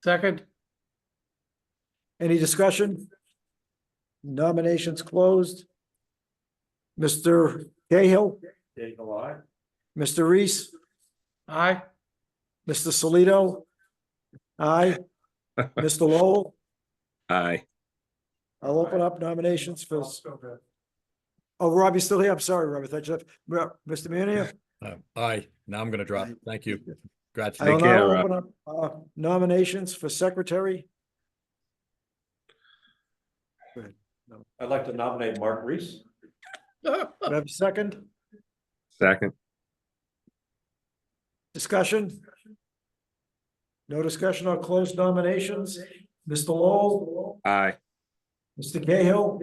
Second. Any discussion? Nominations closed. Mr. Cahill, Cahill, aye. Mr. Reese, Aye. Mr. Solito, aye, Mr. Lowell, Aye. I'll open up nominations for. Oh, Rob, you still here? I'm sorry, Rob. I thought you left. Mr. Munier? Aye, now I'm gonna drop. Thank you. I will Congratulations. now Rob. open up nominations for secretary. Go ahead. I'd like to nominate Mark Reese. Do I have a second? Second. Discussion? No discussion on closed nominations. Mr. Lowell, Aye. Mr. Cahill,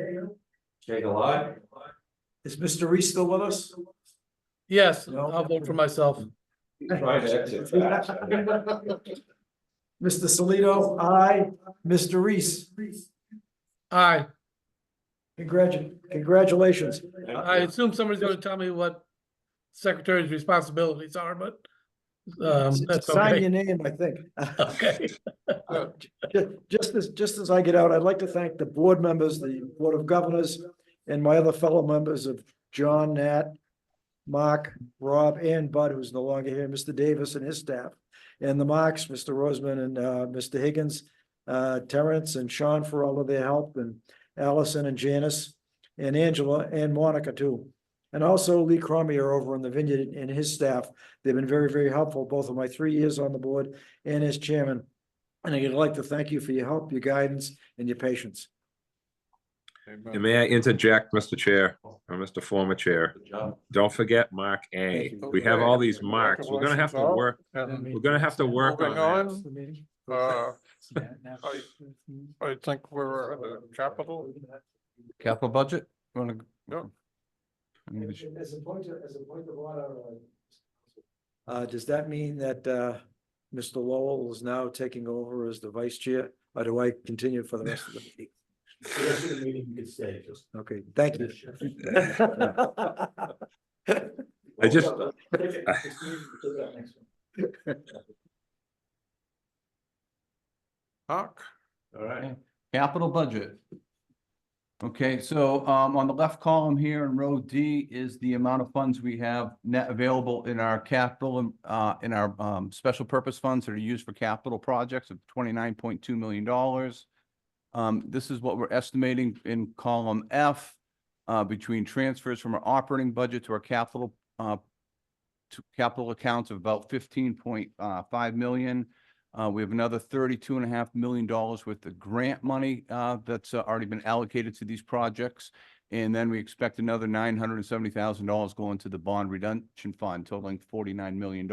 Cahill, aye. is Mr. Reese still with us? Yes, No. I'll vote for myself. Trying to exit fast. Mr. Salito, aye. Mr. Reese, Aye. congratulations. I assume somebody's gonna tell me what secretary's responsibilities are, but that's Sign okay. your name, I think. Okay. Just as I get out, I'd like to thank the board members, the Board of Governors, and my other fellow members of John, Nat, Mark, Rob, and Bud, who's no longer here, Mr. Davis and his staff, and the Marks, Mr. Roseman and Mr. Higgins, Terrence and Sean for all of their help, and Allison and Janice, and Angela and Monica too. And also Lee Cromier over in the Vineyard and his staff. They've been very, very helpful, both of my 3 years on the board and as chairman. And I'd like to thank you for your help, your guidance, and your patience. And may I interject, Mr. Chair, or Mr. Former Chair? Good job. Don't forget Mark A. We have all these marks. We're gonna have to work, we're gonna have to work on Moving that. on, I think we're at the capital. Capital budget? Wanna? No. As a point of order. Does that mean that Mr. Lowell is now taking over as the vice chair, or do I continue for the rest of the meeting? The rest of the meeting, you can stay, just. Okay, thank you. I just, Mark? All right. Capital budget. Okay, so on the left column here in row D is the amount of funds we have net available in our capital in our special purpose funds that are used for capital projects of $29.2 million. This is what we're estimating in column F between transfers from our operating budget to our capital accounts of about 15.5 million. We have another $32.5 million worth of grant money that's already been allocated to these projects. And then we expect another $970,000 going to the bond redemption fund, totaling $49 million.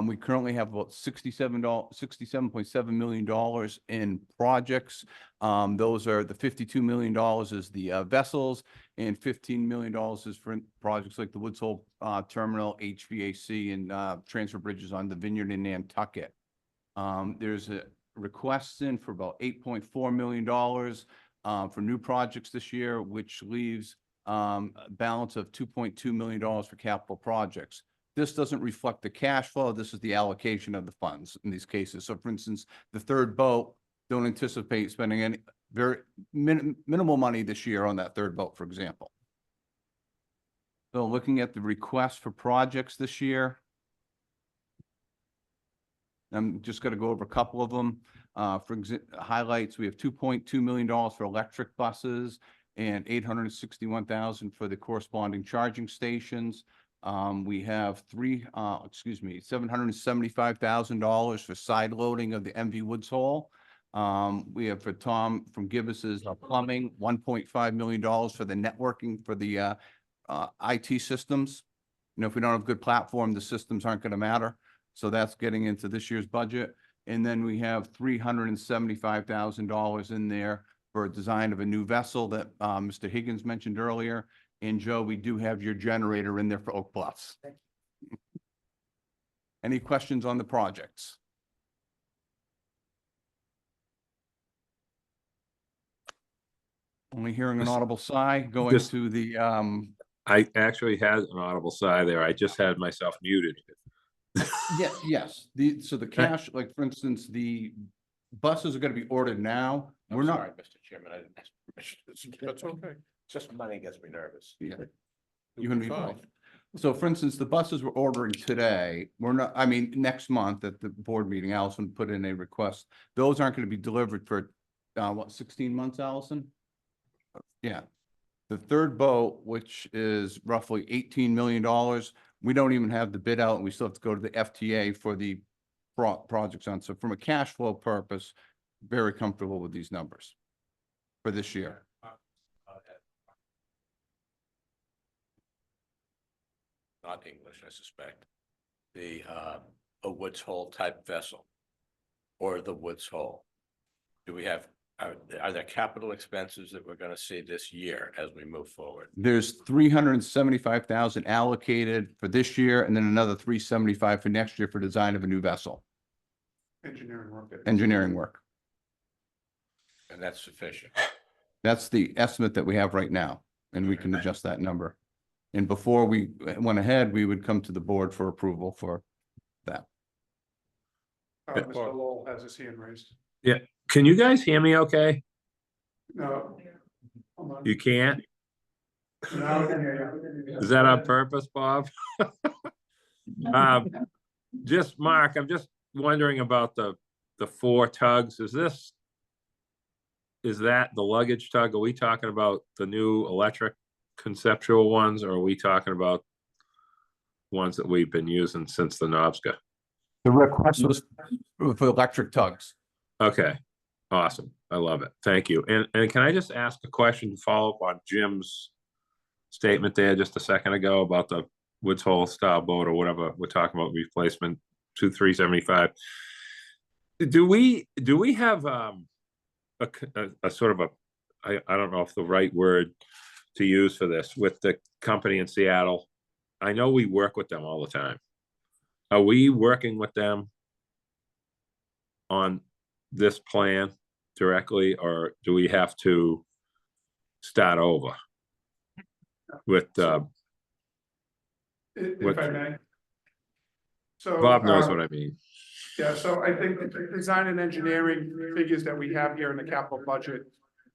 We currently have about $67.7 million in projects. Those are the $52 million is the vessels, and $15 million is for projects like the Woods Hole Terminal, HVAC, and transfer bridges on the Vineyard in Nantucket. There's a request in for about $8.4 million for new projects this year, which leaves a balance of $2.2 million for capital projects. This doesn't reflect the cash flow. This is the allocation of the funds in these cases. So for instance, the third boat, don't anticipate spending any very minimal money this year on that third boat, for example. So looking at the request for projects this year, I'm just going to go over a couple of them. For highlights, we have $2.2 million for electric buses and $861,000 for the corresponding charging stations. We have $775,000 for side loading of the MV Woods Hole. We have for Tom from Gibbs's plumbing, $1.5 million for the networking for the IT systems. You know, if we don't have a good platform, the systems aren't going to matter. So that's getting into this year's budget. And then we have $375,000 in there for a design of a new vessel that Mr. Higgins mentioned earlier. And Joe, we do have your generator in there for Oak Bluffs. Any questions on the projects? Only hearing an audible sigh going to the I actually had an audible sigh there. I just had myself muted. Yeah, yes. So the cash, like for instance, the buses are going to be ordered now. I'm sorry, Mr. Chairman, I didn't ask permission. That's okay. Just money gets me nervous. Yeah. You and me Fine. both. So for instance, the buses we're ordering today, next month at the board meeting, Allison put in a request. Those aren't going to be delivered for what, 16 months, Allison? Yeah. The third boat, which is roughly $18 million, we don't even have the bid out, and we still have to go to the FTA for the projects on. So from a cash flow purpose, very comfortable with these numbers for this year. Not English, I suspect. The, a Woods Hole type vessel or the Woods Hole. Do we have, are there capital expenses that we're gonna see this year as we move forward? There's 375,000 allocated for this year, and then another 375 for next year for design of a new vessel, Engineering work. engineering work. And that's sufficient. That's the estimate that we have right now, and we can adjust that number. And before we went ahead, we would come to the board for approval for that. Mr. Lowell has his hand raised. Yeah, can you guys hear me okay? No. Hold on. You can't? Now we can hear you. Is that on purpose, Bob? Just Mark, I'm just wondering about the 4 tugs. Is that the luggage tug? Are we talking about the new electric conceptual ones, or are we talking about ones that we've been using since the Nobska? The request was for electric tugs. Okay, awesome. I love it. Thank you. And can I just ask a question to follow up on Jim's statement there just a second ago about the Woods Hole style boat or whatever we're talking about, replacement 2375? Do we have a sort of I don't know if the right word to use for this with the company in Seattle? I know we work with them all the time. Are we working with them on this plan directly, or do we have to start over with If I may. So Bob knows what I mean. Yeah, so I think the design and engineering figures that we have here in the capital budget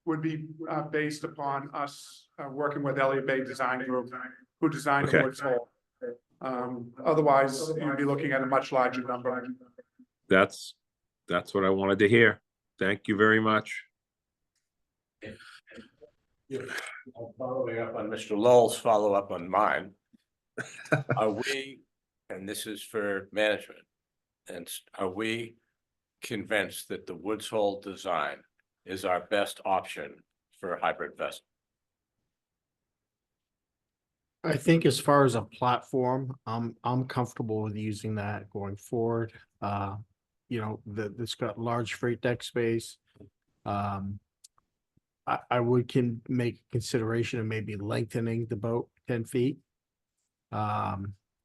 would be based upon us working with Elliott Bay Design Group, who designed the Okay. Woods Hole. Otherwise, you'd be looking at a much larger number. That's what I wanted to hear. Thank you very much. Following up on Mr. Lowell's follow-up on mine. Are we, and this is for management, and are we convinced that the Woods Hole design is our best option for a hybrid vessel? I think as far as a platform, I'm comfortable with using that going forward. You know, it's got large freight deck space. I would make consideration of maybe lengthening the boat 10 feet.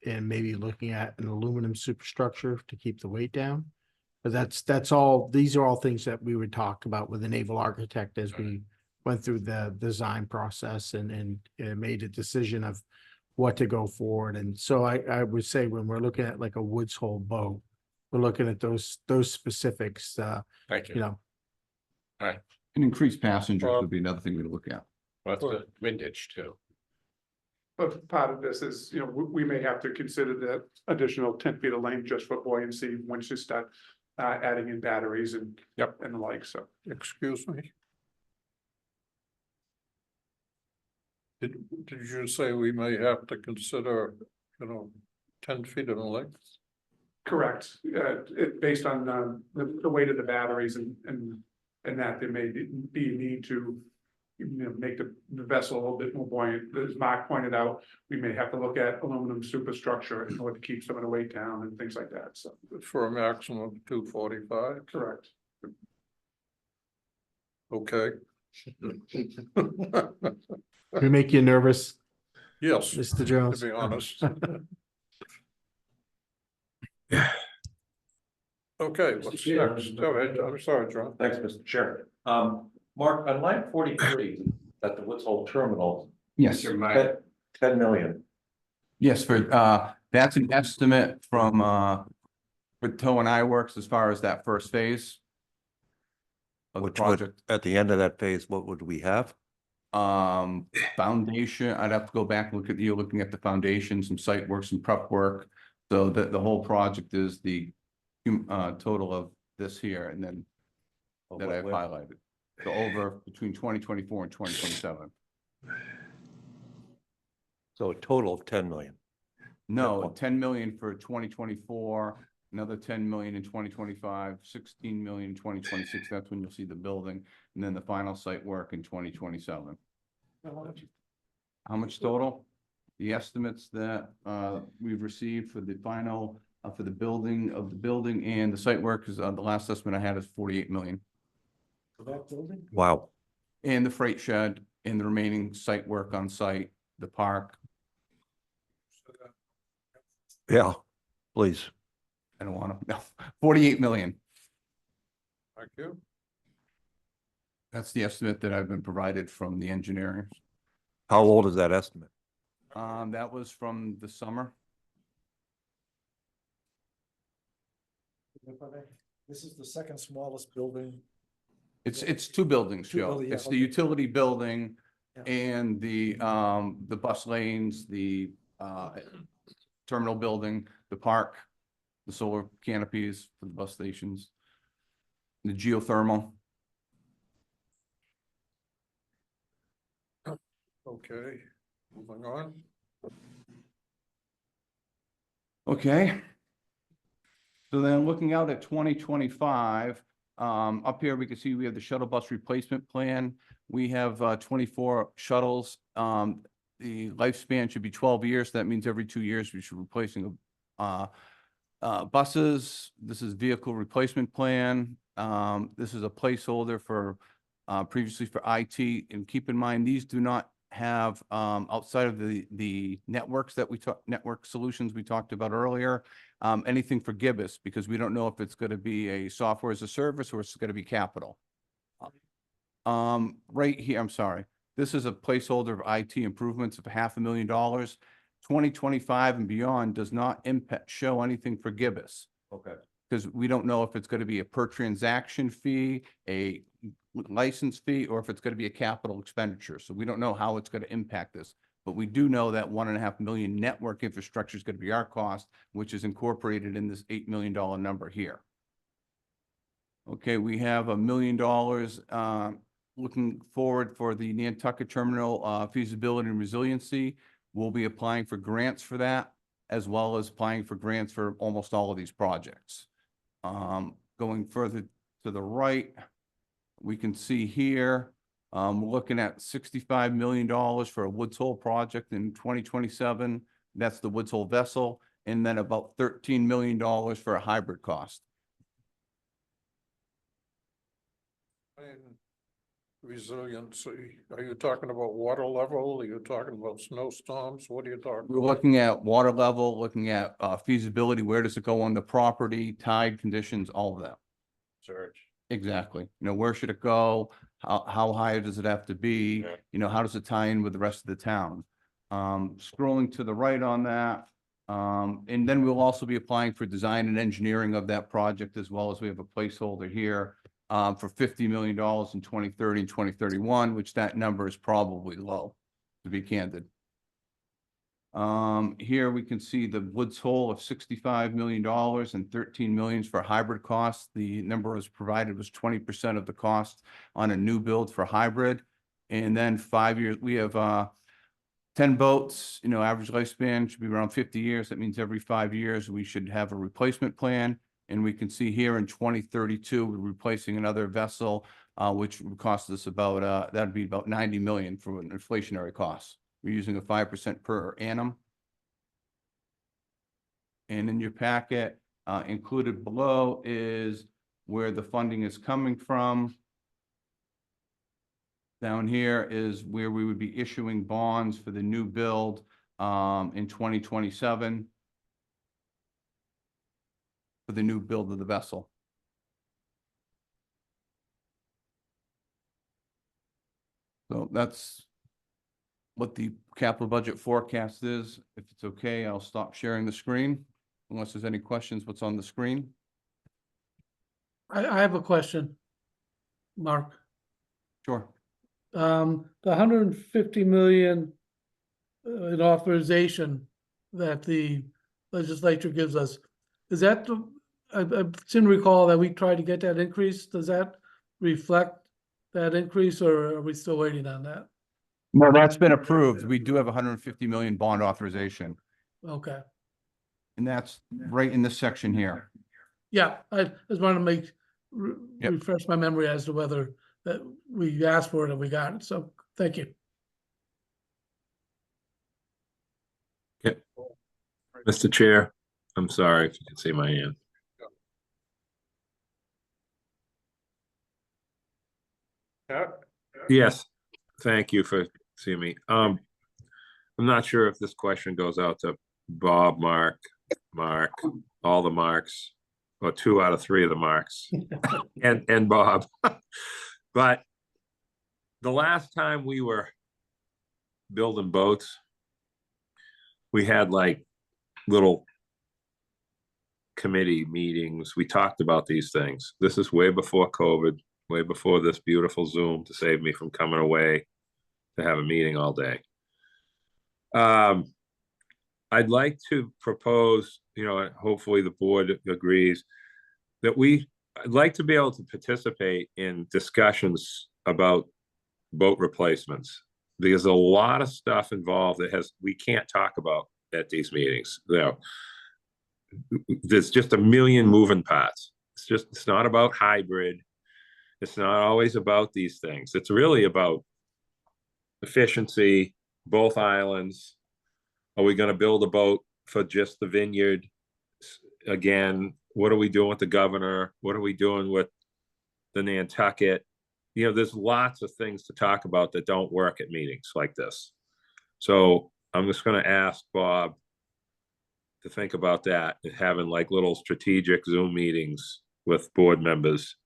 And maybe looking at an aluminum superstructure to keep the weight down. But that's all, these are all things that we would talk about with the naval architect as we went through the design process and made a decision of what to go forward. And so I would say when we're looking at like a Woods Hole boat, we're looking at those specifics, Thank you. you know. All right. And increased passengers would be another thing we'd look at. What's the windage too? But part of this is, you know, we may have to consider the additional 10 feet of length just for buoyancy once you start adding in batteries and and the like, so. Excuse me. Did you say we may have to consider, 10 feet in length? Correct, based on the weight of the batteries and that there may be a need to make the vessel a little bit more buoyant. As Mark pointed out, we may have to look at aluminum superstructure in order to keep some of the weight down and things like that, so. For a maximum of 245? Correct. Okay. We make you nervous, Yes, Mr. Jones? to be honest. Okay, what's Chair. next? Go ahead, I'm sorry, John. Thanks, Mr. Chair. Mark, on line 43 at the Woods Hole Terminal. Yes. 10 million. Yes, for, that's an estimate from, for Tow and I Works as far as that first phase of the project. At the end of that phase, what would we have? Foundation, I'd have to go back and look at, looking at the foundation, some site work, some prep work. So the whole project is the total of this here and then that I've highlighted. So over between 2024 and 2027. So a total of 10 million. No, 10 million for 2024, another 10 million in 2025, 16 million in 2026. That's when you'll see the building, and then the final site work in 2027. How much total? The estimates that we've received for the final for the building and the site work is the last estimate I had is 48 million. For that building? Wow. And the freight shed and the remaining site work on site, the park. Yeah, please. I don't want to, no, 48 million. Thank you. That's the estimate that I've been provided from the engineering. How old is that estimate? That was from the summer. This is the second smallest building. It's two buildings, Two Joe. buildings, yeah, It's the okay. utility building Yeah. and the bus lanes, the terminal building, the park, the solar canopies for the bus stations, the geothermal. Okay, moving on. Okay. So then looking out at 2025, up here, we can see we have the shuttle bus replacement plan. We have 24 shuttles. The lifespan should be 12 years. That means every 2 years we should be replacing buses. This is vehicle replacement plan. This is a placeholder for previously for IT. And keep in mind, these do not have outside of the networks that we talked, network solutions we talked about earlier, anything for Gibbous, because we don't know if it's going to be a software as a service or it's going to be capital. Right here, I'm sorry. This is a placeholder of IT improvements of $500,000. 2025 and beyond does not show anything for Gibbous. Okay. Because we don't know if it's going to be a per transaction fee, a license fee, or if it's going to be a capital expenditure. So we don't know how it's going to impact this. But we do know that $1.5 million network infrastructure is going to be our cost, which is incorporated in this $8 million number here. Okay, we have $1 million looking forward for the Nantucket Terminal feasibility and resiliency. We'll be applying for grants for that, as well as applying for grants for almost all of these projects. Going further to the right, we can see here, we're looking at $65 million for a Woods Hole project in 2027. That's the Woods Hole vessel, and then about $13 million for a hybrid cost. Resiliency, are you talking about water level? Are you talking about snowstorms? What are you talking? We're looking at water level, looking at feasibility, where does it go on the property, tide conditions, all of that. Surge. Exactly. You know, where should it go? How high does it have to be? Yeah. You know, how does it tie in with the rest of the town? Scrolling to the right on that. And then we'll also be applying for design and engineering of that project, as well as we have a placeholder here for $50 million in 2030 and 2031, which that number is probably low, to be candid. Here we can see the Woods Hole of $65 million and 13 million for hybrid costs. The number was provided was 20% of the cost on a new build for hybrid. And then 5 years, we have 10 boats, you know, average lifespan should be around 50 years. That means every 5 years we should have a replacement plan. And we can see here in 2032, we're replacing another vessel, which would cost us about, that'd be about 90 million for an inflationary cost. We're using a 5% per annum. And in your packet, included below is where the funding is coming from. Down here is where we would be issuing bonds for the new build in 2027 for the new build of the vessel. So that's what the capital budget forecast is. If it's okay, I'll stop sharing the screen unless there's any questions. What's on the screen? I have a question, Mark. Sure. The 150 million in authorization that the legislature gives us, is that I seem to recall that we tried to get that increase. Does that reflect that increase, or are we still waiting on that? No, that's been approved. We do have 150 million bond authorization, Okay, and that's right in this section here. yeah, I just want to Yep. refresh my memory as to whether that we asked for it and we got it, so thank you. Mr. Chair, I'm sorry if you can see my hand. Yeah, Yes, thank you for seeing me. I'm not sure if this question goes out to Bob, Mark, all the Marks, or 2 out of 3 of the Marks, and Bob. But the last time we were building boats, we had like little committee meetings. We talked about these things. This is way before COVID, way before this beautiful Zoom to save me from coming away to have a meeting all day. I'd like to propose, hopefully the board agrees, that I'd like to be able to participate in discussions about boat replacements. There's a lot of stuff involved that we can't talk about at these meetings. There's just a million moving parts. It's not about hybrid. It's not always about these things. It's really about efficiency, both islands. Are we going to build a boat for just the vineyard? Again, what are we doing with the governor? What are we doing with the Nantucket? There's lots of things to talk about that don't work at meetings like this. So I'm just going to ask Bob to think about that, and having like little strategic Zoom meetings with board members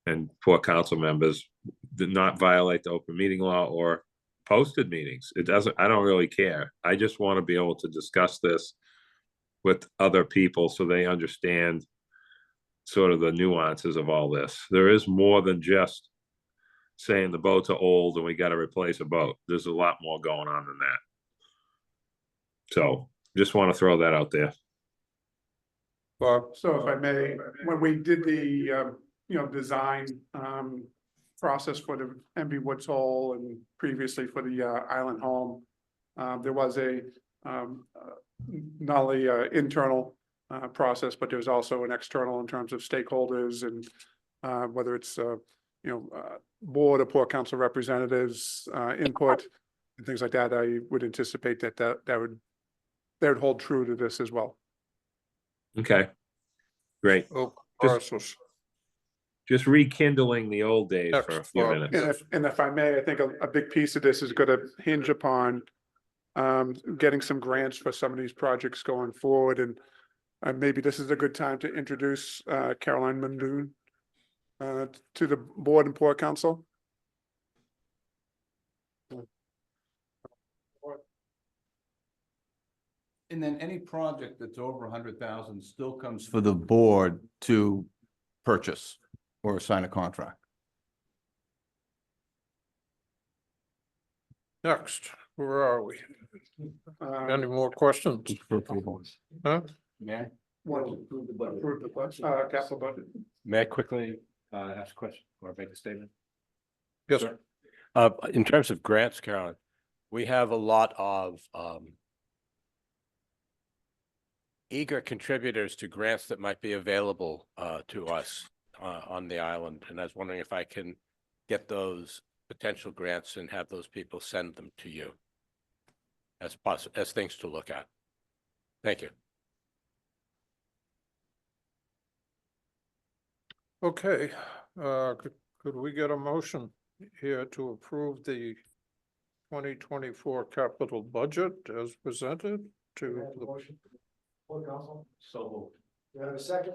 and port council members, did not violate the open meeting law or posted meetings. I don't really care. I just want to be able to discuss this with other people so they understand sort of the nuances of all this. There is more than just saying the boats are old and we got to replace a boat. There's a lot more going on than that. So just want to throw that out there. Bob, So if I may, when we did the, design, process for the MB Woods Hole and previously for the, Island Home, there was not only internal, process, but there was also an external in terms of stakeholders and, whether it's, board or port council representatives, input and things like that. I would anticipate that would hold true to this as well. Okay, great. Just rekindling the old days for a few minutes. And if I may, I think a big piece of this is going to hinge upon getting some grants for some of these projects going forward. And maybe this is a good time to introduce Caroline Mundoon to the board and port council. And then any project that's over 100,000 still comes for the board to purchase or sign a contract. next, where are we? Any more questions? Huh? May Approve the budget, capital budget. I quickly ask a question or make a statement? Yes, Sir. In terms of grants, Carolyn, we have a lot of eager contributors to grants that might be available to us on the island. And I was wondering if I can get those potential grants and have those people send them to you as things to look at. Thank you. okay. Could we get a motion here to approve the 2024 capital budget as presented to the Motion. Board council, So moved. you have a second?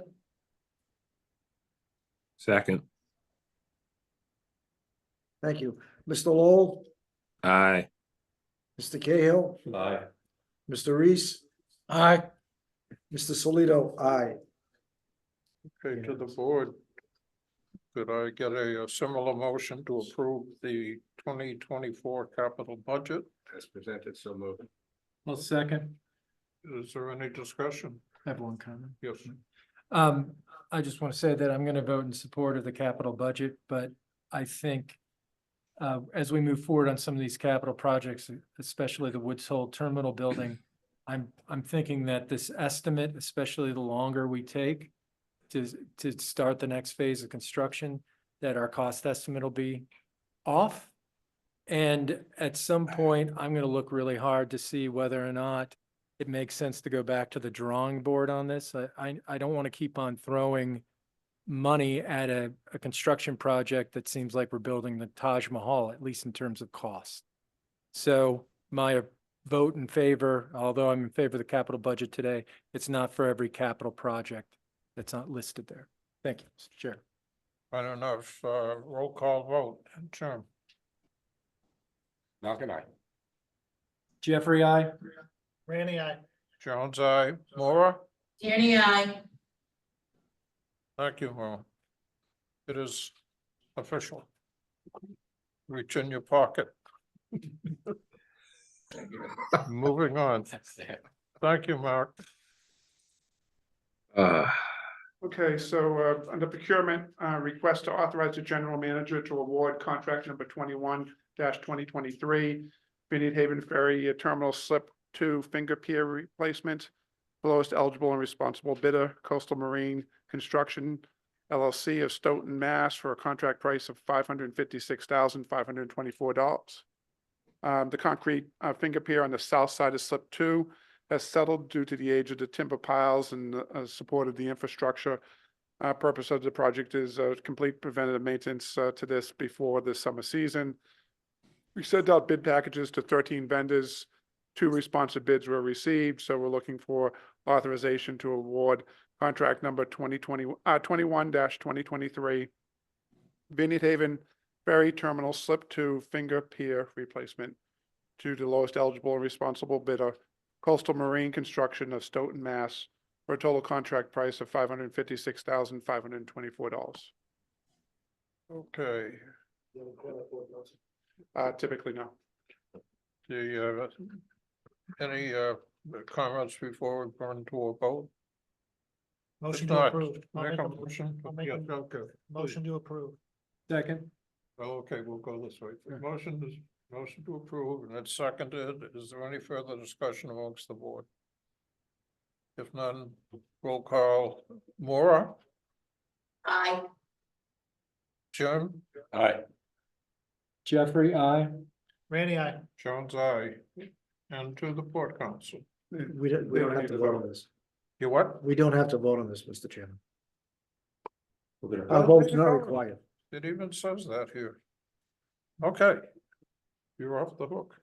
Second. Thank you. Mr. Lowell, Aye. Mr. Cahill, Aye. Mr. Reese, Aye, Mr. Solito, aye. Okay, to the board. Could I get a similar motion to approve the 2024 capital budget? As presented, so moved. Well, second, Is there any discussion? I have one comment. Yes. I just want to say that I'm going to vote in support of the capital budget, but I think as we move forward on some of these capital projects, especially the Woods Hole Terminal Building, I'm thinking that this estimate, especially the longer we take to start the next phase of construction, that our cost estimate will be off. And at some point, I'm gonna look really hard to see whether or not it makes sense to go back to the drawing board on this. I don't want to keep on throwing money at a construction project that seems like we're building the Taj Mahal, at least in terms of cost. So my vote in favor, although I'm in favor of the capital budget today, it's not for every capital project that's not listed there. Thank you, Mr. Chair. I don't know if, roll call vote, Jim. Malcolm, I. Jeffrey, I. Randy, I. Jones, aye. Maura? Tierney, I. Thank you, Maura. It is official. Reach in your pocket. Moving on. Thank you, Mark. Okay, so under procurement, request to authorize the general manager to award contract number 21-2023. Vineyard Haven Ferry Terminal Slip 2 finger pier replacement. Lowest eligible and responsible bidder, Coastal Marine Construction LLC of Stoughton, Mass. For a contract price of $556,524. The concrete finger pier on the south side of Slip 2 has settled due to the age of the timber piles and support of the infrastructure. Purpose of the project is complete preventative maintenance to this before the summer season. We sent out bid packages to 13 vendors. 2 responsive bids were received, so we're looking for authorization to award contract number 21-2023. Vineyard Haven Ferry Terminal Slip 2 finger pier replacement to the lowest eligible and responsible bidder, Coastal Marine Construction of Stoughton, Mass. For a total contract price of $556,524. Okay. Typically, no. The, any, comments before we burn to a vote? Motion If to not, approve. I'll make make a a- motion. I'll make Yeah, a- okay. Motion to approve. Second. Well, okay, we'll go this way. Motion to approve, and it's seconded. Is there any further discussion amongst the board? If none, roll call. Maura? Aye. Jim? Aye. Jeffrey, I. Randy, I. Jones, aye. And to the Port Council. We don't have to vote on this. You what? We don't have to vote on this, Mr. Chairman. Our Our vote's not required. It even says that here. Okay. You're off the hook.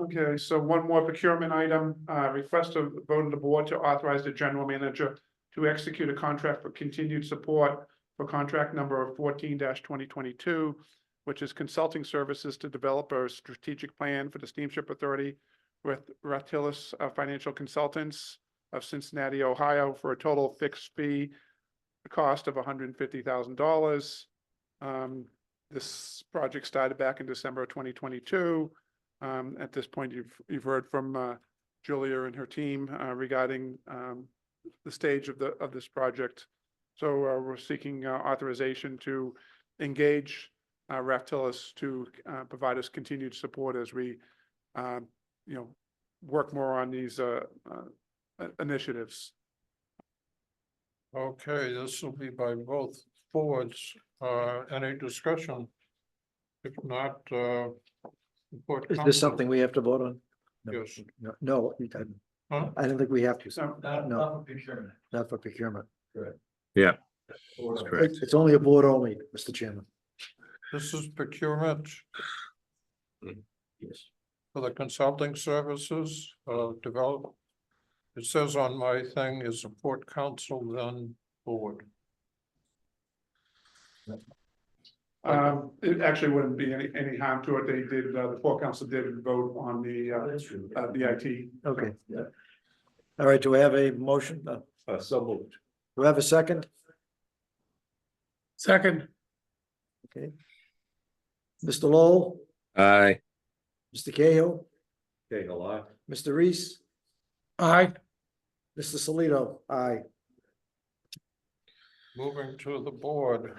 Okay, so one more procurement item, request to vote of the board to authorize the general manager to execute a contract for continued support for contract number 14-2022, which is consulting services to develop a strategic plan for the Steamship Authority with Ratillis Financial Consultants of Cincinnati, Ohio, for a total fixed fee cost of $150,000. This project started back in December of 2022. At this point, you've heard from Julia and her team regarding the stage of this project. So we're seeking authorization to engage Ratillis to provide us continued support as we, work more on these initiatives. Okay, this will be by both boards. Any discussion? If not, Port Is Council. this something we have to vote on? No. Yes. No, Huh? I don't think we have to. No, No, not for procurement. Yeah. That's correct. It's only a board only, Mr. Chairman. This is procurement Yes. for the consulting services, develop. It says on my thing is a Port Council then board. It actually wouldn't be any harm to it. They did, the Port Council did vote on the IT. Okay. All right, do we have a motion? So moved. Do we have a second? Second. Okay. Mr. Lowell, Aye. Mr. Cahill, Okay, a lot. Mr. Reese, Aye. Mr. Salito, aye. Moving to the board,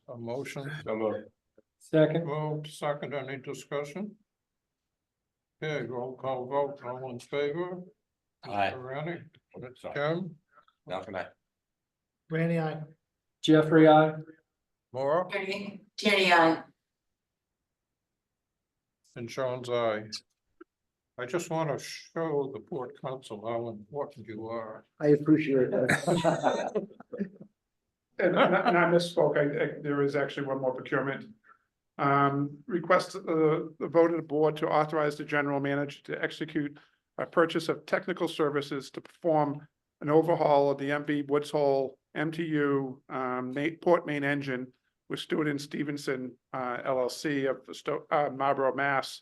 a motion. So moved. Second. Moved second, any discussion? Okay, roll call vote, all in favor? Aye. Mr. Rennie, Sorry. Jim, Malcolm, aye. Randy, I. Jeffrey, I. Maura, Tierney, I. and Sean's aye. I just want to show the Port Council how important you are. I appreciate that. And I misspoke, there is actually one more procurement. Request the vote of the board to authorize the general manager to execute a purchase of technical services to perform an overhaul of the MV Woods Hole MTU port main engine with Stewart and Stevenson LLC of Marlborough, Mass.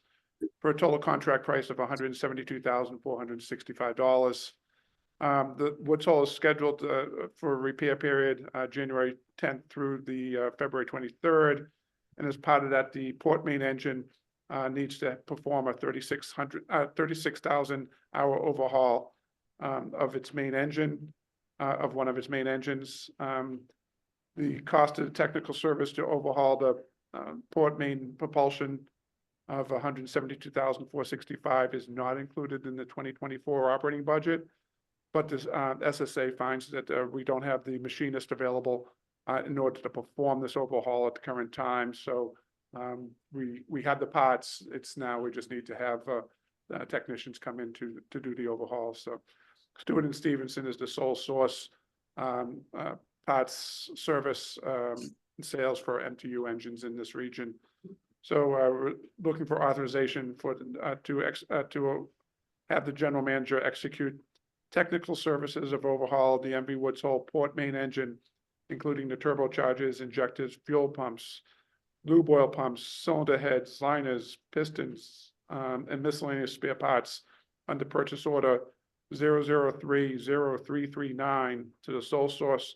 For a total contract price of $172,465. The Woods Hole is scheduled for a repair period January 10th through the February 23rd. And as part of that, the port main engine needs to perform a 36,000 hour overhaul of its main engine, of one of its main engines. The cost of the technical service to overhaul the port main propulsion of $172,465 is not included in the 2024 operating budget. But this SSA finds that we don't have the machinist available in order to perform this overhaul at the current time. So we have the parts. It's now we just need to have technicians come in to do the overhaul. So Stewart and Stevenson is the sole source parts service and sales for MTU engines in this region. So we're looking for authorization for to have the general manager execute technical services of overhaul of the MV Woods Hole port main engine, including the turbochargers, injectors, fuel pumps, lube oil pumps, cylinder heads, liners, pistons, and miscellaneous spare parts under purchase order 0030339 to the sole source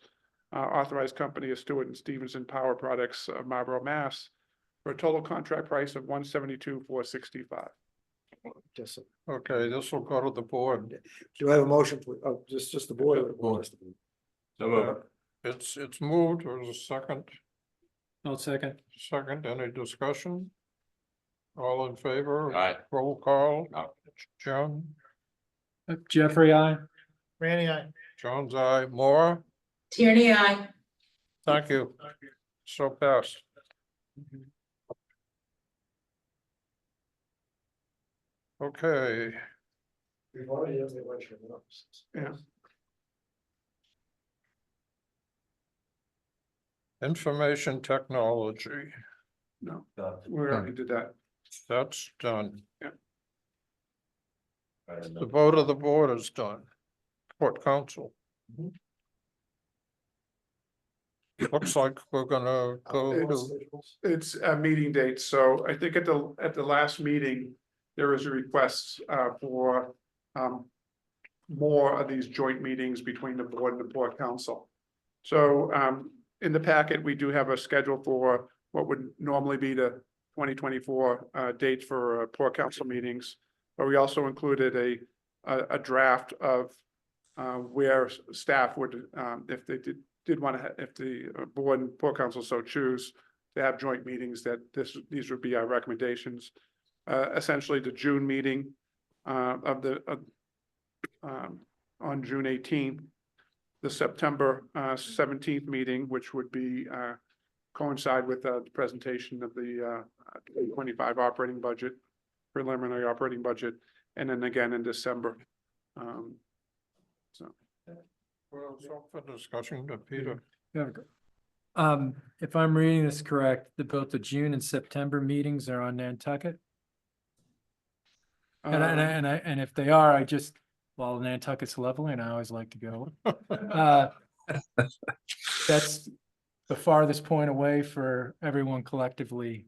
authorized company of Stewart and Stevenson Power Products of Marlborough, Mass. For a total contract price of $172,465. Just, Okay, this will go to the board. do I have a motion, please? Oh, just the board. or the board? So moved. It's moved, or is a second? I'll second. Second, any discussion? All in favor? Aye. Roll call. No. John, Jeffrey, I. Randy, I. John's aye. Maura, Tierney, I. thank you. So passed. Okay, We've already done the election. Yeah. information technology, No, we already did that. that's done. Yeah. The vote of the board is done. Port Council. Looks like we're gonna go to, It's a meeting date, so I think at the last meeting, there was a request for more of these joint meetings between the board and the Port Council. So in the packet, we do have a schedule for what would normally be the 2024 dates for Port Council meetings. But we also included a draft of where staff would, if they did want to, if the board and Port Council so choose to have joint meetings, that these would be our recommendations. Essentially, the June meeting on June 18th, the September 17th meeting, which would be coincide with the presentation of the 25 operating budget, preliminary operating budget, and then again in December. So. well, so for discussion, Peter. If I'm reading this correct, both the June and September meetings are on Nantucket? And if they are, I just, while Nantucket's lovely and I always like to go. That's the farthest point away for everyone collectively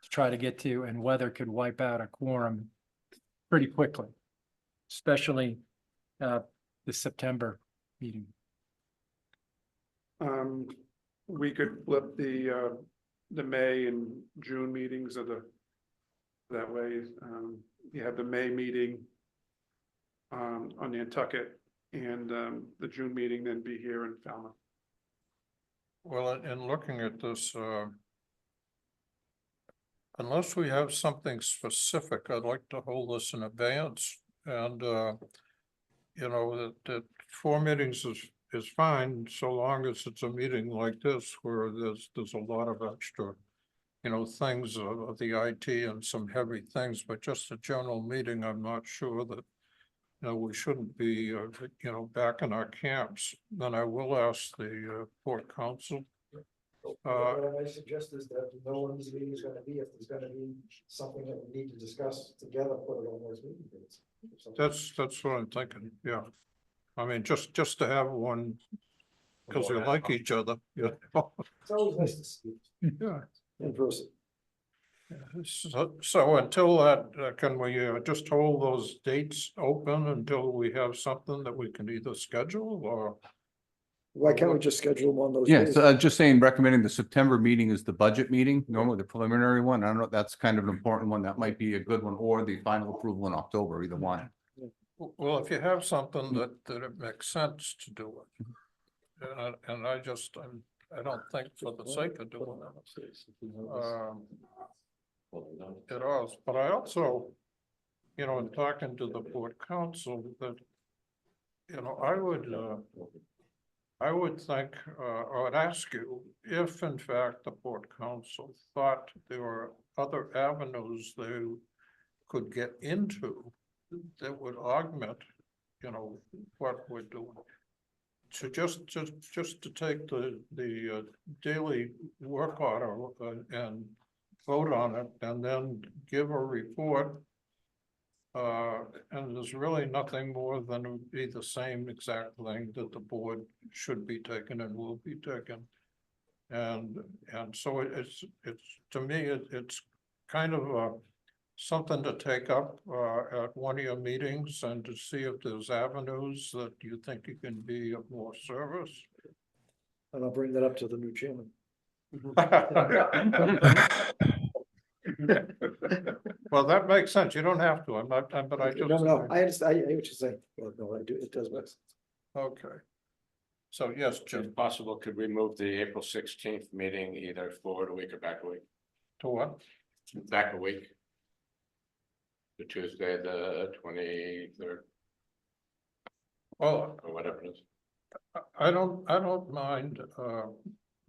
to try to get to, and weather could wipe out a quorum pretty quickly, especially the September meeting. We could flip the May and June meetings of that way. You have the May meeting on Nantucket, and the June meeting then be here in Falmouth. Well, in looking at this, unless we have something specific, I'd like to hold this in advance and, you know, that 4 meetings is fine, so long as it's a meeting like this where there's a lot of extra, you know, things of the IT and some heavy things, but just a general meeting, I'm not sure that, you know, we shouldn't be, you know, back in our camps. Then I will ask the Port Council. What I suggest is that no one's meeting is gonna be, if there's gonna be something that we need to discuss together, put it on those meeting dates. That's what I'm thinking, yeah. I mean, just to have one, because we like each other, yeah. It's always nice to see Yeah. in person. So until that, can we just hold those dates open until we have something that we can either schedule or? Why can't we just schedule them on those Yes, days? just saying, recommending the September meeting is the budget meeting, normally the preliminary one. I don't know, that's kind of an important one. That might be a good one, or the final approval in October, either one. Well, if you have something that it makes sense to do it. And I don't think for the sake of doing it. It is, but I also, you know, in talking to the Port Council that, you know, I would think, or I'd ask you if in fact the Port Council thought there were other avenues they could get into that would augment, you know, what we're doing. So just to take the daily work order and vote on it and then give a report. And there's really nothing more than it would be the same exact thing that the board should be taking and will be taken. And so it's to me, it's kind of something to take up at one of your meetings and to see if there's avenues that you think you can be of more service. And I'll bring that up to the new chairman. Well, that makes sense. You don't have to. I'm not, but I just. No, I understand. I hear what you're saying. Well, no, I do. It does make sense. Okay. So yes, Jim, If possible, could we move the April 16th meeting either forward a week or back a week? to what? Back a week. The Tuesday, the 23rd, Well, or whatever it is. I don't mind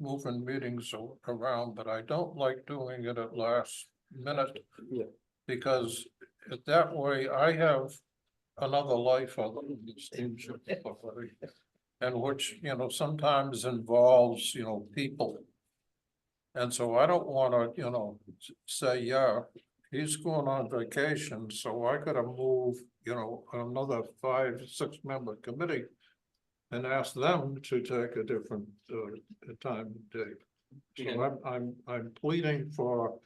moving meetings around, but I don't like doing it at last minute. Yeah. Because that way I have another life other than the steamship authority. And which, you know, sometimes involves, you know, people. And so I don't wanna, you know, say, yeah, he's going on vacation, so I gotta move, you know, another 5-6 member committee. And ask them to take a different time and date. So I'm pleading for,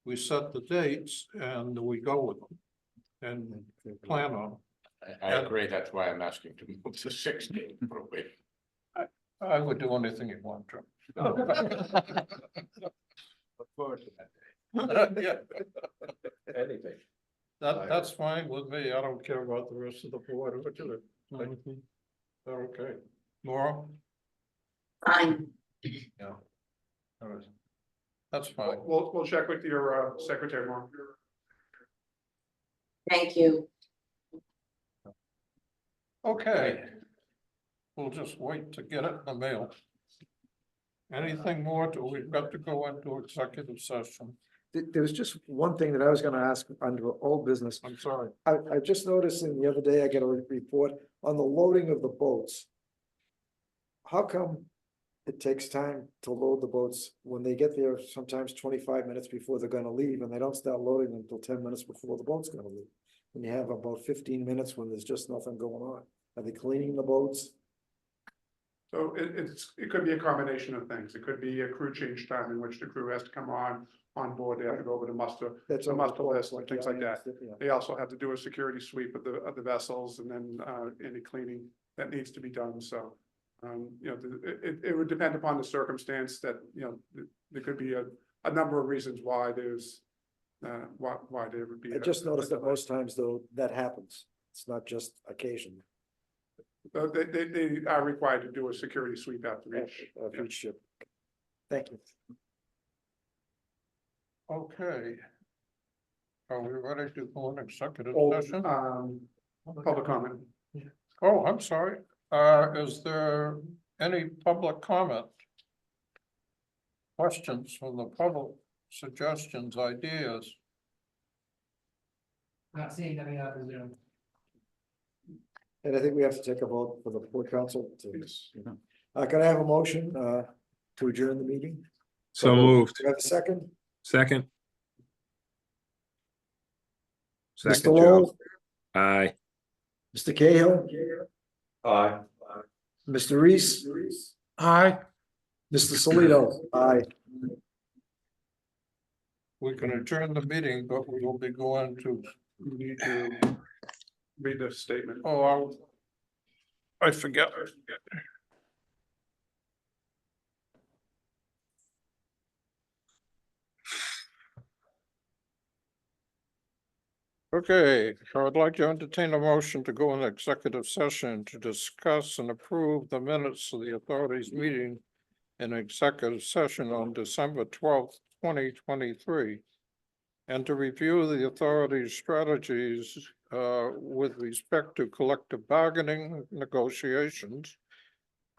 we set the dates and we go with them. And plan on. I agree, that's why I'm asking to move to 16th for a week. I would do anything you want to. Look forward to that Yeah. Anything. That's fine with me. I don't care about the rest of the board. What you do? Okay. Laura? Fine. Yeah. All right. That's fine. We'll check with your secretary more. Thank you. Okay. We'll just wait to get it in the mail. Anything more? We've got to go into executive session. There was just one thing that I was gonna ask under old business. I'm sorry. I just noticed in the other day, I got a report on the loading of the boats. How come it takes time to load the boats when they get there, sometimes 25 minutes before they're gonna leave, and they don't start loading them until 10 minutes before the boat's gonna leave? And you have about 15 minutes when there's just nothing going on. Are they cleaning the boats? So it could be a combination of things. It could be a crew change time in which the crew has to come on board. They have to go over the muster list and things like that. They also have to do a security sweep of the vessels and then any cleaning that needs to be done. So, you know, it would depend upon the circumstance that, you know, there could be a number of reasons why there's why there would be. I just noticed that most times though, that happens. It's not just occasion. They are required to do a security sweep after each ship. Thank you. Okay. Are we ready to go in executive Oh, session? Public comment. Oh, I'm sorry. Is there any public comment? Questions from the public, suggestions, ideas? Not seeing any other Zoom. And I think we have to take a vote for the Port Council to, can I have a motion, to adjourn the meeting? So moved. Do you have a second? Second. Mr. Second, Joe. Lowell, Aye. Mr. Cahill, Aye. Mr. Reese, Aye. Mr. Solito, aye. We can adjourn the meeting, but we will be going to. You need to read the statement. Oh, I forget. Okay, so I'd like to entertain a motion to go in executive session to discuss and approve the minutes of the authorities meeting in executive session on December 12th, 2023. And to review the authority's strategies with respect to collective bargaining negotiations,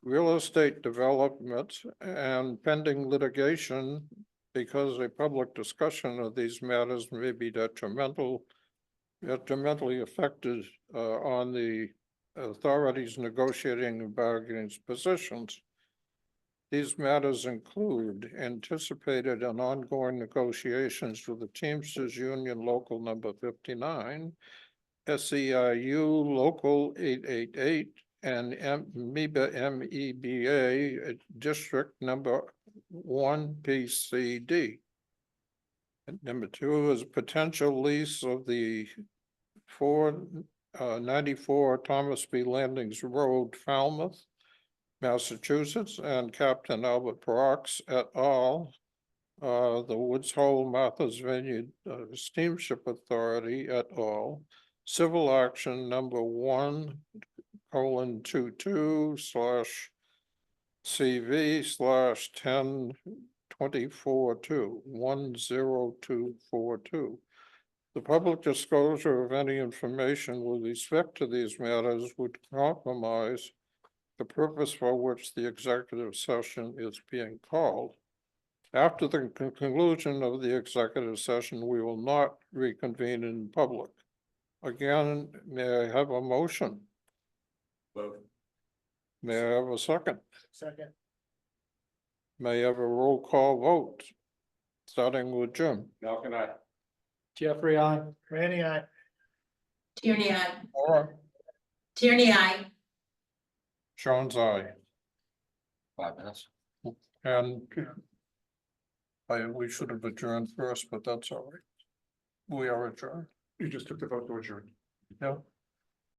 real estate development, and pending litigation, because a public discussion of these matters may be detrimentally affected on the authority's negotiating and bargaining positions. These matters include anticipated and ongoing negotiations with the Teamsters Union Local Number 59, SEIU Local 888, and MEBA District Number 1 PCD. And number 2 is potential lease of the 494 Thomas B. Landings Road, Falmouth, Massachusetts, and Captain Albert Brox et al., the Woods Hole Martha's Vineyard Steamship Authority et al., civil action number 1:22/CV/1024210242. The public disclosure of any information with respect to these matters would compromise the purpose for which the executive session is being called. After the conclusion of the executive session, we will not reconvene in public. Again, may I have a motion? May I have a second? Second. May I have a roll call vote, starting with Jim? Malcolm, aye. Jeffrey, aye. Randy, aye. Tierney, aye. Laura? Tierney, aye. Sean's aye. 5 minutes. And we should have adjourned first, but that's all right. We are adjourned. You just took the vote to adjourn. Yeah.